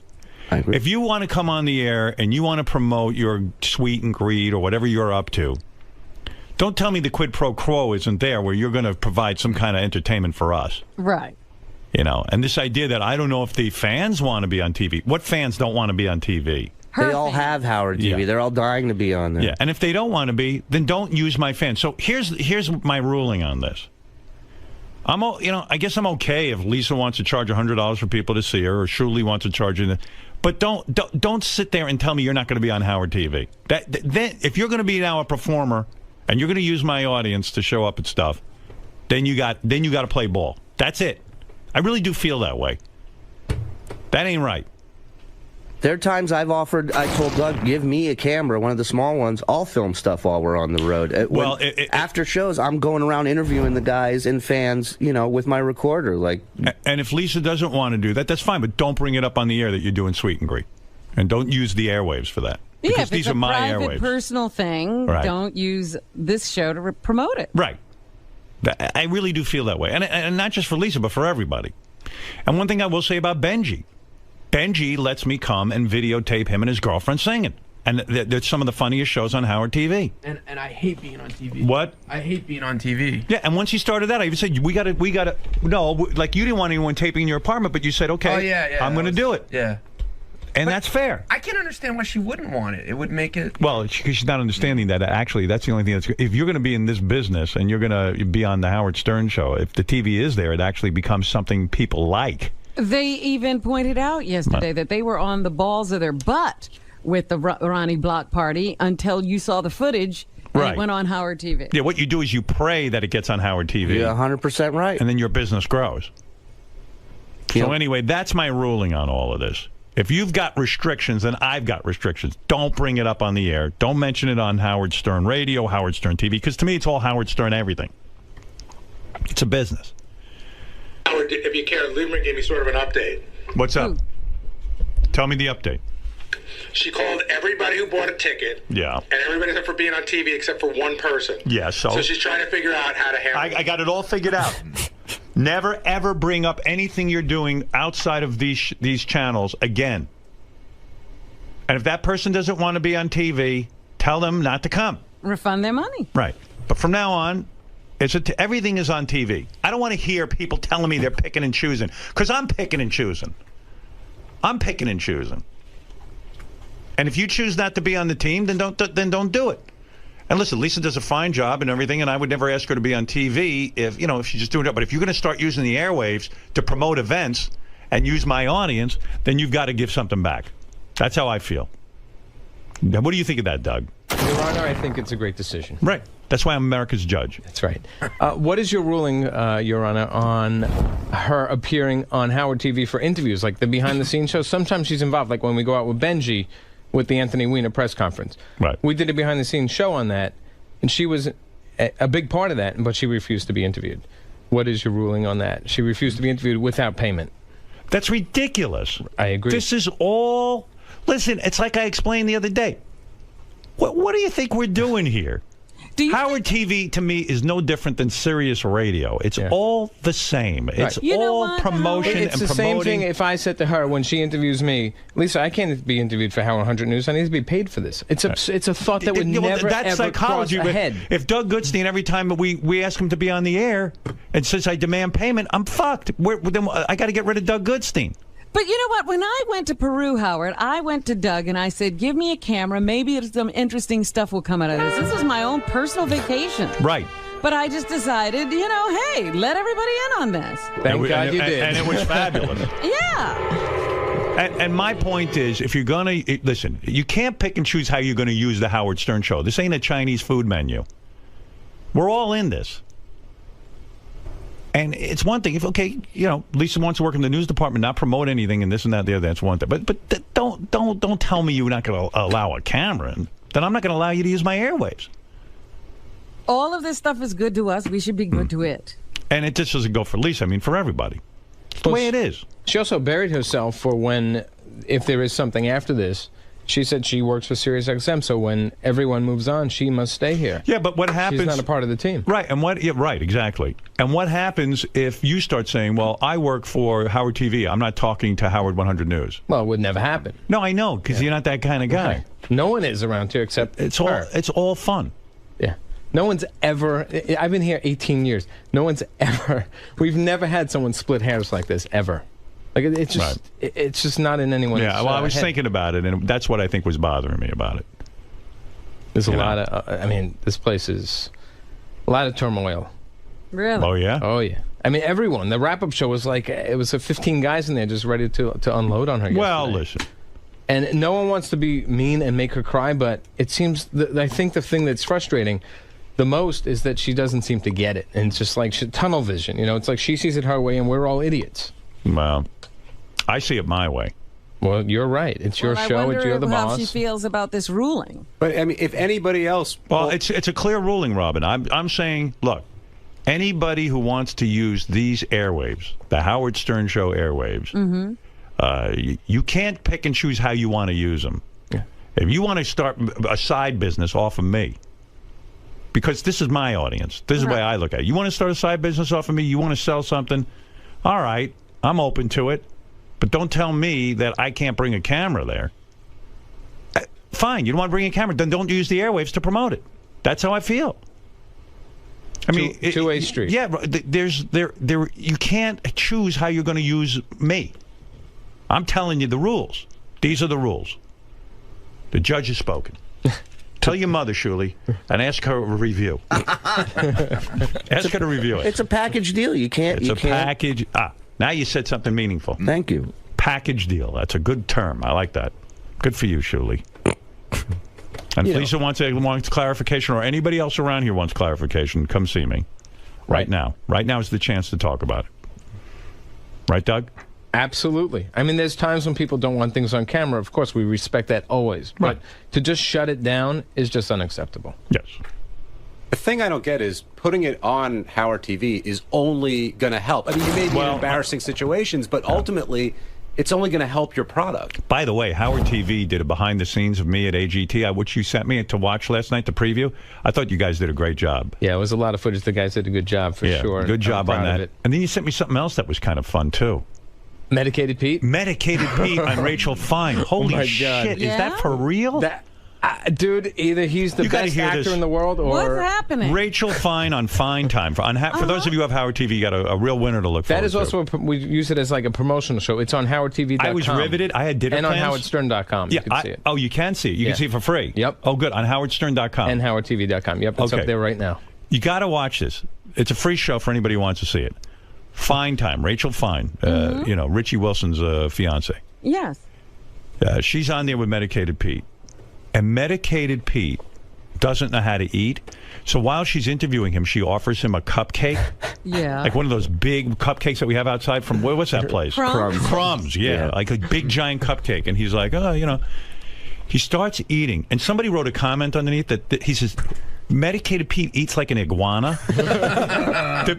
I agree. If you want to come on the air and you want to promote your sweet and greet or whatever you're up to, don't tell me the quid pro quo isn't there where you're going to provide some kind of entertainment for us. Right. And this idea that I don't know if the fans want to be on TV. What fans don't want to be on TV? They all have Howard TV. Yeah. They're all dying to be on there. Yeah, and if they don't want to be, then don't use my fans. So here's my ruling on this. I guess I'm okay if Lisa wants to charge $100 for people to see her, or Shuli wants to charge you. But don't sit there and tell me you're not going to be on Howard TV. Then if you're going to be now a performer and you're going to use my audience to show up and stuff, then you got to play ball. That's it. I really do feel that way. That ain't right. There are times I told Doug, give me a camera, one of the small ones. I'll film stuff while we're on the road. After shows, I'm going around interviewing the guys and fans, with my recorder. And if Lisa doesn't want to do that, that's fine. But don't bring it up on the air that you're doing Sweet and Greet. And don't use the airwaves for that. Because these are my airwaves. If it's a private, personal thing, don't use this show to promote it. Right. I really do feel that way. And not just for Lisa, but for everybody. And one thing I will say about Benji. Benji lets me come and videotape him and his girlfriend singing. And they're some of the funniest shows on Howard TV. And I hate being on TV. What? I hate being on TV. Yeah, and once you started that, I even said, we got to, no, like you didn't want anyone taping in your apartment, but you said, okay, Oh, yeah, I'm going to do it. Yeah. And that's fair. I can't understand why she wouldn't want it. It would make it... Well, because she's not understanding that, actually, that's the only thing that's... If you're going to be in this business and you're going to be on the Howard Stern show, if the TV is there, it actually becomes something people like. They even pointed out yesterday that they were on the balls of their butt with the Ronnie Block party until you saw the footage and it went on Howard TV. Yeah, what you do is you pray that it gets on Howard TV. You're 100% right. And then your business grows. So anyway, that's my ruling on all of this. If you've got restrictions and I've got restrictions, don't bring it up on the air. Don't mention it on Howard Stern Radio, Howard Stern TV, because to me it's all Howard Stern everything. It's a business. Howard, if you care, Lieberman gave me sort of an update. What's up? Tell me the update. She called everybody who bought a ticket. Yeah. And everybody except for being on TV except for one person. Yeah, so she's trying to figure out how to handle it. I got it all figured out. Never, ever bring up anything you're doing outside of these channels again. And if that person doesn't want to be on TV, tell them not to come. Refund their money. Right. But from now on, everything is on TV. I don't want to hear people telling me they're picking and choosing, because I'm picking and choosing. I'm picking and choosing. And if you choose not to be on the team, then don't do it. And listen, Lisa does a fine job and everything, and I would never ask her to be on TV if she's just doing it. But if you're going to start using the airwaves to promote events and use my audience, then you've got to give something back. That's how I feel. Now, what do you think of that, Doug? Your Honor, I think it's a great decision. Right. That's why I'm America's judge. That's right. What is your ruling, Your Honor, on her appearing on Howard TV for interviews, like the behind-the-scenes shows? Sometimes she's involved, like when we go out with Benji with the Anthony Weiner press conference. Right. We did a behind-the-scenes show on that, and she was a big part of that, but she refused to be interviewed. What is your ruling on that? She refused to be interviewed without payment. That's ridiculous. I agree. This is all... Listen, it's like I explained the other day. What do you think we're doing here? Howard TV, to me, is no different than Sirius Radio. It's all the same. It's all promotion and promoting. It's the same thing if I said to her when she interviews me, Lisa, I can't be interviewed for Howard 100 News. I need to be paid for this. It's a thought that would never, that's ever psychology. cross ahead. If Doug Goodstein, every time we ask him to be on the air, and says I demand payment, I'm fucked. Then I got to get rid of Doug Goodstein. But you know what? When I went to Peru, Howard, I went to Doug and I said, give me a camera. Maybe some interesting stuff will come out of this. This is my own personal vacation. Right. But I just decided, hey, let everybody in on this. Thank God you did. And it was fabulous. Yeah. And my point is, if you're going to... Listen, you can't pick and choose how you're going to use the Howard Stern show. This ain't a Chinese food menu. We're all in this. And it's one thing if Lisa wants to work in the news department, not promote anything and this and that, the other. That's one thing. But don't tell me you're not going to allow a camera, and then I'm not going to allow you to use my airwaves. All of this stuff is good to us. We should be good to it. And it just doesn't go for Lisa. I mean, for everybody. It's the way it is. She also buried herself for if there is something after this. She said she works for SiriusXM, so when everyone moves on, she must stay here. Yeah, but what happens... She's not a part of the team. Right, right, exactly. And what happens if you start saying, well, I work for Howard TV, I'm not talking to Howard 100 News? Well, it would never happen. No, I know, because you're not that kind of guy. Okay. No one is around here except It's all fun. Yeah. No one's ever... I've been here 18 years. No one's ever... We've never had someone split hairs like this, ever. Like it's just, it's just not in anyone's. Yeah, well, I was head. thinking about it, and that's what I think was bothering me about it. There's a lot of. I mean, this place is a lot of turmoil. Really? Oh yeah. Oh yeah. I mean, everyone. The wrap-up show was like it was 15 guys in there just ready to unload on her. Well, yesterday. listen. And no one wants to be mean and make her cry, but it seems. I think the thing that's frustrating the most is that she doesn't seem to get it, and it's just like tunnel vision. It's like she sees it her way, and we're all idiots. Well. I see it my way. Well, you're right. It's your show. It's you're the boss. How she feels about this ruling. But I mean, if anybody else, well, it's a clear ruling, Robin. I'm saying, look, anybody who wants to use these airwaves, the Howard Stern Show airwaves, you can't pick and choose how you want to use them. Yeah. If you want to start a side business off of me, because this is my audience, this is the way I look at it. You want to start a side business off of me? You want to sell something? All right, I'm open to it. But don't tell me that I can't bring a camera there. fine. You don't want to bring a camera, then don't use the airwaves to promote it. That's how I feel. I mean, two-way street. Yeah, you can't choose how you're going to use me. I'm telling you the rules. These are the rules. The judge has spoken. Tell your mother, Shuli, and ask her a review. Ask her to review it. It's a package deal. You can't. It's a package. Now you said something meaningful. Thank you. Package deal. That's a good term. I like that. Good for you, Shuli. And if Lisa wants clarification, or anybody else around here wants clarification, come see me. Right now. Right now is the chance to talk about it. Right, Doug? Absolutely. I mean, there's times when people don't want things on camera. Of course, we respect that always. Right. But to just shut it down is just unacceptable. Yes. The thing I don't get is putting it on Howard TV is only going to help. I mean, you may be in embarrassing situations, but ultimately, it's only going to help your product. By the way, Howard TV did a behind-the-scenes of me at AGT, which you sent me to watch last night, the preview. I thought you guys did a great job. Yeah, it was a lot of footage. The guys did a good job, for sure. Good job on that. And then you sent me something else that was kind of fun, too. Medicated Pete? Medicated Pete on Rachel Fine. Holy shit. Is that for real? Dude, either he's the best actor in the world, or... What's happening? Rachel Fine on Fine Time. For those of you who have Howard TV, you got a real winner to look for. That is also, we use it as like a promotional show. It's on HowardTV.com. I was riveted. I had dinner and plans. on HowardStern.com. Yeah, you can see it. Oh, you can see it. You can see it for free. Yep. Oh, good. On HowardStern.com. And HowardTV.com. Yep, it's up there right now. You got to watch this. It's a free show for anybody who wants to see it. Fine Time. Rachel Fine. You know, Richie Wilson's fiance. Yes. She's on there with Medicated Pete. And Medicated Pete doesn't know how to eat. So while she's interviewing him, she offers him a cupcake. Yeah. Like one of those big cupcakes that we have outside from, what's that place? Crumbs, yeah. Like a big giant cupcake. And he's like, oh, you know. He starts eating. And somebody wrote a comment underneath that he says, Medicated Pete eats like an iguana. The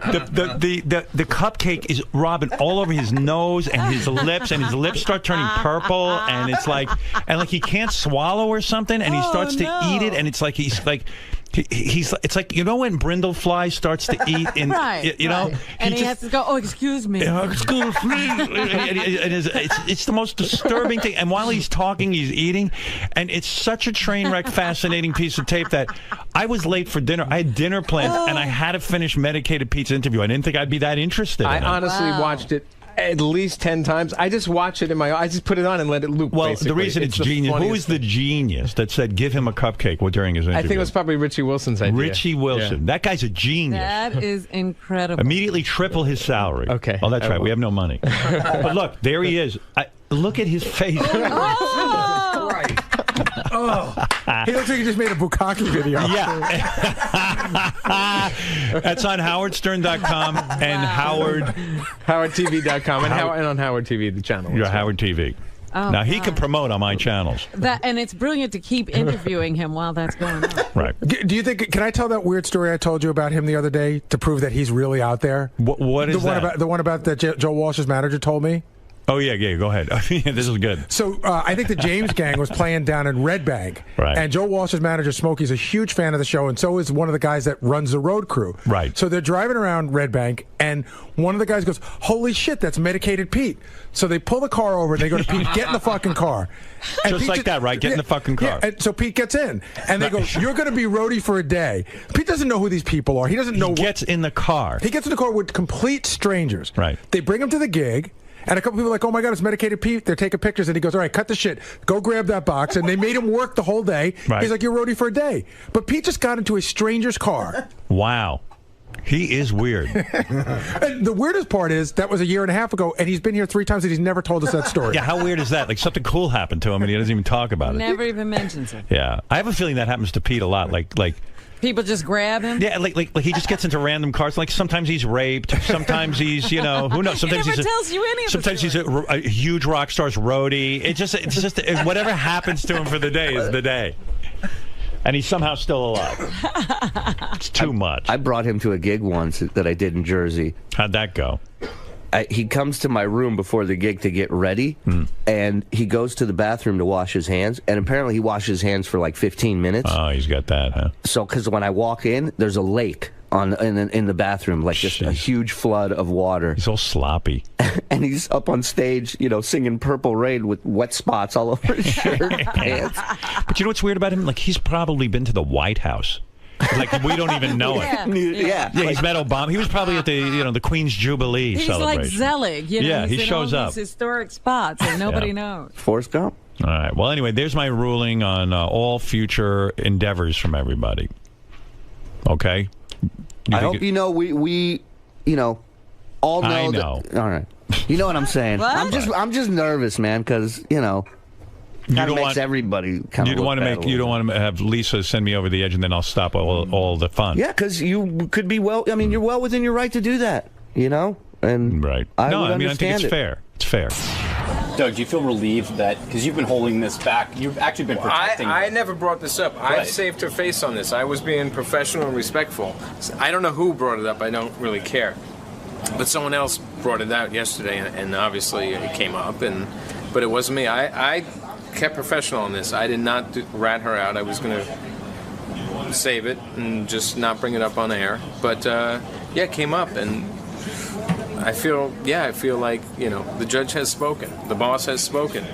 cupcake is rubbing all over his nose and his lips start turning purple, and it's like he can't swallow or something, and he starts to eat it, and it's like he's it's like, you know, when brindlefly starts to eat in you know, and he has to go, oh, excuse me. Excuse me. It's the most disturbing thing. And while he's talking, he's eating, and it's such a train wreck, fascinating piece of tape that I was late for dinner. I had dinner plans, and I had to finish Medicated Pete's interview. I didn't think I'd be that interested in it. I honestly watched it at least 10 times. I just watch it I just put it on and let it loop. Well, basically. the reason it's genius. Who is the genius that said give him a cupcake during his interview? I think it was probably Richie Wilson's idea. Richie Wilson. Yeah. That guy's a genius. That is incredible. Immediately triple his salary. Okay. Oh, that's right. We have no money. But look, there he is. Look at his face. Oh, he looks like he just made a Bukkake video. Yeah. That's on HowardStern.com and HowardTV.com and on Howard TV, the channel. Your Howard TV. Oh, now, he can promote on my channels. And it's brilliant to keep interviewing him while that's going on. Right. Do you think, can I tell that weird story I told you about him the other day to prove that he's really out there? What is that? The one about that Joe Walsh's manager told me? Oh, yeah, go ahead. This is good. So I think the James Gang was playing down in Red Bank. Right. And Joe Walsh's manager, Smokey's a huge fan of the show, and so is one of the guys that runs the road crew. Right. So they're driving around Red Bank, and one of the guys goes, holy shit, that's Medicated Pete. So they pull the car over, and they go to Pete, get in the fucking car. And Just Pete like that, right? Get in the fucking car. Yeah, and so Pete gets in, and they go, you're going to be roadie for a day. Pete doesn't know who these people are. He doesn't know. He gets in the car. He gets in the car with complete strangers. Right. They bring him to the gig. And a couple people are like, oh, my God, it's Medicated Pete. They're taking pictures. And he goes, all right, cut the shit. Go grab that box. And they made him work the whole day. Right. He's like, you're roadie for a day. But Pete just got into a stranger's car. Wow. He is weird. And the weirdest part is that was a year and a half ago, and he's been here 3 times, and he's never told us that story. Yeah, how weird is that? Like something cool happened to him, and he doesn't even talk about it. Never even mentions it. Yeah. I have a feeling that happens to Pete a lot. Like people just grab him? Yeah, like he just gets into random cars. Like sometimes he's raped, sometimes he's, you know, who knows? Sometimes he never tells you any of sometimes he's a huge rock star's roadie. It's just whatever happens to him for the day is the day. And he's somehow still alive. It's too much. I brought him to a gig once that I did in Jersey. How'd that go? He comes to my room before the gig to get ready, and he goes to the bathroom to wash his hands, and apparently he washes his hands for like 15 minutes. Oh, he's got that, huh? So, because when I walk in, there's a lake in the bathroom, like just a huge flood of water. He's all sloppy. And he's up on stage, singing Purple Rain with wet spots all over his shirt and pants. But you know what's weird about him? Like, he's probably been to the White House. Like, we don't even know it. Yeah, he's met Obama. He was probably at the Queen's Jubilee celebration. He's like Zelig. Yeah, he's he in shows all up. these historic spots, and nobody knows. Forrest Gump. All right. Well, anyway, there's my ruling on all future endeavors from everybody. Okay? I hope we all know. I know. All right. You know what I'm saying? What? I'm just nervous, man, because kind of makes everybody kind of. You don't want to have Lisa send me over the edge, and then I'll stop all the fun. Yeah, because you could be you're well within your right to do that. And right. I think it's fair. It's fair. Doug, do you feel relieved that, because you've been holding this back, you've actually been protecting... I never brought this up. I saved her face on this. I was being professional and respectful. I don't know who brought it up. I don't really care. But someone else brought it out yesterday, and obviously it came up, but it wasn't me. I kept professional on this. I did not rat her out. I was going to save it and just not bring it up on air. But, it came up, and... I feel like, the judge has spoken. The boss has spoken.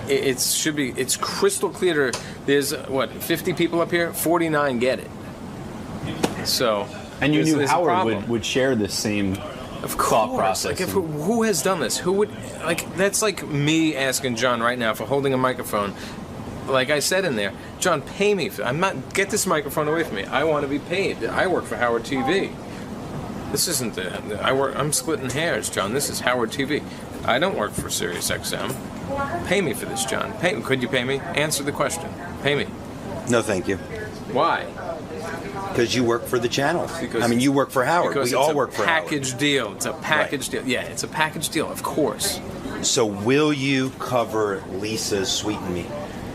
It's crystal clear. There's, 50 people up here? 49 get it. So. And you knew Howard would share this same thought process. Like, who has done this? Who would, that's like me asking John right now for holding a microphone. Like I said in there, John, pay me. Get this microphone away from me. I want to be paid. I work for Howard TV. This isn't I'm splitting hairs, John. This is Howard TV. I don't work for Sirius XM. Pay me for this, John. Could you pay me? Answer the question. Pay me. No, thank you. Why? Because you work for the channel. You work for Howard. We all work for Howard. Package deal. It's a package deal. Yeah, it's a package deal, of course. So will you cover Lisa's Sweeten Me?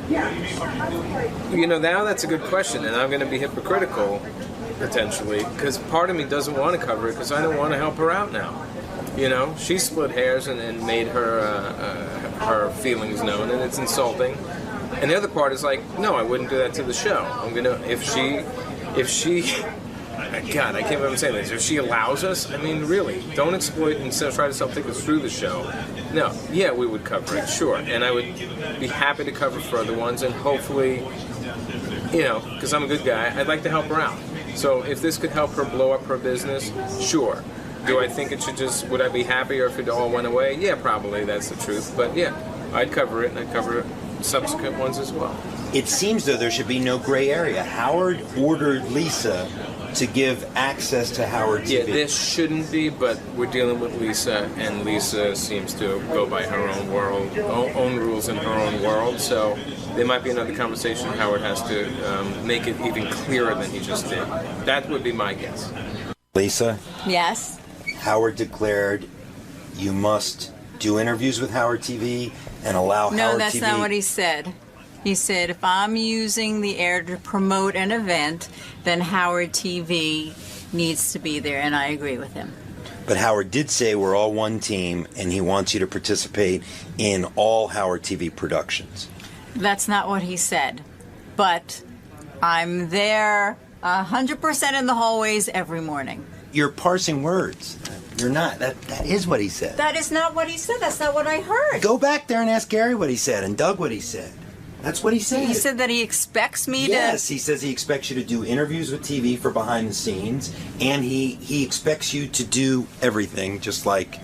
Now that's a good question, and I'm going to be hypocritical. Potentially, because part of me doesn't want to cover it because I don't want to help her out now. She split hairs and made her feelings known, and it's insulting. And the other part is like, no, I wouldn't do that to the show. I'm gonna if she, God, I can't believe I'm saying this. If she allows us, really, don't exploit and try to self-take us through the show. No, yeah, we would cover it, sure, and I would be happy to cover further ones, and hopefully, because I'm a good guy, I'd like to help her out. So if this could help her blow up her business, sure. Do I think it should would I be happier if it all went away? Yeah, probably, that's the truth. But yeah, I'd cover it, and I'd cover subsequent ones as well. It seems though there should be no gray area. Howard ordered Lisa to give access to Howard TV. Yeah, there shouldn't be, but we're dealing with Lisa, and Lisa seems to go by her own rules in her own world, so there might be another conversation Howard has to make it even clearer than he just did. That would be my guess. Lisa? Yes? Howard declared you must do interviews with Howard TV and allow Howard TV... No, that's not what he said. He said, if I'm using the air to promote an event, then Howard TV needs to be there, and I agree with him. But Howard did say we're all one team, and he wants you to participate in all Howard TV productions. That's not what he said. But I'm there 100% in the hallways every morning. You're parsing words. You're not. That is what he said. That is not what he said. That's not what I heard. Go back there and ask Gary what he said and Doug what he said. That's what he said. He said that he expects me to... Yes, he says he expects you to do interviews with TV for behind the scenes, and he expects you to do everything just like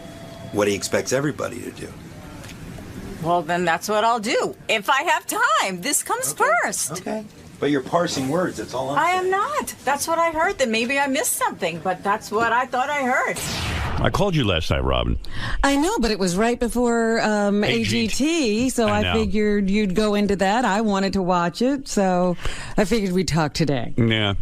what he expects everybody to do. Well, then that's what I'll do. If I have time. This comes first. Okay. But you're parsing words, that's all I'm saying. I am not. That's what I heard. Then maybe I missed something, but that's what I thought I heard. I called you last night, Robin. I know, but it was right before AGT, so I figured you'd go into that. I wanted to watch it, so I figured we'd talk today. Yeah.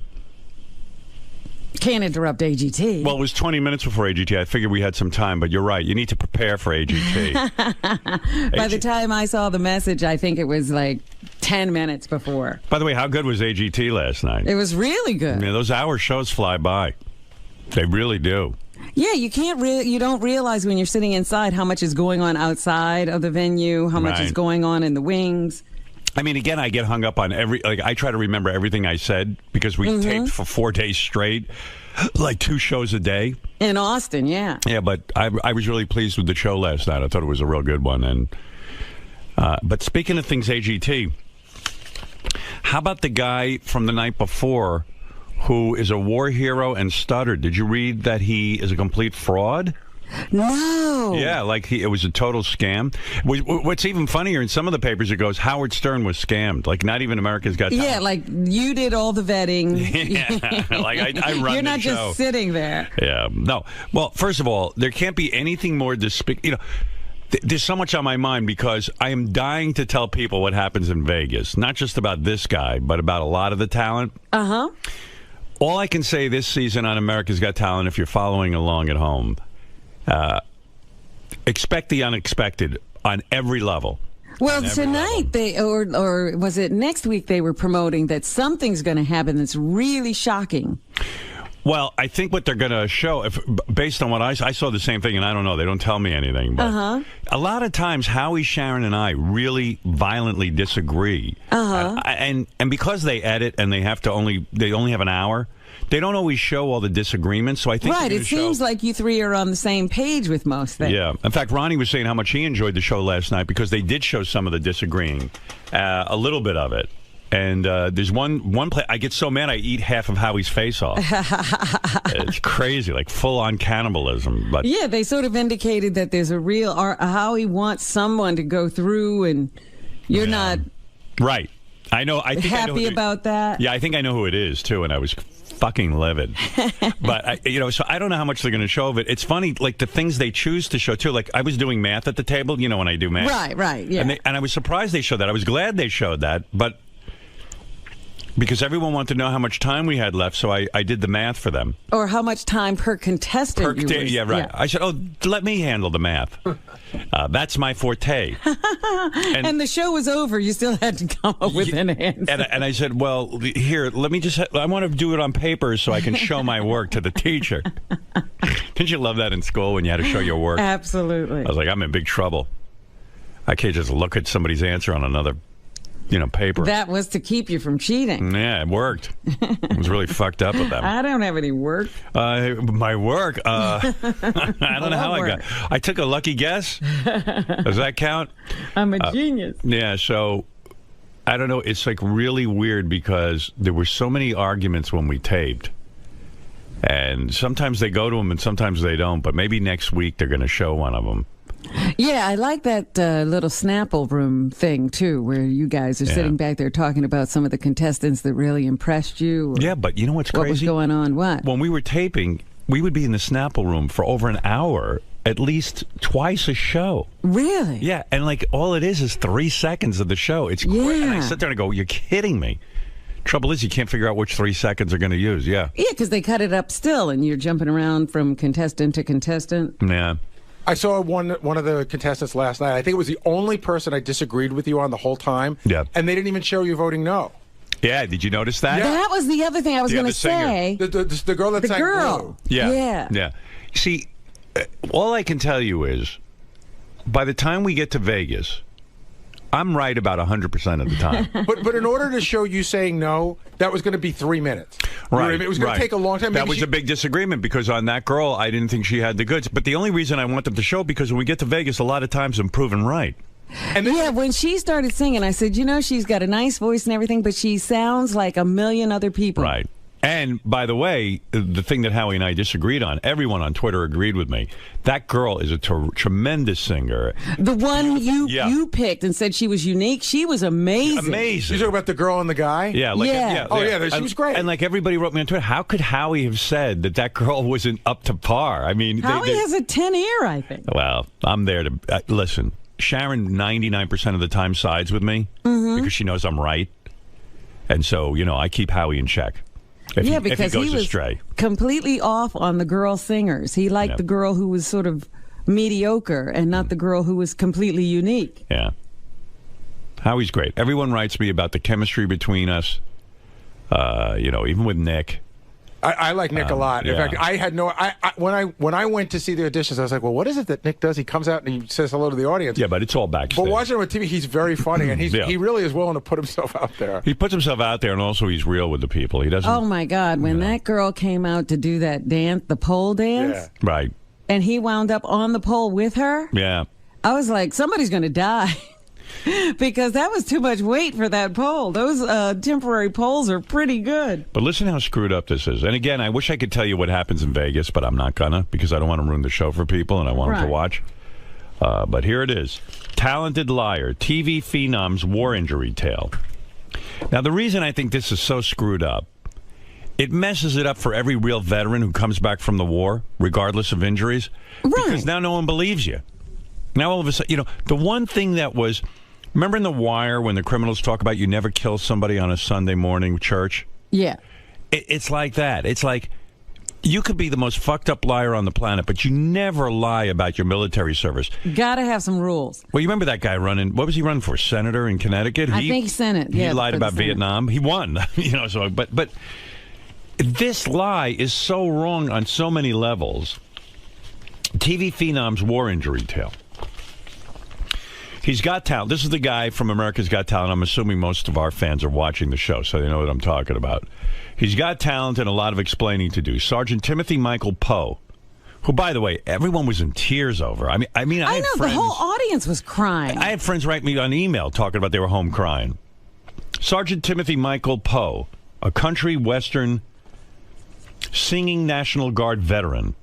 Can't interrupt AGT. Well, it was 20 minutes before AGT. I figured we had some time, but you're right. You need to prepare for AGT. By the time I saw the message, I think it was like 10 minutes before. By the way, how good was AGT last night? It was really good. Yeah, those hour shows fly by. They really do. Yeah, you don't realize when you're sitting inside how much is going on outside of the venue, how much is going on in the wings. I mean, again, I get hung up on I try to remember everything I said because we taped for 4 days straight, like 2 shows a day. In Austin, yeah. Yeah, but I was really pleased with the show last night. I thought it was a real good one. And but speaking of things, AGT, how about the guy from the night before who is a war hero and stuttered? Did you read that he is a complete fraud? No. Yeah, like it was a total scam. What's even funnier, in some of the papers it goes, Howard Stern was scammed. Like, not even America's Got Talent. Yeah, like you did all the vetting. Yeah, like I run You're not the show. just sitting there. Yeah, no. Well, first of all, there can't be anything more despicable. You know, there's so much on my mind because I am dying to tell people what happens in Vegas. Not just about this guy, but about a lot of the talent. Uh-huh. All I can say this season on America's Got Talent, if you're following along at home, expect the unexpected on every level. Well, tonight or was it next week they were promoting that something's going to happen that's really shocking. Well, I think what they're going to show, based on what I saw the same thing, and I don't know, they don't tell me anything, but a lot of times Howie, Sharon, and I really violently disagree. And because they edit and they only have an hour, they don't always show all the disagreements. So I think it seems like you three are on the same page with most things. Yeah. In fact, Ronnie was saying how much he enjoyed the show last night because they did show some of the disagreeing, a little bit of it. And there's one play. I get so mad I eat half of Howie's face off. It's crazy, like full-on cannibalism. But yeah, they sort of indicated that there's a real Howie wants someone to go through, and you're not right. I know. I think happy about that. Yeah, I think I know who it is too, and I was fucking livid. But so I don't know how much they're going to show of it. It's funny, like the things they choose to show too. Like I was doing math at the table. You know when I do math, right, yeah. And I was surprised they showed that. I was glad they showed that, but. Because everyone wanted to know how much time we had left, so I did the math for them. Or how much time per contestant you were. Yeah, right. Yeah. I said, let me handle the math. That's my forte. And the show was over. You still had to come up with an answer. And I said, well, here, let me I want to do it on paper so I can show my work to the teacher. Didn't you love that in school when you had to show your work? Absolutely. I was like, I'm in big trouble. I can't just look at somebody's answer on another paper. That was to keep you from cheating. Yeah, it worked. I was really fucked up with that. I don't have any work. My work? I don't know how I got. I took a lucky guess. Does that count? I'm a genius. Yeah, so I don't know. It's like really weird because there were so many arguments when we taped. And sometimes they go to them and sometimes they don't. But maybe next week they're going to show one of them. Yeah, I like that little Snapple room thing, too, where you guys are sitting back there talking about some of the contestants that really impressed you. Yeah, but you know what's crazy? What was going on? What? When we were taping, we would be in the Snapple room for over an hour, at least twice a show. Really? Yeah, and like all it is 3 seconds of the show. It's quick. And I sit there and go, you're kidding me. Trouble is, you can't figure out which 3 seconds they're going to use. Yeah. Yeah, because they cut it up still, and you're jumping around from contestant to contestant. Yeah. I saw one of the contestants last night. I think it was the only person I disagreed with you on the whole time. Yeah. And they didn't even show you voting no. Yeah, did you notice that? Yeah. That was the other thing I was going to say. The girl that sang Blue. Yeah. See, all I can tell you is, by the time we get to Vegas, I'm right about 100% of the time. But in order to show you saying no, that was going to be 3 minutes. Right. It was going to take a long time. That was a big disagreement because on that girl, I didn't think she had the goods. But the only reason I want them to show, because when we get to Vegas, a lot of times I'm proven right. And when she started singing, I said, she's got a nice voice and everything, but she sounds like a million other people. Right. And, by the way, the thing that Howie and I disagreed on, everyone on Twitter agreed with me. That girl is a tremendous singer. The one you picked and said she was unique, she was amazing. Amazing. You talking about the girl and the guy? Yeah. She was great. And like everybody wrote me on Twitter, how could Howie have said that girl wasn't up to par? I mean, Howie has a 10 ear, I think. Well, I'm there to listen. Sharon 99% of the time sides with me because she knows I'm right. And so, I keep Howie in check. Because he was astray. Completely off on the girl singers. He liked the girl who was sort of mediocre and not the girl who was completely unique. Yeah. Howie's great. Everyone writes me about the chemistry between us, even with Nick. I like Nick a lot. In fact, I had no. When I went to see the auditions, I was like, well, what is it that Nick does? He comes out and he says hello to the audience. Yeah, but it's all backstage. But watching him on TV, he's very funny, and he really is willing to put himself out there. He puts himself out there, and also he's real with the people. He doesn't. Oh my God! When that girl came out to do that dance, the pole dance, right, and he wound up on the pole with her. Yeah, I was like, somebody's going to die. Because that was too much weight for that pole. Those temporary poles are pretty good. But listen how screwed up this is. And again, I wish I could tell you what happens in Vegas, but I'm not gonna, because I don't want to ruin the show for people and I want them to watch. But here it is. Talented liar, TV phenom's war injury tale. Now, the reason I think this is so screwed up, it messes it up for every real veteran who comes back from the war, regardless of injuries. Right. Because now no one believes you. Now all of a sudden, the one thing that was... Remember in The Wire when the criminals talk about you never kill somebody on a Sunday morning church? Yeah. It's like that. It's like you could be the most fucked up liar on the planet, but you never lie about your military service. Gotta have some rules. Well, you remember that guy running, what was he running for, senator in Connecticut? I think Senate. He lied about Vietnam. He won. But this lie is so wrong on so many levels. TV phenom's war injury tale. He's got talent. This is the guy from America's Got Talent. I'm assuming most of our fans are watching the show, so they know what I'm talking about. He's got talent and a lot of explaining to do. Sergeant Timothy Michael Poe, who, by the way, everyone was in tears over. I mean, I know the whole audience was crying. I had friends write me on email talking about they were home crying. Sergeant Timothy Michael Poe, a country western singing National Guard veteran.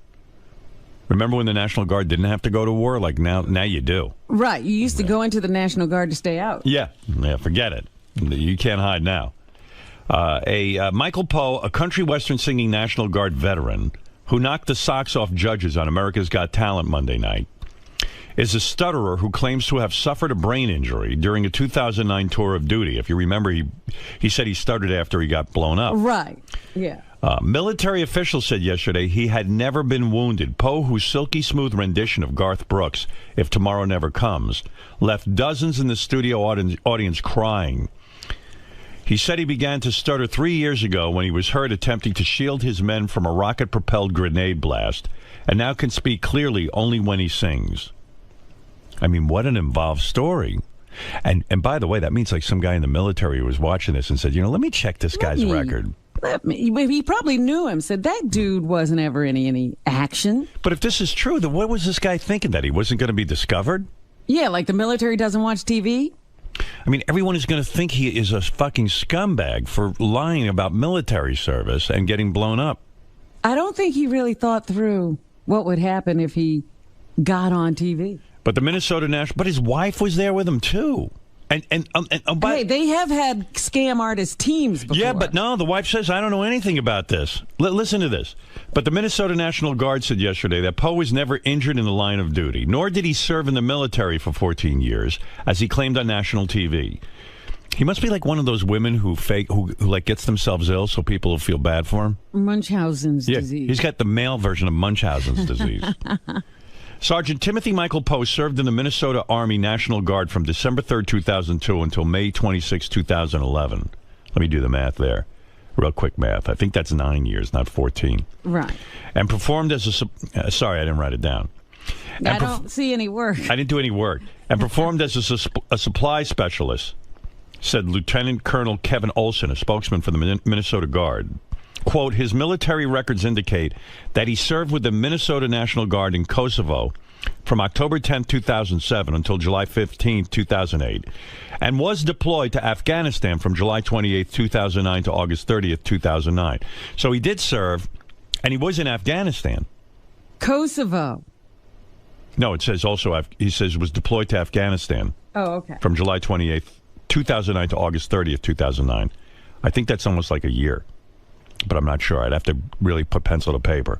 Remember when the National Guard didn't have to go to war? Like now you do. Right. You used to go into the National Guard to stay out. Yeah, forget it. You can't hide now. Michael Poe, a country western singing National Guard veteran who knocked the socks off judges on America's Got Talent Monday night, is a stutterer who claims to have suffered a brain injury during a 2009 tour of duty. If you remember, he said he stuttered after he got blown up. Right. Yeah. Military officials said yesterday he had never been wounded. Poe, whose silky smooth rendition of Garth Brooks, If Tomorrow Never Comes, left dozens in the studio audience crying. He said he began to stutter 3 years ago when he was heard attempting to shield his men from a rocket-propelled grenade blast, and now can speak clearly only when he sings. I mean, what an involved story. And by the way, that means like some guy in the military was watching this and said, let me check this guy's record. He probably knew him, said that dude wasn't ever in any action. But if this is true, then what was this guy thinking, that he wasn't going to be discovered? Yeah, like the military doesn't watch TV? I mean, everyone is going to think he is a fucking scumbag for lying about military service and getting blown up. I don't think he really thought through what would happen if he got on TV. But the Minnesota National... But his wife was there with him, too. Hey, they have had scam artist teams before. Yeah, but no, the wife says, I don't know anything about this. Listen to this. But the Minnesota National Guard said yesterday that Poe was never injured in the line of duty, nor did he serve in the military for 14 years, as he claimed on national TV. He must be like one of those women who gets themselves ill so people will feel bad for him. Munchausen's disease. He's got the male version of Munchausen's disease. Sergeant Timothy Michael Poe served in the Minnesota Army National Guard from December 3rd, 2002 until May 26, 2011. Let me do the math there. Real quick math. I think that's 9 years, not 14. Right. And performed as a... sorry, I didn't write it down. I don't see any work. I didn't do any work. And performed as a supply specialist, said Lieutenant Colonel Kevin Olson, a spokesman for the Minnesota Guard. Quote, his military records indicate that he served with the Minnesota National Guard in Kosovo from October 10, 2007 until July 15, 2008, and was deployed to Afghanistan from July 28, 2009 to August 30th, 2009. So he did serve, and he was in Afghanistan. Kosovo. No, it says also, he says was deployed to Afghanistan. Oh, okay. From July 28th, 2009 to August 30th, 2009. I think that's almost like a year. But I'm not sure. I'd have to really put pencil to paper.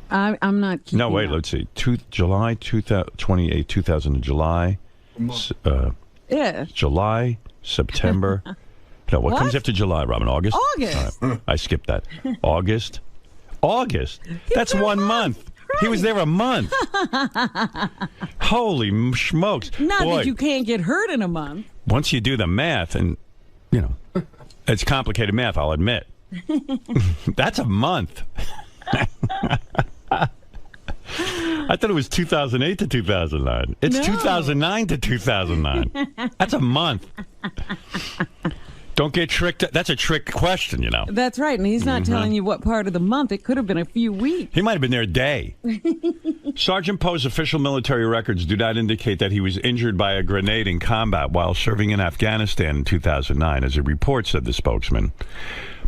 I'm not keeping No, wait, let's see. July 28, 2000, July. Yeah. July, September. No, what comes after July, Robin? August? August. Right. I skipped that. August. That's 1 month. Right. He was there a month. Holy smokes. Not that you can't get hurt in a month. Once you do the math, and, it's complicated math, I'll admit. That's a month. I thought it was 2008 to 2009. It's 2009 to 2009. That's a month. Don't get tricked. That's a trick question, you know. That's right, and he's not telling you what part of the month. It could have been a few weeks. He might have been there a day. Sergeant Poe's official military records do not indicate that he was injured by a grenade in combat while serving in Afghanistan in 2009, as a report said the spokesman.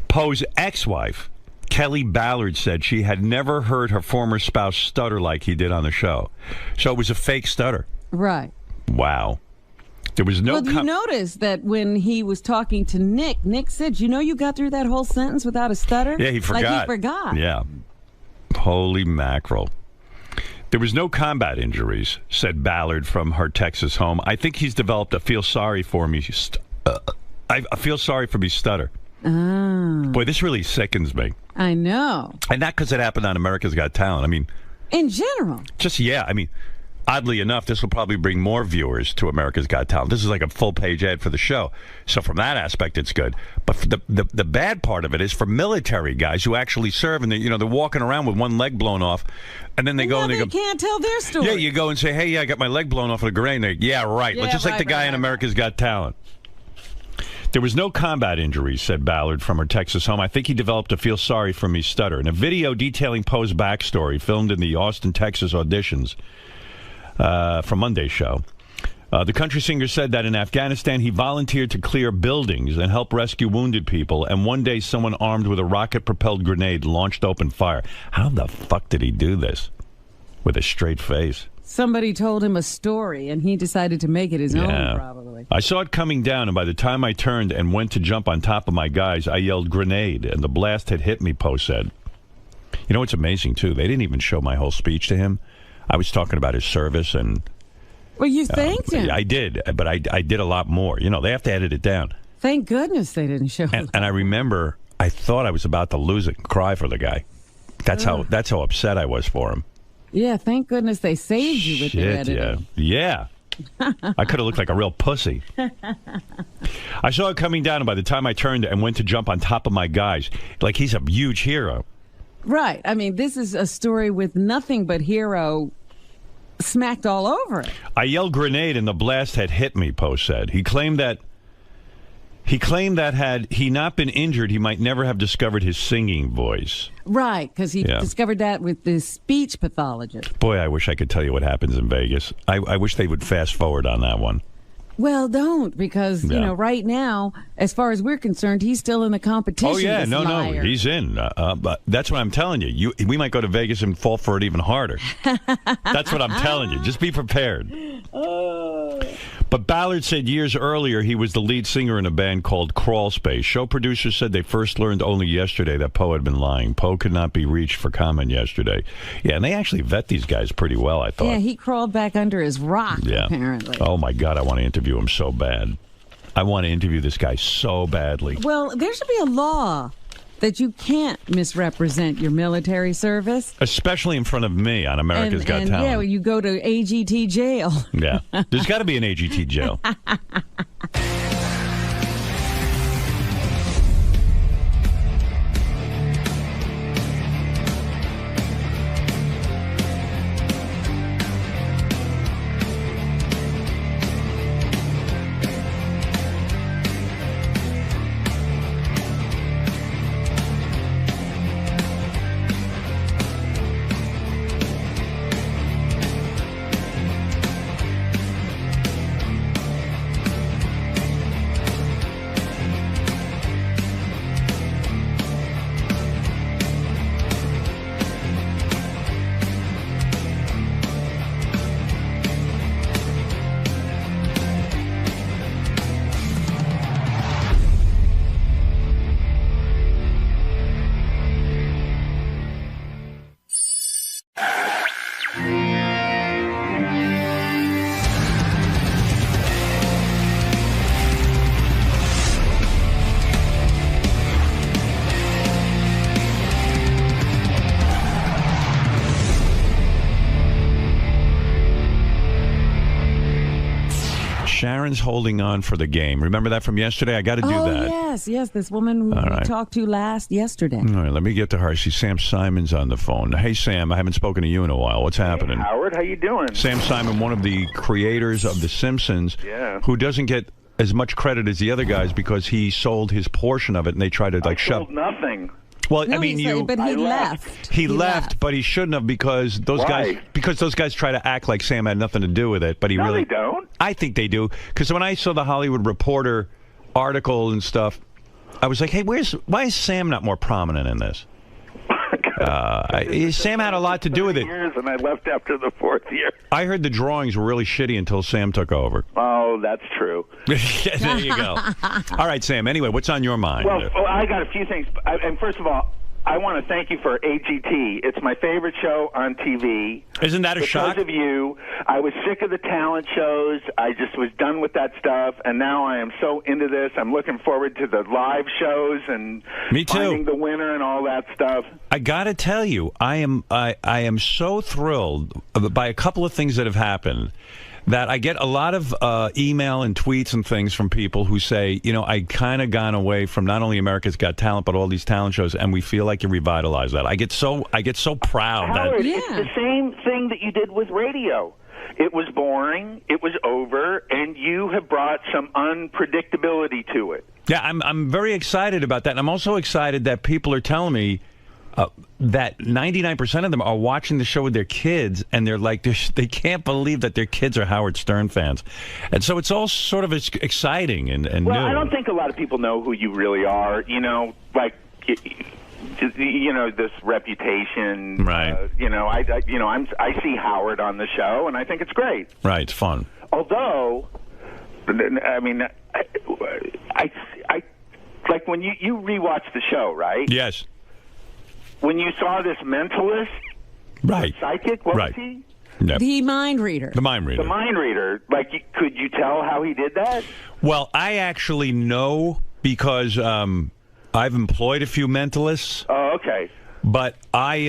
Poe's ex-wife, Kelly Ballard, said she had never heard her former spouse stutter like he did on the show. So it was a fake stutter. Right. Wow. There was no... Well, you notice that when he was talking to Nick said, you got through that whole sentence without a stutter? Yeah, he forgot. Like he forgot. Yeah. Holy mackerel. There was no combat injuries, said Ballard from her Texas home. I think he's developed a feel sorry for me. I feel sorry for me stutter. Boy, this really sickens me. I know. And not because it happened on America's Got Talent. I mean... In general. Just, I mean... Oddly enough, this will probably bring more viewers to America's Got Talent. This is like a full-page ad for the show. So from that aspect, it's good. But for the bad part of it is for military guys who actually serve, and they're walking around with one leg blown off, and then they go and they can't tell their story. Yeah, you go and say, hey, I got my leg blown off with a grenade. Yeah, right. Just like the guy in America's Got Talent. There was no combat injuries, said Ballard from her Texas home. I think he developed a feel sorry for me stutter. In a video detailing Poe's backstory filmed in the Austin, Texas auditions, from Monday's show. The country singer said that in Afghanistan he volunteered to clear buildings and help rescue wounded people, and one day someone armed with a rocket-propelled grenade launched open fire. How the fuck did he do this? With a straight face. Somebody told him a story, and he decided to make it his own, probably. I saw it coming down, and by the time I turned and went to jump on top of my guys, I yelled grenade, and the blast had hit me, Poe said. You know what's amazing, too? They didn't even show my whole speech to him. I was talking about his service, and... Well, you thanked him. I did, but I did a lot more. They have to edit it down. Thank goodness they didn't show and I remember, I thought I was about to lose it and cry for the guy. That's how upset I was for him. Yeah, thank goodness they saved you with the editing. Yeah. I could have looked like a real pussy. I saw it coming down, and by the time I turned and went to jump on top of my guys, like he's a huge hero. Right. I mean, this is a story with nothing but hero smacked all over it. I yelled grenade and the blast had hit me, Poe said. He claimed that had he not been injured, he might never have discovered his singing voice. Right, because he discovered that with this speech pathologist. Boy, I wish I could tell you what happens in Vegas. I wish they would fast forward on that one. Well, don't, because, right now, as far as we're concerned, he's still in the competition. Oh, yeah, no, he's in. But that's what I'm telling you. We might go to Vegas and fall for it even harder. That's what I'm telling you. Just be prepared. But Ballard said years earlier he was the lead singer in a band called Crawl Space. Show producers said they first learned only yesterday that Poe had been lying. Poe could not be reached for comment yesterday. Yeah, and they actually vet these guys pretty well, I thought. Yeah, he crawled back under his rock, apparently. Oh, my God, I want to interview him so bad. I want to interview this guy so badly. Well, there should be a law that you can't misrepresent your military service. Especially in front of me on America's Got Talent. Yeah, you go to AGT jail. Yeah, there's got to be an AGT jail. Sharon's holding on for the game. Remember that from yesterday? I got to do that. Yes, this woman who we talked to yesterday. All right, let me get to her. She's Sam Simon's on the phone. Hey, Sam, I haven't spoken to you in a while. What's happening? Howard, how you doing? Sam Simon, one of the creators of The Simpsons, who doesn't get as much credit as the other guys because he sold his portion of it, and they tried to sold nothing. Well, No, I mean, but he left. He left, but he shouldn't have because those guys try to act like Sam had nothing to do with it, but he really they don't. I think they do because when I saw the Hollywood Reporter article and stuff, I was like, hey, why is Sam not more prominent in this? Sam had a lot to do with it. Years and I left after the 4th year. I heard the drawings were really shitty until Sam took over. Oh, that's true. There you go. All right, Sam. Anyway, what's on your mind? Well, I got a few things. And first of all, I want to thank you for AGT. It's my favorite show on TV. Isn't that a shock? Because of you. I was sick of the talent shows. I just was done with that stuff, and now I am so into this. I'm looking forward to the live shows and finding the winner and all that stuff. I got to tell you, I am so thrilled by a couple of things that have happened. That I get a lot of email and tweets and things from people who say, you know, I kind of gone away from not only America's Got Talent, but all these talent shows, and we feel like you revitalized that. I get so proud. Howard, it's the same thing that you did with radio. It was boring, it was over, and you have brought some unpredictability to it. Yeah, I'm very excited about that. And I'm also excited that people are telling me that 99% of them are watching the show with their kids, and they're like, they can't believe that their kids are Howard Stern fans. And so it's all sort of exciting and new. Well, I don't think a lot of people know who you really are. You know, like, you know, this reputation. Right. I see Howard on the show, and I think it's great. Right, it's fun. Although, I mean, I like when you rewatch the show, right? Yes. When you saw this mentalist, psychic, what was he? Yep. The mind reader. The mind reader. The mind reader. Like, could you tell how he did that? Well, I actually know because I've employed a few mentalists. Oh, okay. But I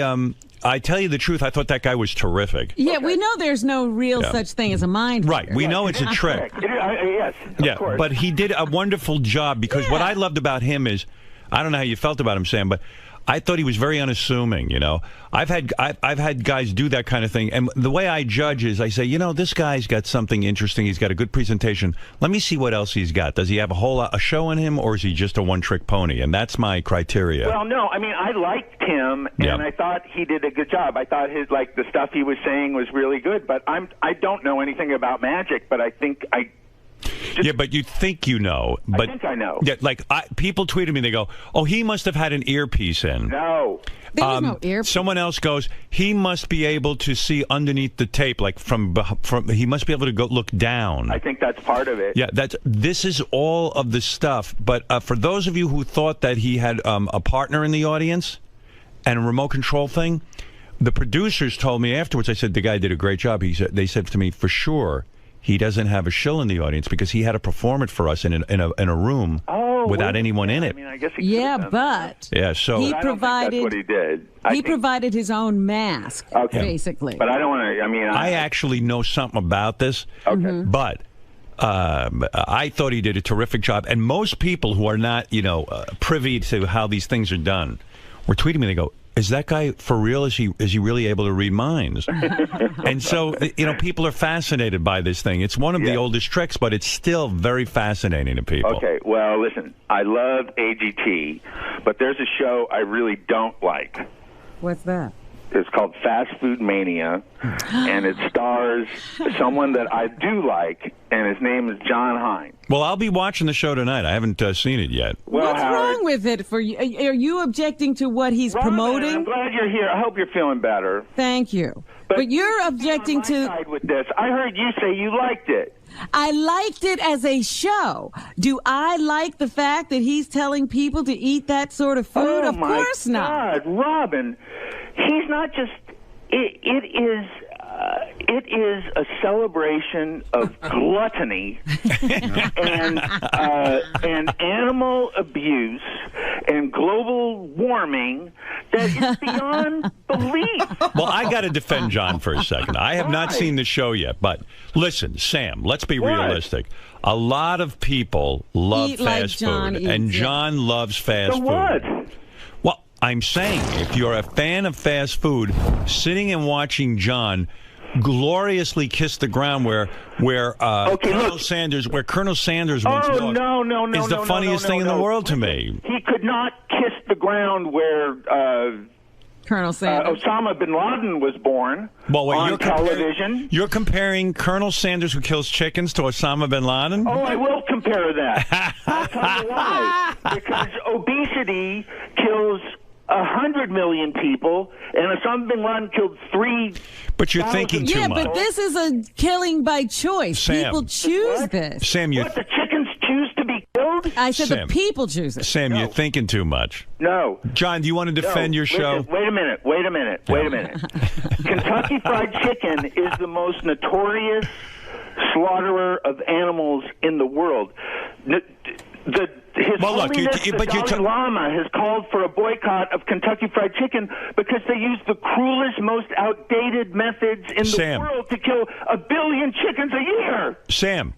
tell you the truth, I thought that guy was terrific. Yeah, we know there's no real such thing as a mind reader. Right, we know it's a trick. Yes, of course. But he did a wonderful job because what I loved about him is, I don't know how you felt about him, Sam, but I thought he was very unassuming, you know. I've had guys do that kind of thing, and the way I judge is I say, you know, this guy's got something interesting. He's got a good presentation. Let me see what else he's got. Does he have a show in him, or is he just a one-trick pony? And that's my criteria. Well, no, I mean, I liked him, and I thought he did a good job. I thought the stuff he was saying was really good, but I don't know anything about magic, but I think yeah, but you think you know. But, I think I know. Yeah, like people tweeted me. They go, "Oh, he must have had an earpiece in." No, there was no earpiece. Someone else goes, "He must be able to see underneath the tape, like from. He must be able to go look down." I think that's part of it. Yeah, this is all of the stuff. But for those of you who thought that he had a partner in the audience and a remote control thing, the producers told me afterwards. I said the guy did a great job. They said to me, for sure, he doesn't have a shill in the audience because he had to perform it for us in a room without anyone in it. I mean, I guess he but so he I don't provided think that's what he did. He provided his own mask, basically. But I don't want to. I mean, I actually know something about this. Okay, but. I thought he did a terrific job, and most people who are not, privy to how these things are done, were tweeting me. They go, "Is that guy for real? Is he really able to read minds?" And so, people are fascinated by this thing. It's one of the oldest tricks, but it's still very fascinating to people. Okay, well, listen, I love AGT, but there's a show I really don't like. What's that? It's called Fast Food Mania, and it stars someone that I do like, and his name is John Hine. Well, I'll be watching the show tonight. I haven't seen it yet. Well, what's wrong with it for you? Are you objecting to what he's promoting? I'm glad you're here. I hope you're feeling better. Thank you. But you're objecting to... Side with this. I heard you say you liked it. I liked it as a show. Do I like the fact that he's telling people to eat that sort of food? Of course not. God, Robin, he's not just... It is... It is a celebration of gluttony and animal abuse and global warming that is beyond belief. Well, I got to defend John for a second. I have not seen the show yet, but listen, Sam, let's be realistic. A lot of people love fast food, and John loves fast food. What? Well, I'm saying if you're a fan of fast food, sitting and watching John gloriously kiss the ground where Colonel Sanders once walked is the funniest thing in the world to me. He could not kiss the ground where Colonel Sanders. Osama bin Laden was born on television. You're comparing Colonel Sanders who kills chickens to Osama bin Laden? Oh, I will compare that. I'll tell you why. Because obesity kills 100 million people, and Osama bin Laden killed 3. But you're thinking too much. Yeah, but this is a killing by choice. Sam. People choose this. Sam, What, the chickens choose to be killed? I said Sam. the people choose it. Sam, you're thinking too much. No. John, do you want to defend your show? Listen, wait a minute. Kentucky Fried Chicken is the most notorious slaughterer of animals in the world. His Holiness the Dalai Lama has called for a boycott of Kentucky Fried Chicken because they use the cruelest, most outdated methods in the world to kill 1 billion chickens a year. Sam,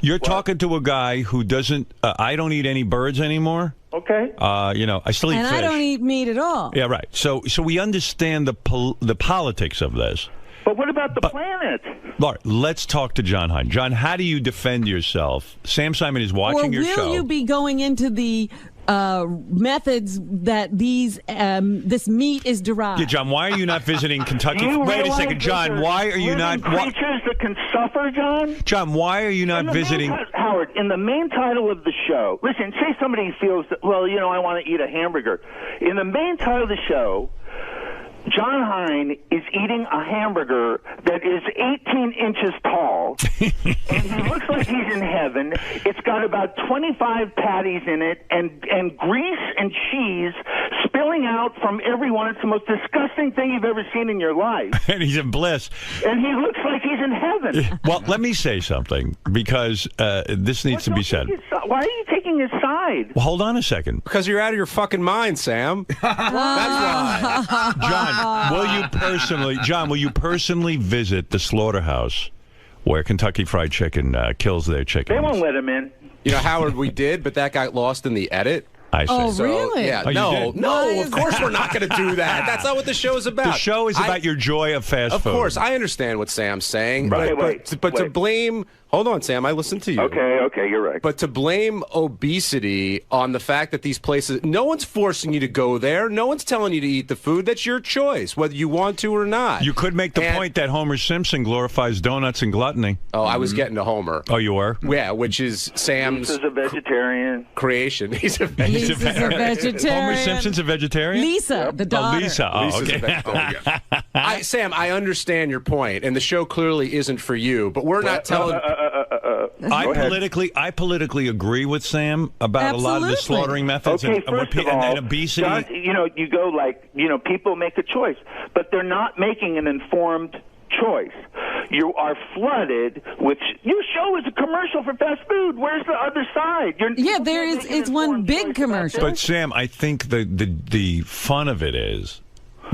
you're talking to a guy who doesn't. I don't eat any birds anymore. Okay. I still eat and fish. I don't eat meat at all. Yeah, right. So we understand the politics of this. But what about the planet? Laura, let's talk to John Hine. John, how do you defend yourself? Sam Simon is watching your show. Will you be going into the methods that this meat is derived? Yeah, John, why are you not visiting Kentucky? Wait a second, John. Why are you not? Creatures that can suffer, John. John, why are you not visiting? Howard, in the main title of the show, listen. Say somebody feels that. Well, I want to eat a hamburger. In the main title of the show, John Hine is eating a hamburger that is 18 inches tall, and he looks like he's in heaven. It's got about 25 patties in it, and grease and cheese spilling out from everyone. It's the most disgusting thing you've ever seen in your life. And he's in bliss. And he looks like he's in heaven. Well, let me say something, because this needs to be said. Why are you taking his side? Well, hold on a second. Because you're out of your fucking mind, Sam. That's why. John, will you personally visit the slaughterhouse where Kentucky Fried Chicken kills their chickens? They won't let him in. Howard, we did, but that got lost in the edit. I see. Oh, So, really? Yeah, Oh, no, of course we're not going to do that. That's not what the show is about. The show is about your joy of fast food. Of course, I understand what Sam's saying. Right. But to blame... Hold on, Sam, I listened to you. Okay, you're right. But to blame obesity on the fact that these places... No one's forcing you to go there. No one's telling you to eat the food. That's your choice, whether you want to or not. You could make the point that Homer Simpson glorifies donuts and gluttony. Oh, I was getting to Homer. Oh, you were? Yeah, which is Sam's... He's a vegetarian. Creation. He's a vegetarian. Homer Simpson's a vegetarian? Lisa, the daughter. Oh, Lisa. Oh, Lisa's okay. a vegetarian. Sam, I understand your point, and the show clearly isn't for you, but we're not telling... I politically agree with Sam about a lot of the slaughtering methods and obesity. John, you go people make a choice, but they're not making an informed choice. You are flooded with your show is a commercial for fast food. Where's the other side? It's one big commercial. But Sam, I think the fun of it is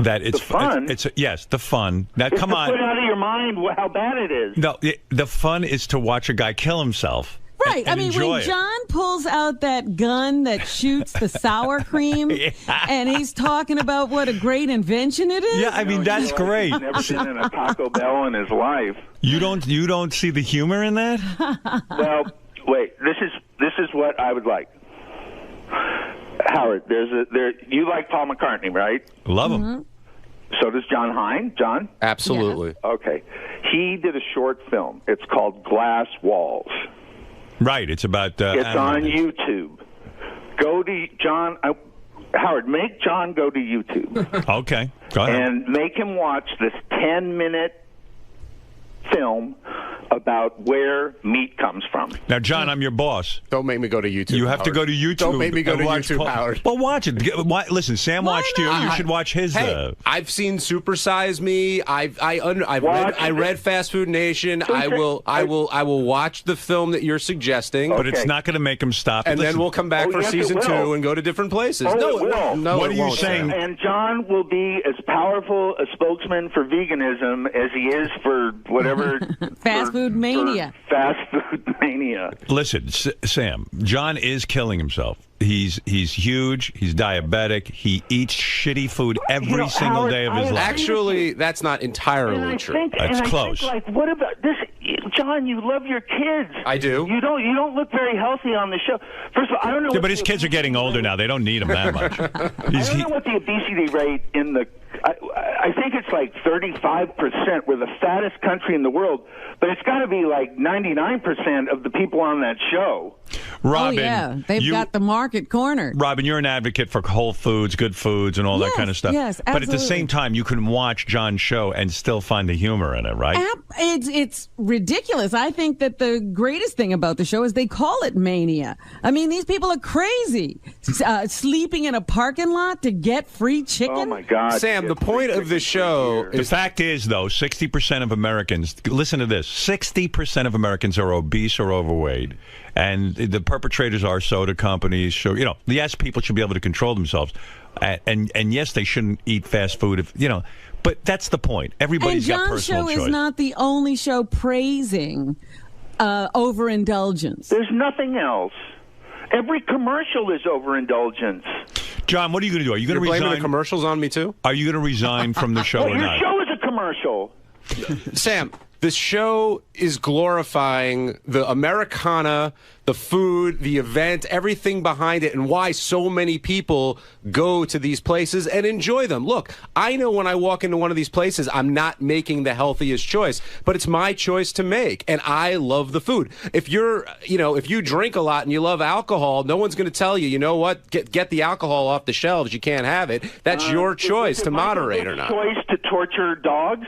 that it's fun. Yes, the fun. Now, come on. Put out of your mind how bad it is. No, the fun is to watch a guy kill himself. Right. I mean, when John pulls out that gun that shoots the sour cream, and he's talking about what a great invention it is. Yeah, I mean that's great. He's never been in a Taco Bell in his life. You don't see the humor in that? Well, wait. This is what I would like. Howard, you like Paul McCartney, right? Love him. So does John Hine. John? Absolutely. Yeah. Okay. He did a short film. It's called Glass Walls. Right. It's about. It's on YouTube. Go to John. Howard, make John go to YouTube. Okay. Go ahead. And make him watch this 10-minute film about where meat comes from. Now, John, I'm your boss. Don't make me go to YouTube. You have to Howard. go to YouTube. Don't make me go and to watch YouTube, Howard. Well, watch it. Listen, Sam watched you. You should watch his. Hey, I've seen Super Size Me. I read Fast Food Nation. I will watch the film that you're suggesting. But it's not going to make him stop. And then we'll come back for season 2 and go to different places. No, it will. No, what are you saying? And John will be as powerful a spokesman for veganism as he is for whatever fast food mania. Fast food mania. Listen, Sam, John is killing himself. He's huge. He's diabetic. He eats shitty food every single day of his life. Actually, that's not entirely true. That's close. What about this, John? You love your kids. I do. You don't look very healthy on the show. First of all, I don't know. Yeah, but his kids are getting older now. They don't need him that much. I don't know what the obesity rate in the. I think it's like 35%. We're the fattest country in the world, but it's got to be like 99% of the people on that show. Robin, oh yeah, they've got the market cornered. Robin, you're an advocate for whole foods, good foods, and all that kind of stuff. Yes, but at the absolutely. same time, you can watch John's show and still find the humor in it, right? It's ridiculous. I think that the greatest thing about the show is they call it mania. I mean, these people are crazy. Sleeping in a parking lot to get free chicken. Oh my God, Sam! The point of the show The fact is, though, 60% of Americans, listen to this, 60% of Americans are obese or overweight. And the perpetrators are soda companies. So, yes, people should be able to control themselves. And yes, they shouldn't eat fast food, but that's the point. Everybody's got personal choice. And John's show choice. is not the only show praising overindulgence. There's nothing else. Every commercial is overindulgence. John, what are you going to do? Are you going to resign? Blaming the commercials on me too? Are you going to resign from the show or your not? show is a commercial. Sam, the show is glorifying the Americana, the food, the event, everything behind it, and why so many people go to these places and enjoy them. Look, I know when I walk into one of these places, I'm not making the healthiest choice, but it's my choice to make, and I love the food. If if you drink a lot and you love alcohol, no one's going to tell you, you know what, get the alcohol off the shelves. You can't have it. That's your choice to moderate or not. Choice to torture dogs?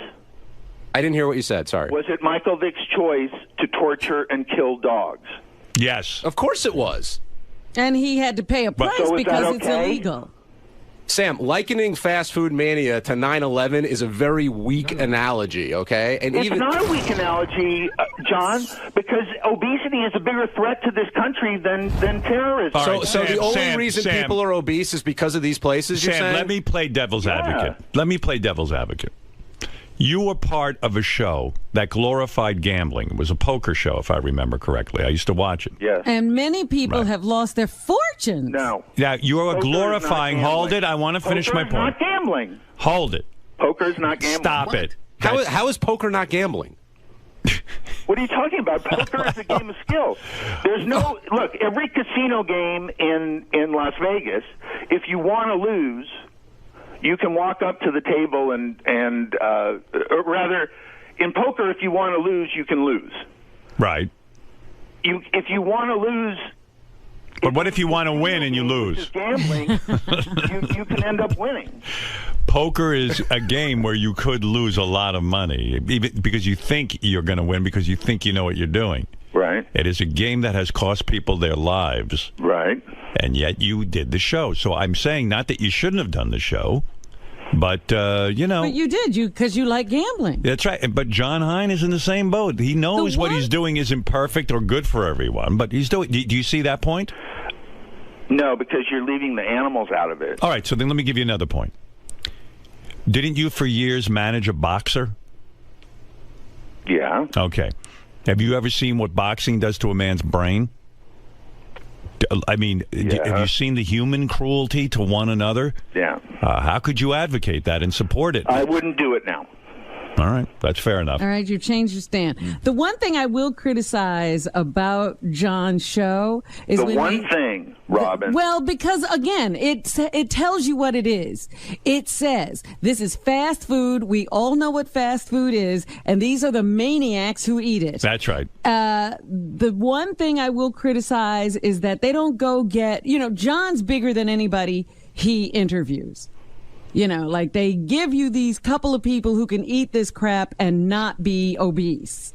I didn't hear what you said. Sorry. Was it Michael Vick's choice to torture and kill dogs? Yes. Of course it was. And he had to pay a price So is because that it's okay? illegal. Sam, likening fast food mania to 9/11 is a very weak analogy, okay? And It's not a weak analogy, John, because obesity is a bigger threat to this country than terrorism. So the only reason people are obese is because of these places, you're Sam, saying? let me play devil's advocate. Let me play devil's advocate. You were part of a show that glorified gambling. It was a poker show, if I remember correctly. I used to watch it. Yes. And many people have lost their fortunes. No. Now, you are Poker is glorifying... not Hold it. I want to finish my Poker is point. not gambling. Hold it. Poker is not gambling. Stop it. How is poker not gambling? What are you talking about? Poker is a game of skill. There's no... Look, every casino game in Las Vegas, if you want to lose... You can walk up to the table or rather, in poker, if you want to lose, you can lose. Right. If you want to lose... But what if you want to win and you lose? Gambling, you can end up winning. Poker is a game where you could lose a lot of money, even because you think you're going to win because you think you know what you're doing. Right. It is a game that has cost people their lives. Right. And yet you did the show. So I'm saying not that you shouldn't have done the show, but, But you did, because you like gambling. That's right. But John Hein is in the same boat. He knows what he's doing isn't perfect or good for everyone, but he's doing... Do you see that point? No, because you're leaving the animals out of it. All right, so then let me give you another point. Didn't you for years manage a boxer? Yeah. Okay. Have you ever seen what boxing does to a man's brain? I mean, have you seen the human cruelty to one another? Yeah. How could you advocate that and support it? I wouldn't do it now. All right, that's fair enough. All right, you changed your stand. The one thing I will criticize about John's show is Robin. Well, because again, it tells you what it is. It says this is fast food. We all know what fast food is, and these are the maniacs who eat it. That's right. The one thing I will criticize is that they don't go get. John's bigger than anybody he interviews. Like they give you these couple of people who can eat this crap and not be obese.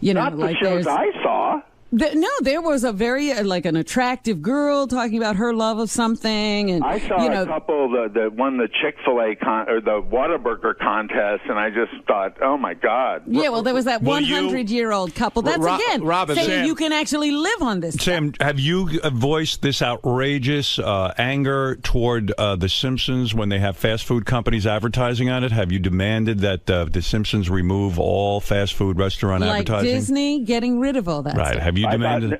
You know, Not the like shows I saw. No, there was a very like an attractive girl talking about her love of something, and I saw a couple that won the Chick-fil-A or the Whataburger contest, and I just thought, oh my God. Yeah, well, there was that 100-year-old couple. That's again Robin, saying Sam, you can actually live on this. Sam, have you voiced this outrageous anger toward The Simpsons when they have fast food companies advertising on it? Have you demanded that The Simpsons remove all fast food restaurant like advertising? Disney getting rid of all that. Right. Stuff. Have you demanded?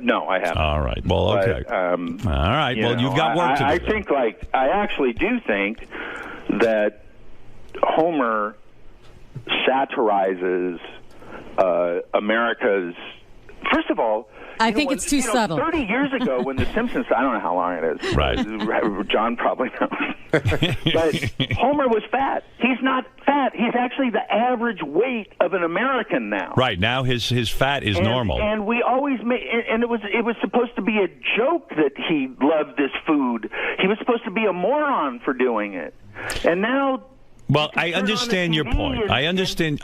No, I haven't. All right. Well, okay. But, all right. Well, you've got work to do. I think, I actually do think that Homer satirizes America's. First of all, I think it's too subtle. 30 years ago, when The Simpsons, I don't know how long it is. Right. John probably knows. But Homer was fat. He's not fat. He's actually the average weight of an American now. Right. Now his fat is normal. And we always made, and it was supposed to be a joke that he loved this food. He was supposed to be a moron for doing it. And now. Well, I understand your point. I understand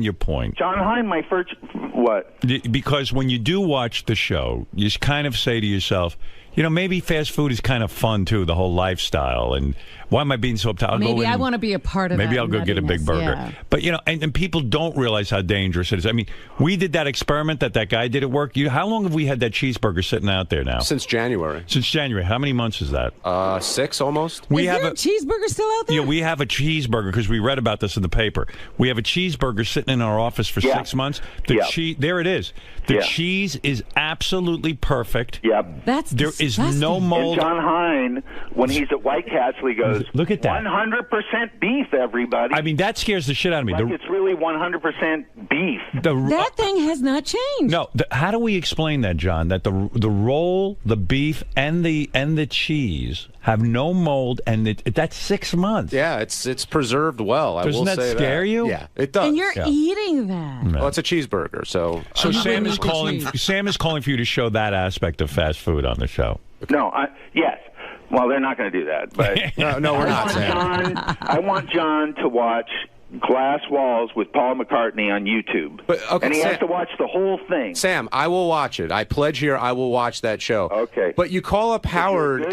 your point. John Hein, my first, what? Because when you do watch the show, you kind of say to yourself, you know, maybe fast food is kind of fun too, the whole lifestyle. And why am I being so uptight? Maybe I want to be a part of that. Maybe I'll go get a big burger. Yeah. But, you know, and people don't realize how dangerous it is. I mean, we did that experiment that guy did at work. How long have we had that cheeseburger sitting out there now? Since January. Since January. How many months is that? 6 almost. Is there a cheeseburger still out there? Yeah, we have a cheeseburger because we read about this in the paper. We have a cheeseburger sitting in our office for 6 months. There it is. The cheese is absolutely perfect. Yep. There is no mold. And John Hein, when he's at White Castle, he goes, look at that. 100% beef, everybody. I mean, that scares the shit out of me. Like it's really 100% beef. That thing has not changed. No, how do we explain that, John? That the roll, the beef, and the cheese have no mold, and that's 6 months. Yeah, it's preserved well. Doesn't that scare you? Yeah, it does. And you're eating that. No. Well, it's a cheeseburger, so. So Sam is calling. Sam is calling for you to show that aspect of fast food on the show. No, yes. Well, they're not going to do that. But no, we're not. Sam. I want John to watch Glass Walls with Paul McCartney on YouTube. And he has to watch the whole thing. Sam, I will watch it. I pledge here I will watch that show. Okay. But you call up Howard,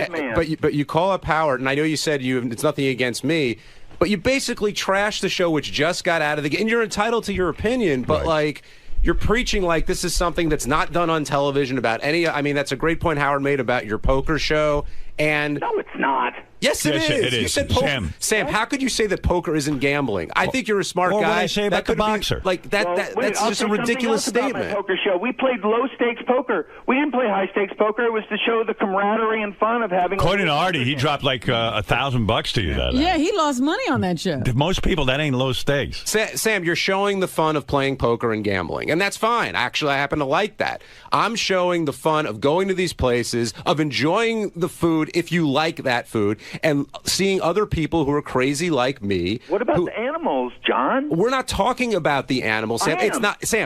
but you call up Howard, and I know you said it's nothing against me, but you basically trashed the show, which just got out of the game. And you're entitled to your opinion, but you're preaching like this is something that's not done on television about any. I mean, that's a great point Howard made about your poker show. And no, it's not. Yes, it is. You said poker. Sam, how could you say that poker isn't gambling? I think you're a smart guy. What did I say about the boxer? That's just a ridiculous statement. My poker show. We played low stakes poker. We didn't play high stakes poker. It was to show the camaraderie and fun of having. According to Artie, he dropped like $1,000 to you that night. Yeah, he lost money on that show. Most people, that ain't low stakes. Sam, you're showing the fun of playing poker and gambling, and that's fine. Actually, I happen to like that. I'm showing the fun of going to these places, of enjoying the food if you like that food, and seeing other people who are crazy like me. What about the animals, John? We're not talking about the animals, Sam.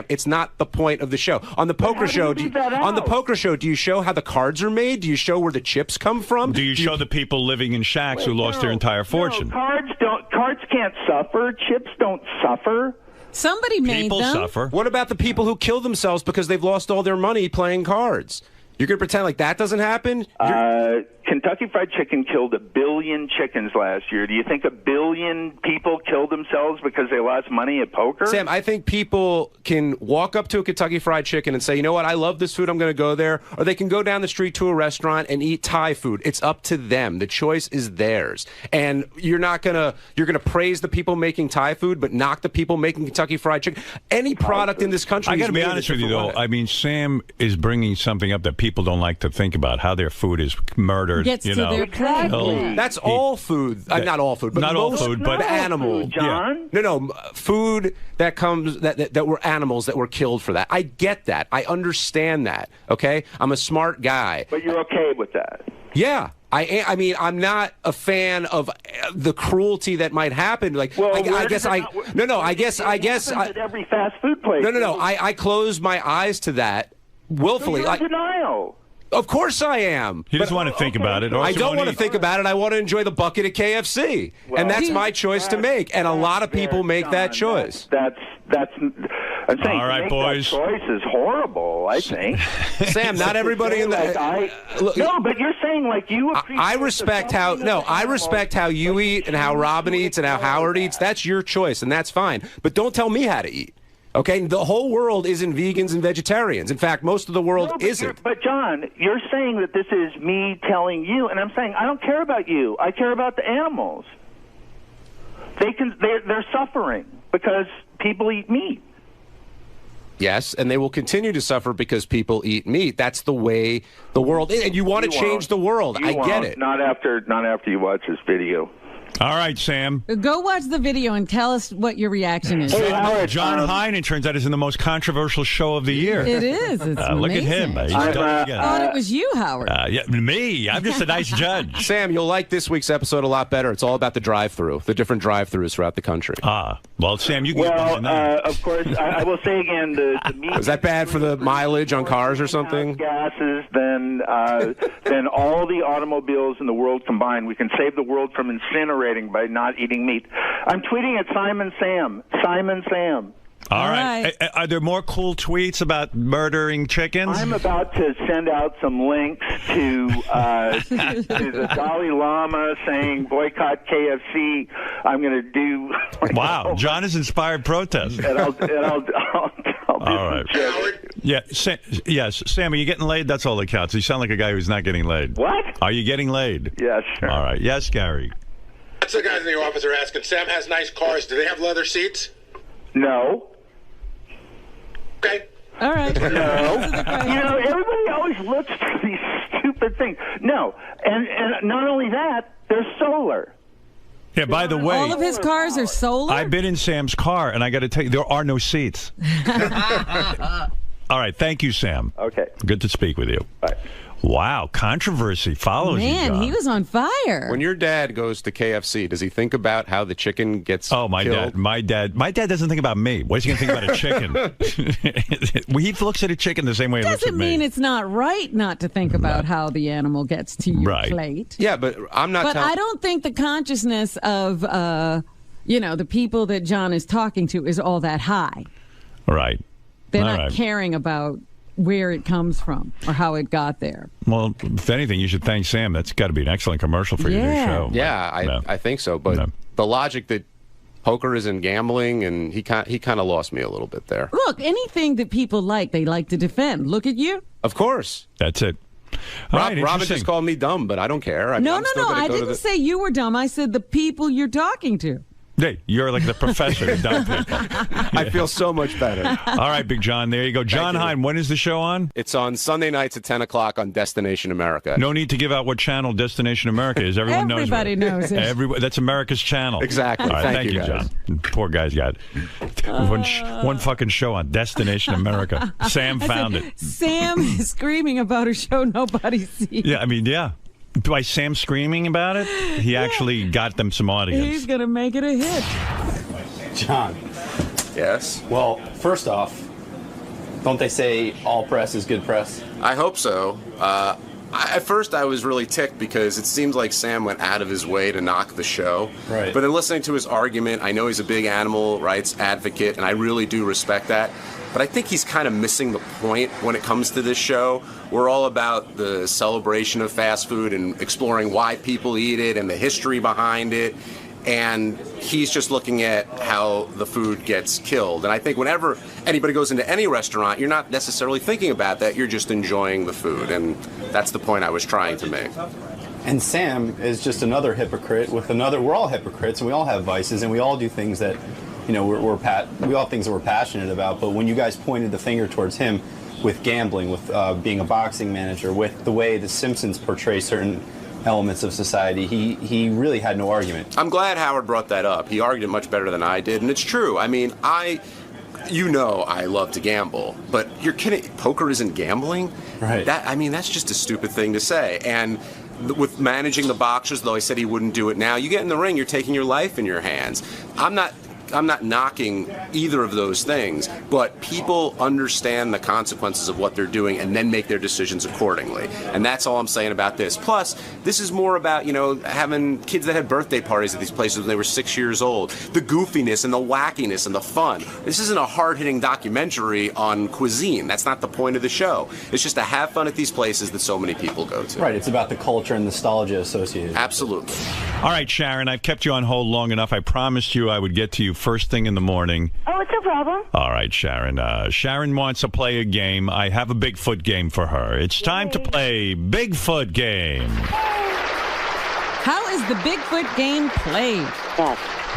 It's not the point of the show. On the poker show, do you show how the cards are made? Do you show where the chips come from? Do you show the people living in shacks who lost their entire fortune? No, cards can't suffer. Chips don't suffer. Somebody made them. Suffer. What about the people who kill themselves because they've lost all their money playing cards? You're going to pretend like that doesn't happen? Kentucky Fried Chicken killed 1 billion chickens last year. Do you think 1 billion people killed themselves because they lost money at poker? Sam, I think people can walk up to a Kentucky Fried Chicken and say, you know what, I love this food, I'm going to go there. Or they can go down the street to a restaurant and eat Thai food. It's up to them. The choice is theirs. And you're going to praise the people making Thai food, but knock the people making Kentucky Fried Chicken. Any product in this country. I got to be honest with you, though. I mean, Sam is bringing something up that people don't like to think about, how their food is murdered. Gets to their plate. That's all food. Not all food, but not all food, but animal. John? Yeah. No, food that comes that were animals that were killed for that. I get that. I understand that. Okay, I'm a smart guy. But you're okay with that? Yeah. I mean, I'm not a fan of the cruelty that might happen. Like, well, I guess at every fast food place. No. I close my eyes to that willfully. So you're in denial. Of course I am. He doesn't want to think about it. I don't want to think about it. I want to enjoy the bucket at KFC. And that's my choice to make. And a lot of people make that choice. That's I'm saying all right, boys. That choice is horrible, I think. Sam, not everybody in the... No, but you're saying like you appreciate... I respect how you eat and how Robin eats and how Howard eats. That's your choice, and that's fine. But don't tell me how to eat. Okay? The whole world isn't vegans and vegetarians. In fact, most of the world isn't. But, John, you're saying that this is me telling you, and I'm saying I don't care about you. I care about the animals. They're suffering because people eat meat. Yes, and they will continue to suffer because people eat meat. That's the way the world is. And you want to change the world. I get it. Not after you watch this video. All right, Sam. Go watch the video and tell us what your reaction is. Hey, Howard, John Hein, it turns out, is in the most controversial show of the year. It is. It's look at him. He's done it again. I thought it was you, Howard. Yeah, me. I'm just a nice judge. Sam, you'll like this week's episode a lot better. It's all about the drive-thru, the different drive-thrus throughout the country. Well, Sam, you can of course, I will say again, the meat... Is that bad for the mileage on cars or something? Gases than all the automobiles in the world combined. We can save the world from incinerating by not eating meat. I'm tweeting at Simon Sam. Simon Sam. All right. Are there more cool tweets about murdering chickens? I'm about to send out some links to the Dalai Lama saying boycott KFC. I'm going to do. Wow, John has inspired protest. And I'll do all right. Yeah, yes, Sam, are you getting laid? That's all that counts. You sound like a guy who's not getting laid. What? Are you getting laid? Yes. Sure. All right. Yes, Gary. That's the guys in the office are asking. Sam has nice cars. Do they have leather seats? No. Okay. All right. No. Everybody always looks for these stupid things. No. And not only that, they're solar. Yeah, by the way, all of his cars are solar? I've been in Sam's car, and I got to tell you, there are no seats. All right. Thank you, Sam. Okay. Good to speak with you. Bye. Wow, controversy follows you, John. He was on fire. When your dad goes to KFC, does he think about how the chicken gets killed? My dad doesn't think about me. What is he going to think about a chicken? He looks at a chicken the same way he looks at me. Doesn't mean it's not right not to think about how the animal gets to your plate. Yeah, but I'm not. But I don't think the consciousness of the people that John is talking to is all that high. Right. They're not caring about where it comes from or how it got there. Well, if anything, you should thank Sam. That's got to be an excellent commercial for your new show. Yeah, I think so. But the logic that poker isn't gambling, and he kind of lost me a little bit there. Look, anything that people like, they like to defend. Look at you. Of course. That's it. Robin just called me dumb, but I don't care. No. I didn't say you were dumb. I said the people you're talking to. Hey, you're like the professor to dumb people. I feel so much better. All right, Big John. There you go. John Hein, when is the show on? It's on Sunday nights at 10 o'clock on Destination America. No need to give out what channel Destination America is. Everybody knows it. That's America's channel. Exactly. All right, thank you, guys. John. Poor guy's got one fucking show on Destination America. Sam found it. Sam is screaming about a show nobody sees. Yeah, I mean, yeah. By Sam screaming about it, he actually got them some audience. He's going to make it a hit. John. Yes? Well, first off, don't they say all press is good press? I hope so. At first, I was really ticked because it seems like Sam went out of his way to knock the show. Right. But in listening to his argument, I know he's a big animal rights advocate, and I really do respect that. But I think he's kind of missing the point when it comes to this show. We're all about the celebration of fast food and exploring why people eat it and the history behind it. And he's just looking at how the food gets killed. And I think whenever anybody goes into any restaurant, you're not necessarily thinking about that. You're just enjoying the food. And that's the point I was trying to make. And Sam is just another hypocrite with another. We're all hypocrites, and we all have vices, and we all do things that, we all have things that we're passionate about. But when you guys pointed the finger towards him with gambling, with being a boxing manager, with the way The Simpsons portray certain elements of society, he really had no argument. I'm glad Howard brought that up. He argued it much better than I did, and it's true. I mean, I love to gamble, but you're kidding. Poker isn't gambling? Right. That's just a stupid thing to say. And with managing the boxers, though I said he wouldn't do it now, you get in the ring, you're taking your life in your hands. I'm not not knocking either of those things, but people understand the consequences of what they're doing and then make their decisions accordingly. And that's all I'm saying about this. Plus, this is more about, having kids that had birthday parties at these places when they were 6 years old. The goofiness and the wackiness and the fun. This isn't a hard-hitting documentary on cuisine. That's not the point of the show. It's just to have fun at these places that so many people go to. Right, it's about the culture and nostalgia associated. Absolutely. All right, Sharon, I've kept you on hold long enough. I promised you I would get to you first thing in the morning. Oh, it's no problem. All right, Sharon. Sharon wants to play a game. I have a Bigfoot game for her. It's time to play Bigfoot Game. How is the Bigfoot game played?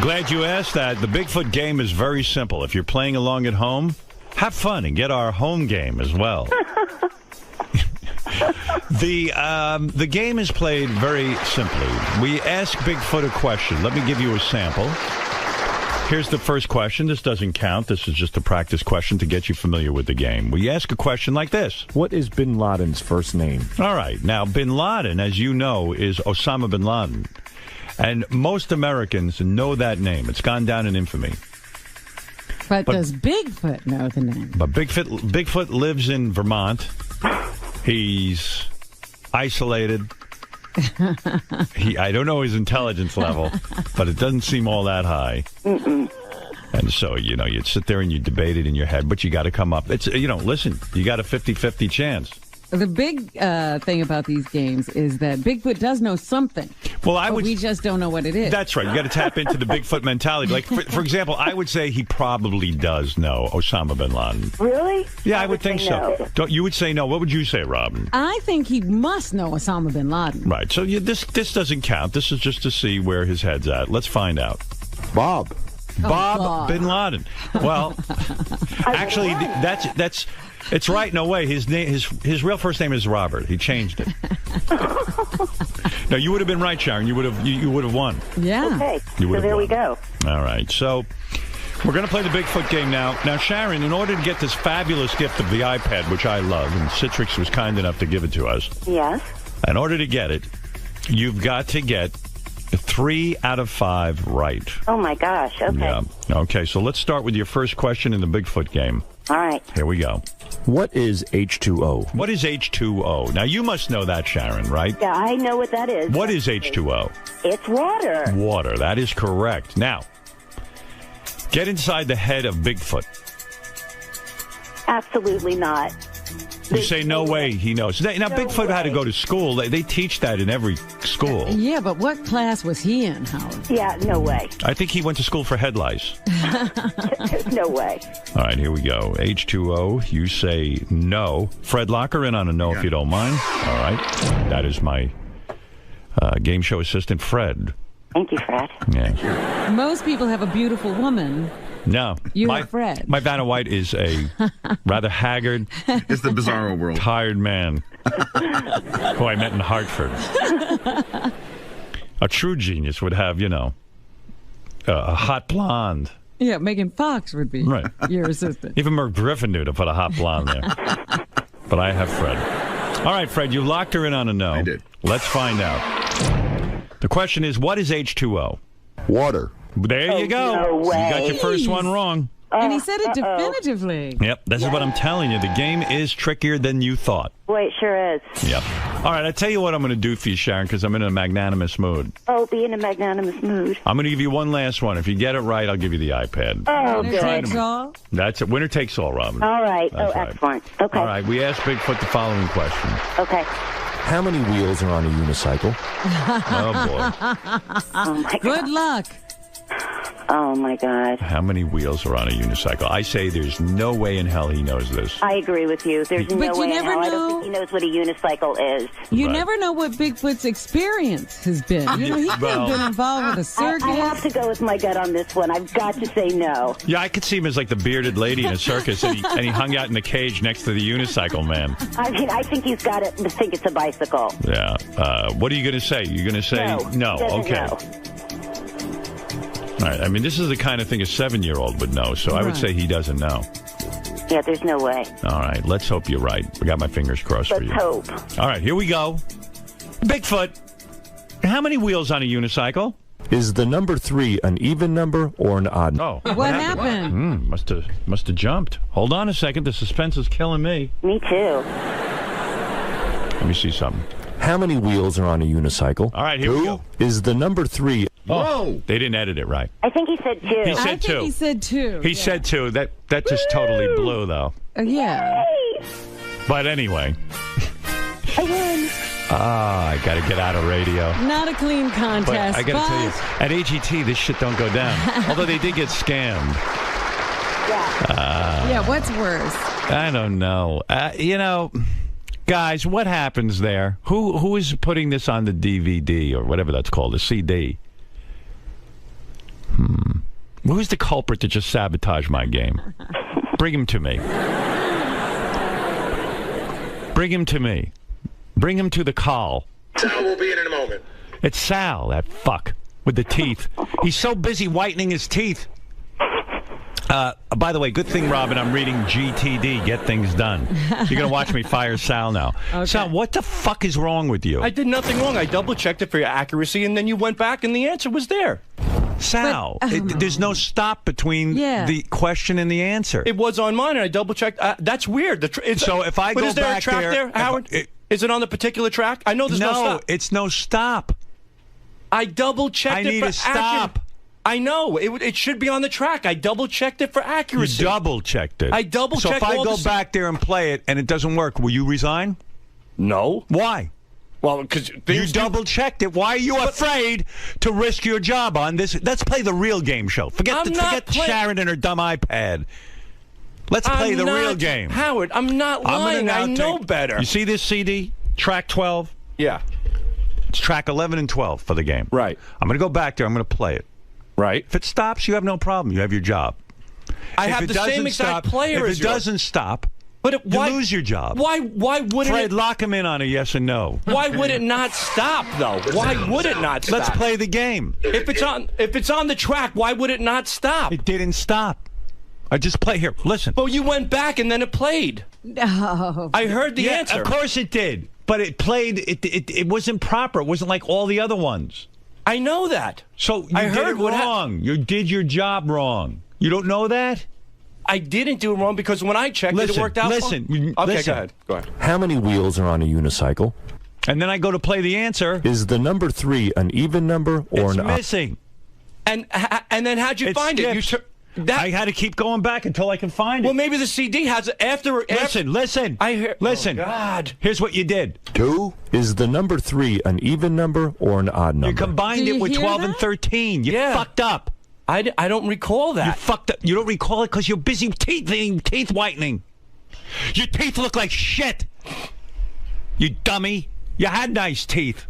Glad you asked that. The Bigfoot game is very simple. If you're playing along at home, have fun and get our home game as well. The game is played very simply. We ask Bigfoot a question. Let me give you a sample. Here's the first question. This doesn't count. This is just a practice question to get you familiar with the game. We ask a question like this. What is Bin Laden's first name? All right. Now, Bin Laden, as you know, is Osama Bin Laden. And most Americans know that name. It's gone down in infamy. But does Bigfoot know the name? But Bigfoot lives in Vermont. He's isolated. I don't know his intelligence level, but it doesn't seem all that high. And so, you'd sit there and you debate it in your head, but you got to come up. It's, listen, you got a 50-50 chance. The big thing about these games is that Bigfoot does know something. Well, we just don't know what it is. That's right. You got to tap into the Bigfoot mentality. Like, for example, I would say he probably does know Osama bin Laden. Really? Yeah, I would think so. No. You would say no. What would you say, Robin? I think he must know Osama bin Laden. Right. So this doesn't count. This is just to see where his head's at. Let's find out. Bob bin Laden. Well, actually, that's. It's right. No way. His real first name is Robert. He changed it. No, you would have been right, Sharon. You would have won. Yeah. Okay. So there we go. All right. So we're going to play the Bigfoot game now. Now, Sharon, in order to get this fabulous gift of the iPad, which I love, and Citrix was kind enough to give it to us. Yes. In order to get it, you've got to get 3 out of 5 right. Oh my gosh. Okay. Yeah. Okay. So let's start with your first question in the Bigfoot game. All right. Here we go. What is H2O? What is H2O? Now, you must know that, Sharon, right? Yeah, I know what that is. What is H2O? It's water. Water. That is correct. Now, get inside the head of Bigfoot. Absolutely not. You say, no way he knows. Now, Bigfoot had to go to school. They teach that in every school. Yeah, but what class was he in, Howard? Yeah, no way. I think he went to school for head lice. No way. All right, here we go. H2O, you say no. Fred, lock her in on a no if you don't mind. All right. That is my game show assistant, Fred. Thank you, Fred. Yeah. Most people have a beautiful woman. No. You're Fred. My Vanna White is a rather haggard. It's the bizarro world. Tired man who I met in Hartford. A true genius would have, a hot blonde. Yeah, Megan Fox would be your assistant. Even Merv Griffin knew to put a hot blonde there. But I have Fred. All right, Fred, you locked her in on a no. I did. Let's find out. The question is, what is H2O? Water. There you go. No way. You got your first one wrong. And he said it definitively. Yep, this is what I'm telling you. The game is trickier than you thought. Boy, it sure is. Yep. All right, I tell you what I'm going to do for you, Sharon, because I'm in a magnanimous mood. Oh, be in a magnanimous mood. I'm going to give you one last one. If you get it right, I'll give you the iPad. Oh, Winner takes all? That's it. Winner takes all, Robin. All right. That's right. Excellent. Okay. All right, we asked Bigfoot the following question. Okay. How many wheels are on a unicycle? Oh, boy. Oh, my God. Good luck. Oh, my God. How many wheels are on a unicycle? I say there's no way in hell he knows this. I agree with you. There's no way in hell. I don't think he knows what a unicycle is. You never know what Bigfoot's experience has been. He could have been involved with a circus. I have to go with my gut on this one. I've got to say no. Yeah, I could see him as like the bearded lady in a circus, and he hung out in the cage next to the unicycle man. I mean, I think he's got to think it's a bicycle. Yeah. What are you going to say? You're going to say no? Okay. Know. All right. I mean, this is the kind of thing a 7-year-old would know, so I would say he doesn't know. Yeah, there's no way. All right. Let's hope you're right. I got my fingers crossed for you. Let's hope. All right. Here we go. Bigfoot. How many wheels on a unicycle? Is the number 3 an even number or an odd number? Oh. What happened? Must have jumped. Hold on a second. The suspense is killing me. Me too. Let me see something. How many wheels are on a unicycle? All right, here we go. Is the number 3... Oh, they didn't edit it right. I think he said 2. He said 2. He said 2. He said 2. That just totally blew, though. Yeah. But anyway. I won. I got to get out of radio. Not a clean contest. But I got to tell you, at AGT, this shit don't go down. Although they did get scammed. Yeah, what's worse? I don't know. Guys, what happens there? Who is putting this on the DVD or whatever that's called, the CD? Who's the culprit that just sabotaged my game? Bring him to me. Bring him to me. Bring him to the call. Sal will be in a moment. It's Sal, that fuck, with the teeth. He's so busy whitening his teeth. By the way, good thing, Robin, I'm reading GTD, Get Things Done. You're going to watch me fire Sal now. Okay. Sal, what the fuck is wrong with you? I did nothing wrong. I double-checked it for your accuracy, and then you went back, and the answer was there. Sal, there's no stop between the question and the answer. It was on mine, and I double-checked. That's weird. So if I go is there back a track there, Howard? Is it on the particular track? I know there's no stop. No, it's no stop. I double-checked it for I need a stop. I know. It should be on the track. I double-checked it for accuracy. You double-checked it. I double-checked So if I go back there and play it and it doesn't work, will you resign? No. Why? Well, because you double-checked it. Why are you afraid to risk your job on this? Let's play the real game show. Forget Sharon and her dumb iPad. Let's play the real game. Howard, I'm not lying. I know better. You see this CD? Track 12? Yeah. It's track 11 and 12 for the game. Right. I'm going to go back there. I'm going to play it. Right. If it stops, you have no problem. You have your job. I have the same exact player as If it doesn't stop, you lose your job. Why wouldn't Fred, lock him in on a yes and no. Why would it not stop, though? Why would it not stop? Let's play the game. If it's on the track, why would it not stop? It didn't stop. I just play here. Listen. Well, you went back and then it played. No. I heard the answer. Of course it did. But it played. It wasn't proper. It wasn't like all the other ones. I know that. So you did it wrong. You did your job wrong. You don't know that? I didn't do it wrong because when I checked it worked out. Listen. Okay, go ahead. How many wheels are on a unicycle? And then I go to play the answer. Is the number 3 an even number or it's an missing? And then how'd you find it? I had to keep going back until I could find it. Well, maybe the CD has it after. Listen. Listen. Oh, God. Here's what you did. 2. Is the number 3 an even number or an odd number? You combined it with 12 and 13. You fucked up. I don't recall that. You fucked up. You don't recall it because you're busy teeth whitening. Your teeth look like shit. You dummy. You had nice teeth.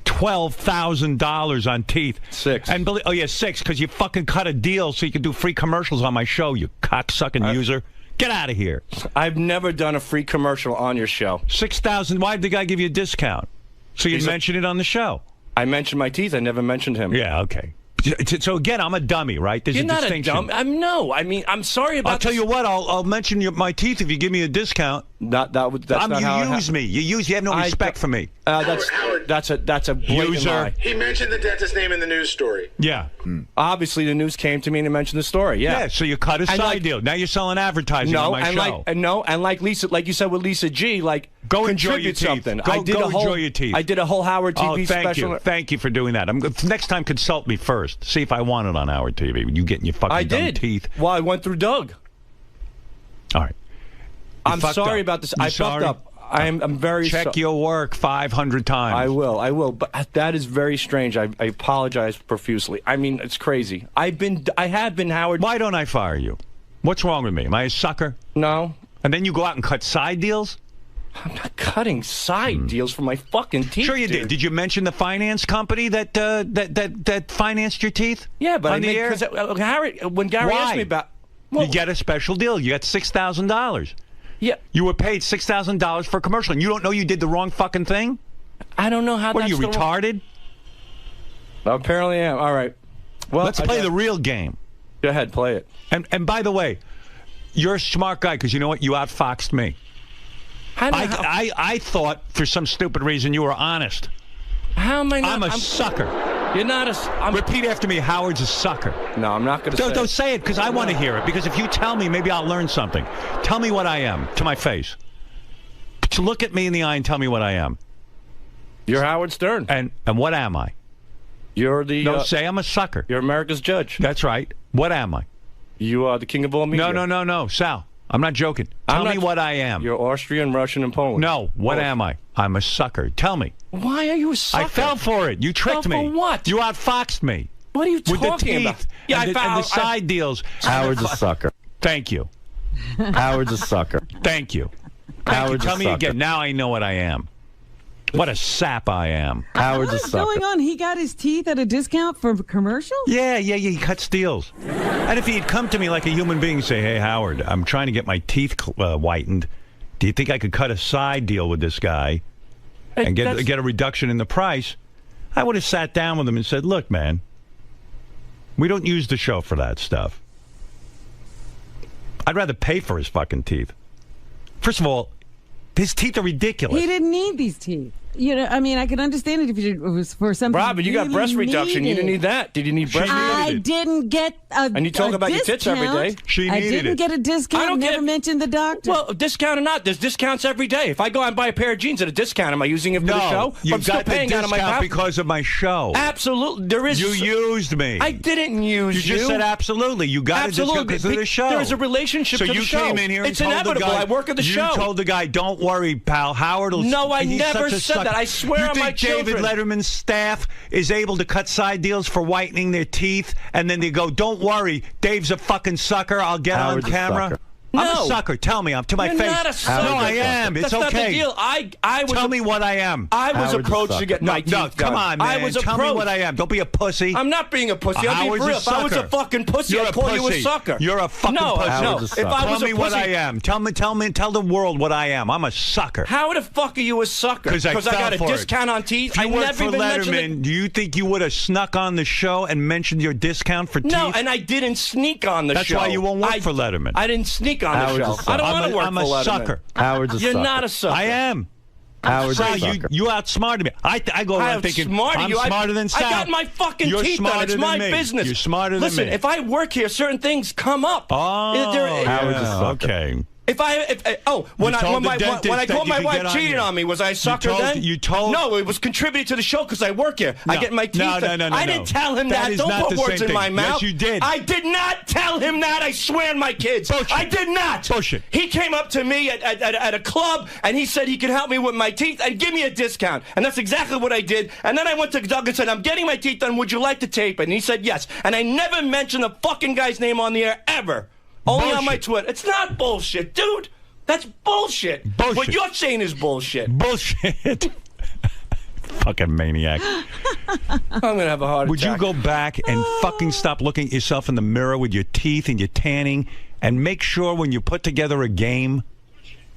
$12,000 on teeth. 6. And 6 because you fucking cut a deal so you can do free commercials on my show, you cocksucking user. Get out of here. I've never done a free commercial on your show. 6,000. Why did the guy give you a discount? So you mentioned it on the show. I mentioned my teeth. I never mentioned him. Yeah, okay. So again, I'm a dummy, right? There's You're a not distinction. a dummy. I'm sorry about. I'll tell you what. I'll mention my teeth if you give me a discount. That's not how you use me. You have no respect for me. That's a blatant user. lie. He mentioned the dentist's name in the news story. Yeah. Obviously, the news came to me and mentioned the story. Yeah. Yeah. So you cut a side deal. Now you're selling advertising on my show. And like Lisa, like you said with Lisa G, go enjoy your teeth. Something. Go enjoy your teeth. I did a whole Howard TV special. Thank you for doing that. Next time, consult me first. See if I want it on Howard TV. You getting your fucking dumb teeth. Well, I went through Doug. All right. I'm sorry about this. I fucked up. I'm very sorry. Check your work 500 times. I will. But that is very strange. I apologize profusely. I mean, it's crazy. I have been Howard. Why don't I fire you? What's wrong with me? Am I a sucker? No. And then you go out and cut side deals? I'm not cutting side deals for my fucking teeth. Sure you did. Did you mention the finance company that financed your teeth? Yeah, but on the air? When Gary asked me about, you get a special deal. You got $6,000. Yeah. You were paid $6,000 for a commercial, and you don't know you did the wrong fucking thing? I don't know how. What are you, retarded? Apparently I am. All right. Well, let's play the real game. Go ahead, play it. And by the way, you're a smart guy because you know what? You outfoxed me. I thought for some stupid reason you were honest. How am I not? I'm a sucker. You're not a... Repeat after me. Howard's a sucker. No, I'm not going to say Don't say it, because I want to hear it. Because if you tell me, maybe I'll learn something. Tell me what I am, to my face. To look at me in the eye and tell me what I am. You're Howard Stern. And what am I? You're the... No, say I'm a sucker. You're America's judge. That's right. What am I? You are the king of all media. No, Sal. I'm not joking. Tell me what I am. You're Austrian, Russian, and Polish. No, what am I? I'm a sucker. Tell me. Why are you a sucker? I fell for it. You tricked me. For what? You outfoxed me. What are you With talking the about? teeth Yeah, and the side deals. Howard's a sucker. Thank you. Howard's a sucker. Thank you. Howard's Tell a me sucker. again. Now I know what I am. What a sap I am. Howard's a What's sucker. going on? He got his teeth at a discount for commercial? Yeah. He cuts deals. And if he'd come to me like a human being and say, hey, Howard, I'm trying to get my teeth whitened. Do you think I could cut a side deal with this guy and get a reduction in the price? I would have sat down with him and said, look, man, we don't use the show for that stuff. I'd rather pay for his fucking teeth. First of all, his teeth are ridiculous. He didn't need these teeth. You know, I mean, I could understand it if it was for something. Robin, you got breast reduction. You didn't need that. Did you need breast reduction? I didn't get a And you talk about your tits every day. She I needed didn't get a discount. I don't Never get- mentioned the doctor. Well, discount or not, there's discounts every day. If I go out and buy a pair of jeans at a discount, am I using it for the show? you I'm still got the paying out of my discount pocket. because of my show. Absolutely. There is. You used me. I didn't use You just said absolutely. You got a discount because of the show. There is a relationship so to you the show. came in here and It's told inevitable. the guy, I work at the show. You told the guy, don't worry, pal. Howard will... No, I he's never such a said sucker. that. I swear you on think my David children. Letterman's staff is able to cut side deals for whitening their teeth, and then they go, don't worry, Dave's a fucking sucker. I'll get Howard's on a camera. sucker. I'm No. a sucker. Tell me. I'm to my You're face. not a sucker. No, I am. It's That's not the okay. deal. I was Tell me what I am. I was Howard's a approached to sucker. get my teeth No, come done. on, man. I was Tell me approached. what I am. Don't be a pussy. I'm not being a pussy. I'm being Howard's for a real. If I was a sucker. fucking pussy, You're I'd a call you a pussy. sucker. You're a fucking no, pussy. No, Howard's a if sucker. I Tell was me a what pussy, I am. Tell the world what I am. I'm a sucker. How the fuck are you a sucker? Because I got a fell for it. discount on teeth. If you I worked never for even mentioned Letterman, do you think you would have snuck on the show and mentioned your discount for teeth? No, and I didn't sneak on the That's show. why you won't work for Letterman. I didn't sneak on Howard's the a show. sucker. I don't want to work I'm for a Letterman. sucker. Howard's a You're sucker. not a sucker. I am. Howard's a Sal, sucker. you outsmarted me. I go around thinking I'm smarter than Sal. I got my fucking You're teeth done. smarter It's than my me. business. You're smarter than Listen, me. if I work here, certain things come up. Oh, Howard's a sucker. okay. When I told the dentist caught that my you could wife get on cheating here. on me, was I a sucker then? You told. No, it was contributing to the show because I work here. I No. get my teeth No, done. no, I didn't tell him That that. is Don't not put the words same in my thing. mouth. Yes, you did. I did not tell him that. I swear on my kids. Bullshit. I did not. Bullshit. He came up to me at a club and he said he could help me with my teeth and give me a discount. And that's exactly what I did. And then I went to Doug and said, I'm getting my teeth done. Would you like to tape it? And he said yes. And I never mentioned the fucking guy's name on the air ever. Only on my Twitter. It's not bullshit, dude. That's bullshit. Bullshit. What you're saying is bullshit. Bullshit. Fucking maniac. I'm going to have a heart attack. Would you go back and fucking stop looking at yourself in the mirror with your teeth and your tanning and make sure when you put together a game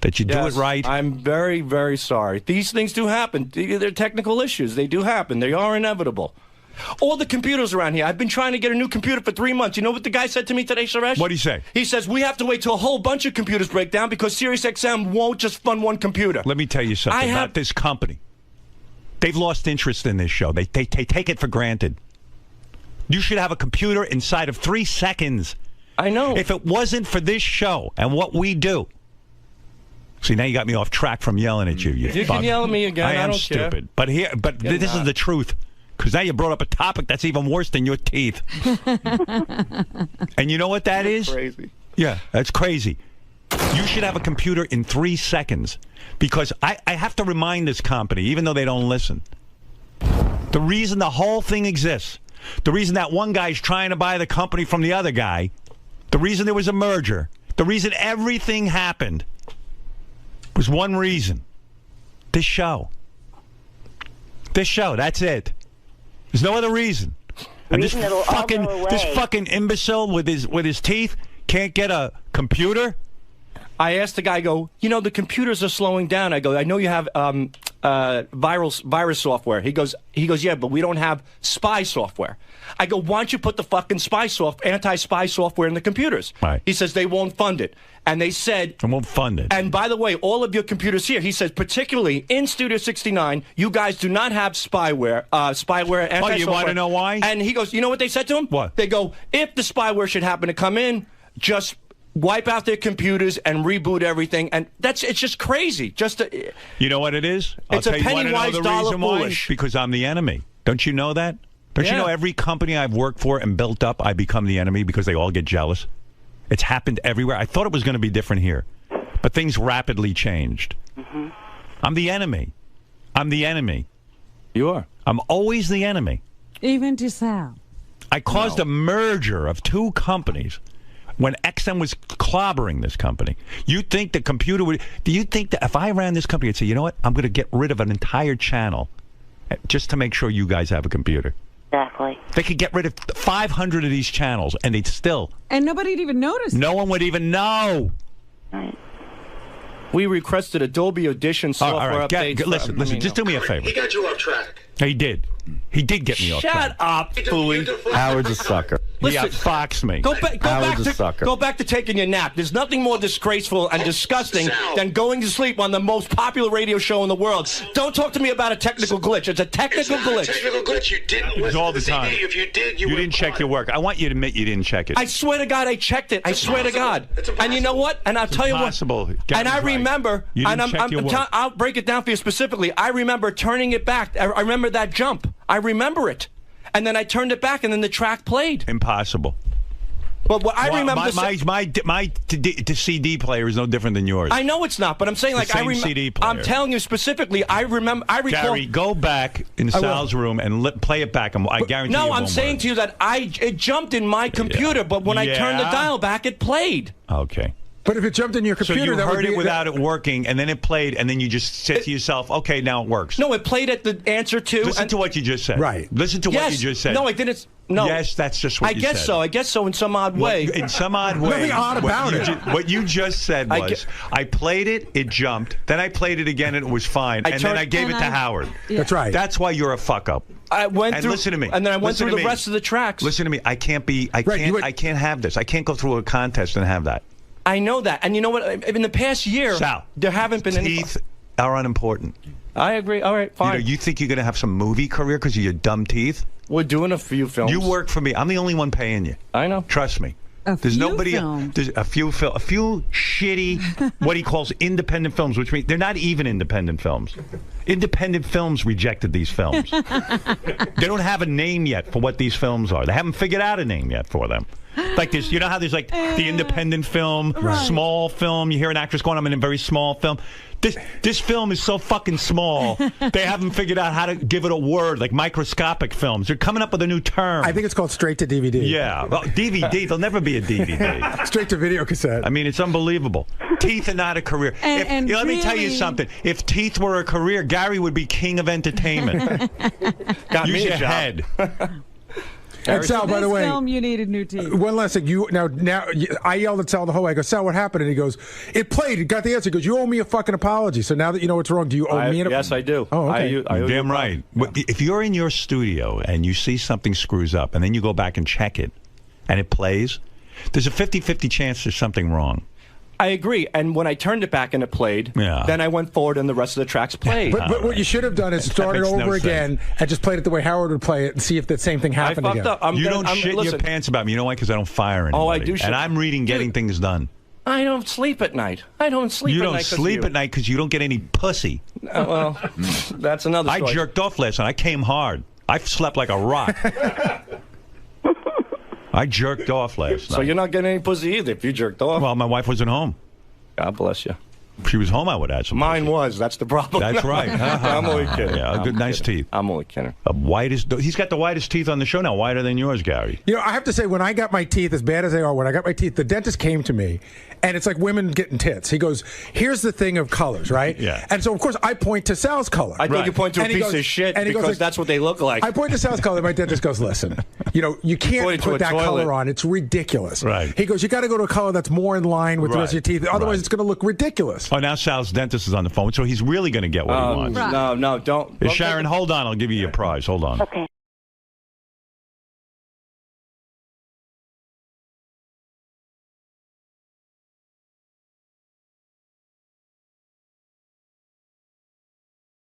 that you do it right? I'm very, very sorry. These things do happen. They're technical issues. They do happen. They are inevitable. All the computers around here. I've been trying to get a new computer for 3 months. You know what the guy said to me today, Suresh? What'd he say? He says, we have to wait till a whole bunch of computers break down because SiriusXM won't just fund one computer. Let me tell you something about this company. They've lost interest in this show. They take it for granted. You should have a computer inside of 3 seconds. I know. If it wasn't for this show and what we do. See, now you got me off track from yelling at you. You can yell at me again. I am don't care. stupid. But this is the truth. Because now you brought up a topic that's even worse than your teeth. And you know what that is? Crazy. Yeah, that's crazy. You should have a computer in 3 seconds. Because I have to remind this company, even though they don't listen, the reason the whole thing exists, the reason that one guy's trying to buy the company from the other guy, the reason there was a merger, the reason everything happened was one reason. This show. This show, that's it. There's no other reason. And this fucking imbecile with his teeth can't get a computer. I asked the guy, I go, the computers are slowing down. I go, I know you have virus software. He goes, yeah, but we don't have spy software. I go, why don't you put the fucking anti-spy software in the computers? Right. He says they won't fund it. And they said... They won't fund it. And by the way, all of your computers here, he says, particularly in Studio 69, you guys do not have spyware, anti-software. Oh, you want to know why? And he goes, you know what they said to him? What? They go, if the spyware should happen to come in, just wipe out their computers and reboot everything. And it's just crazy. You know what it is? It's a penny-wise, dollar-foolish. Because I'm the enemy. Don't you know that? Don't you know every company I've worked for and built up, I become the enemy because they all get jealous? It's happened everywhere. I thought it was going to be different here. But things rapidly changed. Mm-hmm. I'm the enemy. I'm the enemy. You are. I'm always the enemy. Even to Sal. I caused a merger of two companies when XM was clobbering this company. You think the computer would... Do you think that if I ran this company, I'd say, you know what? I'm going to get rid of an entire channel just to make sure you guys have a computer. Exactly. They could get rid of 500 of these channels, and they'd still... And nobody'd even notice. No one would even know. Right. We requested a Dolby Audition software update. Listen, just do me a favor. He got you off track. He did. He did get me off track. Shut up, Fooey. Howard's a sucker. He outfoxed me. Go back to taking your nap. There's nothing more disgraceful and disgusting than going to sleep on the most popular radio show in the world. Don't talk to me about a technical glitch. It's a technical glitch. A technical glitch. You didn't It was all the time. If you did, you didn't check your work. I want you to admit you didn't check it. I swear to God, I checked it. I swear to God. And you know what? And I'll tell you what. And I remember. I'll break it down for you specifically. I remember turning it back. I remember that jump. I remember it. And then I turned it back, and then the track played. Impossible. But what I remember... My CD player is no different than yours. I know it's not, but I'm saying, like, I remember... CD player. I'm telling you specifically, I recall... Gary, go back in Sal's room and play it back. I guarantee you it won't I'm saying work. to you that it jumped in my computer, but when I turned the dial back, it played. Okay. But if it jumped in your computer, so you that heard would be it without it working, and then it played, and then you just said to yourself, "Okay, now it works." No, it played at the answer to. Listen to what you just said. Right. Listen to what you just said. No, I didn't. No. Yes, that's just what you said. I guess so in some odd way. In some odd way. Nothing odd about it. What you just said was, I played it, it jumped. Then I played it again, and it was fine. And then I gave it to Howard. That's right. That's why you're a fuck up. I went through. Listen to me. And then I went through the rest of the tracks. Listen to me. I can't have this. I can't go through a contest and have that. I know that. And you know what? In the past year, Sal, there haven't been any... Teeth are unimportant. I agree. All right, fine. You think you're going to have some movie career because of your dumb teeth? We're doing a few films. You work for me. I'm the only one paying you. I know. Trust me. There's a few shitty, what he calls independent films, which means they're not even independent films. Independent films rejected these films. They don't have a name yet for what these films are. They haven't figured out a name yet for them. Like this, you know how there's like the independent film, small film. You hear an actress going, I'm in a very small film. This film is so fucking small, they haven't figured out how to give it a word, like microscopic films. They're coming up with a new term. I think it's called straight to DVD. Yeah. Well, DVD, there'll never be a DVD. Straight to video cassette. I mean, it's unbelievable. Teeth are not a career. Let me tell you something. If teeth were a career, Gary would be king of entertainment. Use your head. And Sal, by the way, film, you needed new teeth. One last thing. I yelled at Sal the whole way. I go, Sal, what happened? And he goes, it played. It got the answer. He goes, you owe me a fucking apology. So now that you know what's wrong, do you owe me an apology? Yes, I do. Oh, okay. I owe damn right. If you're in your studio and you see something screws up and then you go back and check it and it plays, there's a 50-50 chance there's something wrong. I agree. And when I turned it back and it played, then I went forward and the rest of the tracks played. But what you should have done is started over again and just played it the way Howard would play it and see if the same thing happened again. You don't shit in your pants about me. You know why? Because I don't fire anybody. Oh, I do shit. And I'm reading Getting Things Done. I don't sleep at night. I don't sleep at night. You don't sleep at night because you don't get any pussy. Well, that's another story. I jerked off last night. I came hard. I slept like a rock. I jerked off last night. So you're not getting any pussy either if you jerked off? Well, my wife wasn't home. God bless you. If she was home, I would add some. Mine was. That's the problem. That's right. I'm only kidding. Yeah, nice teeth. I'm only kidding. He's got the whitest teeth on the show now, whiter than yours, Gary. You know, I have to say, when I got my teeth, as bad as they are, when I got my teeth, the dentist came to me, and it's like women getting tits. He goes, here's the thing of colors, right? Yeah. And so, of course, I point to Sal's color. I think you point to a piece of shit because that's what they look like. I point to Sal's color. My dentist goes, listen, You know, you can't According to put a that toilet. color on. It's ridiculous. Right. He goes, you got to go to a color that's more in line with the rest of your teeth. Otherwise, Right. it's going to look ridiculous. Oh, now Sal's dentist is on the phone, so he's really going to get what he wants. No, don't. Sharon, hold on. I'll give you your prize. Hold on. Okay.